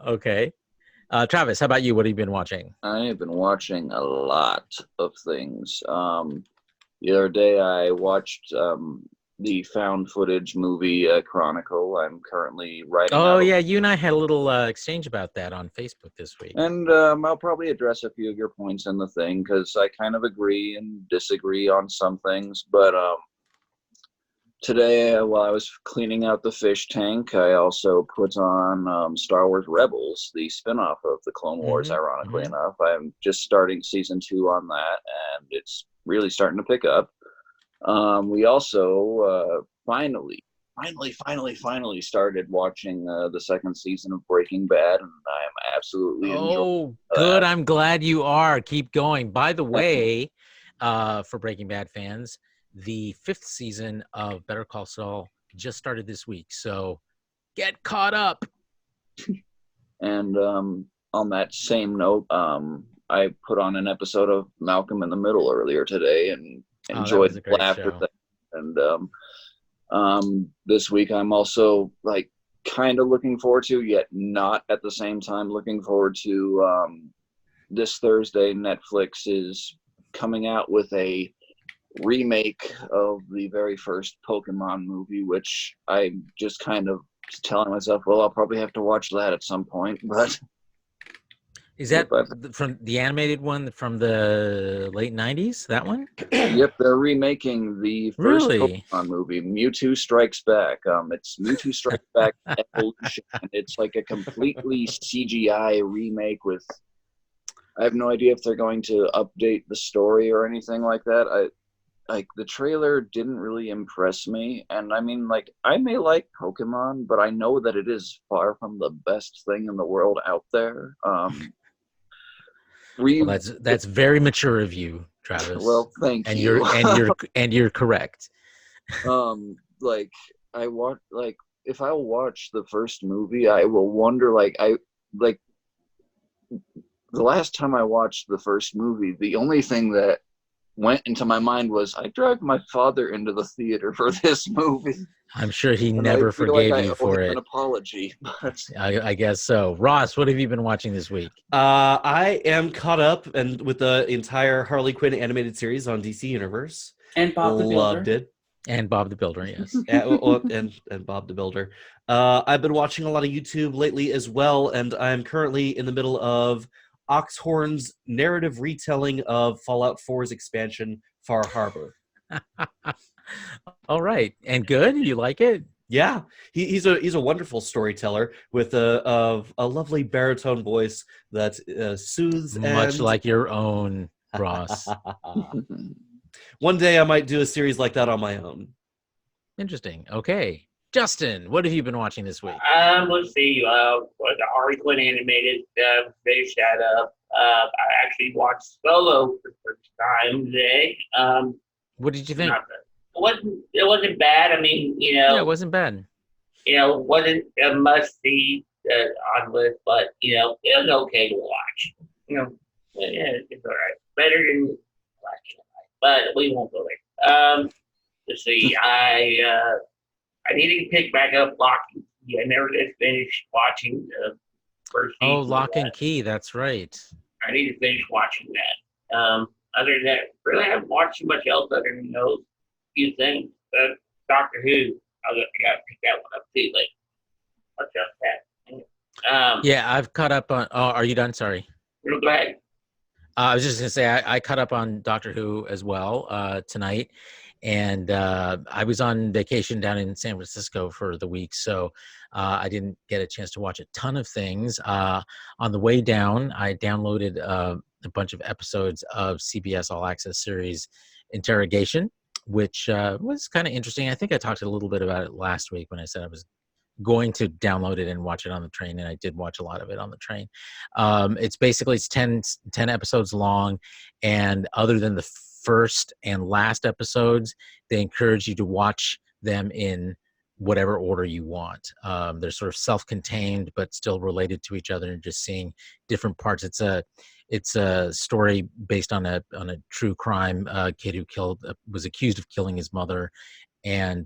Speaker 1: Okay. Travis, how about you? What have you been watching?
Speaker 2: I have been watching a lot of things. The other day I watched the found footage movie Chronicle. I'm currently writing.
Speaker 1: Oh, yeah, you and I had a little exchange about that on Facebook this week.
Speaker 2: And I'll probably address a few of your points in the thing because I kind of agree and disagree on some things. But today, while I was cleaning out the fish tank, I also put on Star Wars Rebels, the spinoff of the Clone Wars, ironically enough. I'm just starting season 2 on that, and it's really starting to pick up. We also finally started watching the second season of Breaking Bad, and I'm absolutely enjoying that.
Speaker 1: Good. I'm glad you are. Keep going. By the way, for Breaking Bad fans, the 5th season of Better Call Saul just started this week. So get caught up.
Speaker 2: And on that same note, I put on an episode of Malcolm in the Middle earlier today and enjoyed
Speaker 1: that was a great
Speaker 2: laughter.
Speaker 1: show.
Speaker 2: And this week I'm also like kind of looking forward to, yet not at the same time looking forward to this Thursday. Netflix is coming out with a remake of the very first Pokemon movie, which I'm just kind of telling myself, well, I'll probably have to watch that at some point. But
Speaker 1: is that from the animated one from the late 90s? That one?
Speaker 2: Yep, they're remaking the first Pokemon movie, Mewtwo Strikes Back. It's Mewtwo Strikes Back Evolution. It's like a completely CGI remake with. I have no idea if they're going to update the story or anything like that. The trailer didn't really impress me, and I mean, like, I may like Pokemon, but I know that it is far from the best thing in the world out there.
Speaker 1: Well, that's very mature of you, Travis.
Speaker 2: Well, thank
Speaker 1: you. You're correct.
Speaker 2: Like I want, like, if I watch the first movie, I will wonder, the last time I watched the first movie, the only thing that went into my mind was I dragged my father into the theater for this movie.
Speaker 1: I'm sure he never forgave you for it.
Speaker 2: An apology. But
Speaker 1: I guess so. Ross, what have you been watching this week?
Speaker 4: I am caught up and with the entire Harley Quinn animated series on DC Universe.
Speaker 3: And Bob the Builder.
Speaker 4: Loved it.
Speaker 1: And Bob the Builder, yes.
Speaker 4: and Bob the Builder. I've been watching a lot of YouTube lately as well, and I'm currently in the middle of Oxhorn's narrative retelling of Fallout 4's expansion, Far Harbor.
Speaker 1: All right, and good? You like it?
Speaker 4: Yeah, he's a wonderful storyteller with a lovely baritone voice that soothes.
Speaker 1: Much like your own, Ross.
Speaker 4: One day I might do a series like that on my own.
Speaker 1: Interesting. Okay. Justin, what have you been watching this week?
Speaker 5: Let's see. The Harley Quinn animated, finished that up. I actually watched Solo for the first time today.
Speaker 1: What did you think?
Speaker 5: It wasn't bad. I mean,
Speaker 1: Yeah, it wasn't bad.
Speaker 5: It wasn't a must see on list, but it was okay to watch. Yeah, it's all right. Better than last night, but we won't go there. Let's see. I need to pick back up Lock and Key. I never did finish watching the first season.
Speaker 1: Oh, Lock and Key, that's right.
Speaker 5: I need to finish watching that. Other than that, really haven't watched too much else other than those few things. Doctor Who, I got to pick that one up too. Like, what's up that?
Speaker 1: Yeah, I've caught up on. Oh, are you done? Sorry.
Speaker 5: Go ahead.
Speaker 1: I was just gonna say I caught up on Doctor Who as well tonight, and I was on vacation down in San Francisco for the week, so I didn't get a chance to watch a ton of things. On the way down, I downloaded a bunch of episodes of CBS All Access series Interrogation, which was kind of interesting. I think I talked a little bit about it last week when I said I was going to download it and watch it on the train, and I did watch a lot of it on the train. It's 10 episodes long, and other than the first and last episodes, they encourage you to watch them in whatever order you want. They're sort of self-contained but still related to each other, and just seeing different parts. It's a story based on a true crime kid who was accused of killing his mother, and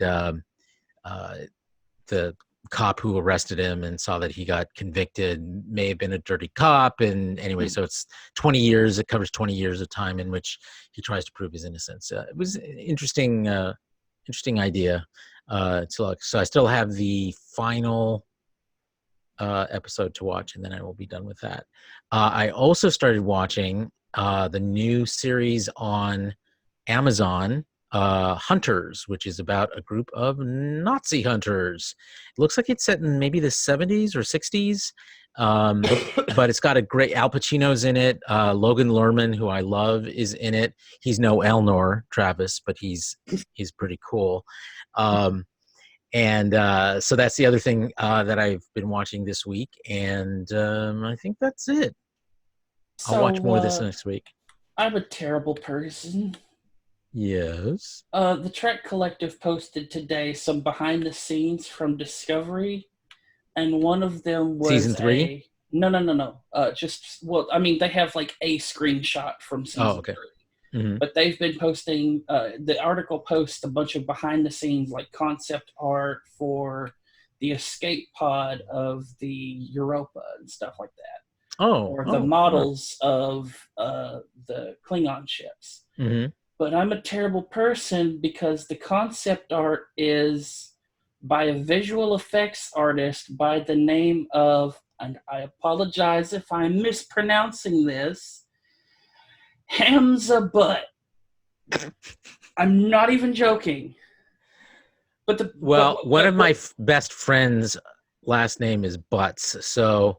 Speaker 1: the cop who arrested him and saw that he got convicted may have been a dirty cop. And anyway, so it's 20 years. It covers 20 years of time in which he tries to prove his innocence. It was an interesting idea to look. So I still have the final episode to watch, and then I will be done with that. I also started watching the new series on Amazon, Hunters, which is about a group of Nazi hunters. It looks like it's set in maybe the 70s or 60s, but it's got a great Al Pacino's in it. Logan Lerman, who I love, is in it. He's no Elnor, Travis, but he's pretty cool. And so that's the other thing that I've been watching this week, and I think that's it. I'll watch more of this next week.
Speaker 3: I'm a terrible person.
Speaker 1: Yes.
Speaker 3: The Trek Collective posted today some behind the scenes from Discovery, and one of them was
Speaker 1: Season 3?
Speaker 3: No. They have like a screenshot from season
Speaker 1: okay.
Speaker 3: 3.
Speaker 1: Mhm.
Speaker 3: But they've been posting, the article posts a bunch of behind the scenes, like concept art for the escape pod of the Europa and stuff like that. Or the models of the Klingon ships.
Speaker 1: Mhm.
Speaker 3: But I'm a terrible person because the concept art is by a visual effects artist by the name of, and I apologize if I'm mispronouncing this, Hamza Butt. I'm not even joking. But
Speaker 1: one of my best friends' last name is Butts, so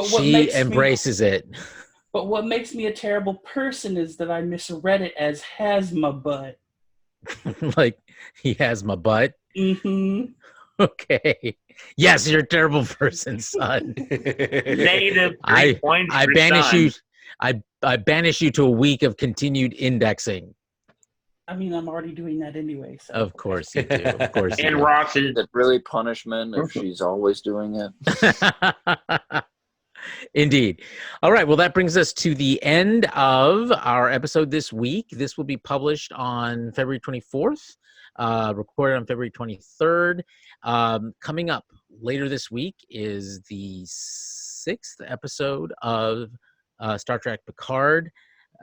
Speaker 1: she embraces it.
Speaker 3: But what makes me a terrible person is that I misread it as has my butt.
Speaker 1: Like, he has my butt.
Speaker 3: Mm-hmm.
Speaker 1: Okay. Yes, you're a terrible person, son.
Speaker 5: Negative 3
Speaker 1: I
Speaker 5: points.
Speaker 1: I
Speaker 5: for
Speaker 1: banish
Speaker 5: Son.
Speaker 1: you. I banish you to a week of continued indexing.
Speaker 3: I mean, I'm already doing that anyway. So.
Speaker 1: Of course you do. Of course you
Speaker 5: And
Speaker 1: do.
Speaker 5: Rox's.
Speaker 2: Is it really punishment if she's always doing it?
Speaker 1: Indeed. All right. Well, that brings us to the end of our episode this week. This will be published on February 24th, recorded on February 23rd. Coming up later this week is the 6th episode of Star Trek Picard,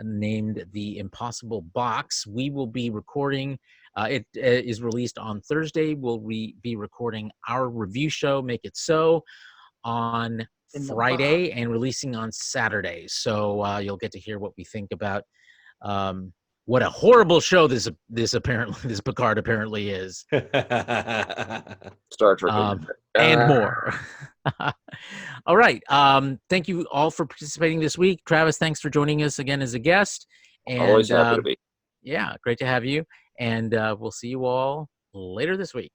Speaker 1: named The Impossible Box. We will be recording. It is released on Thursday. We'll be recording our review show, Make It So, on Friday and releasing on Saturday. So you'll get to hear what we think about what a horrible show this Picard apparently is.
Speaker 2: Star Trek.
Speaker 1: And more. All right. Thank you all for participating this week. Travis, thanks for joining us again as a guest. And,
Speaker 2: always happy to be.
Speaker 1: Yeah, great to have you. And we'll see you all later this week.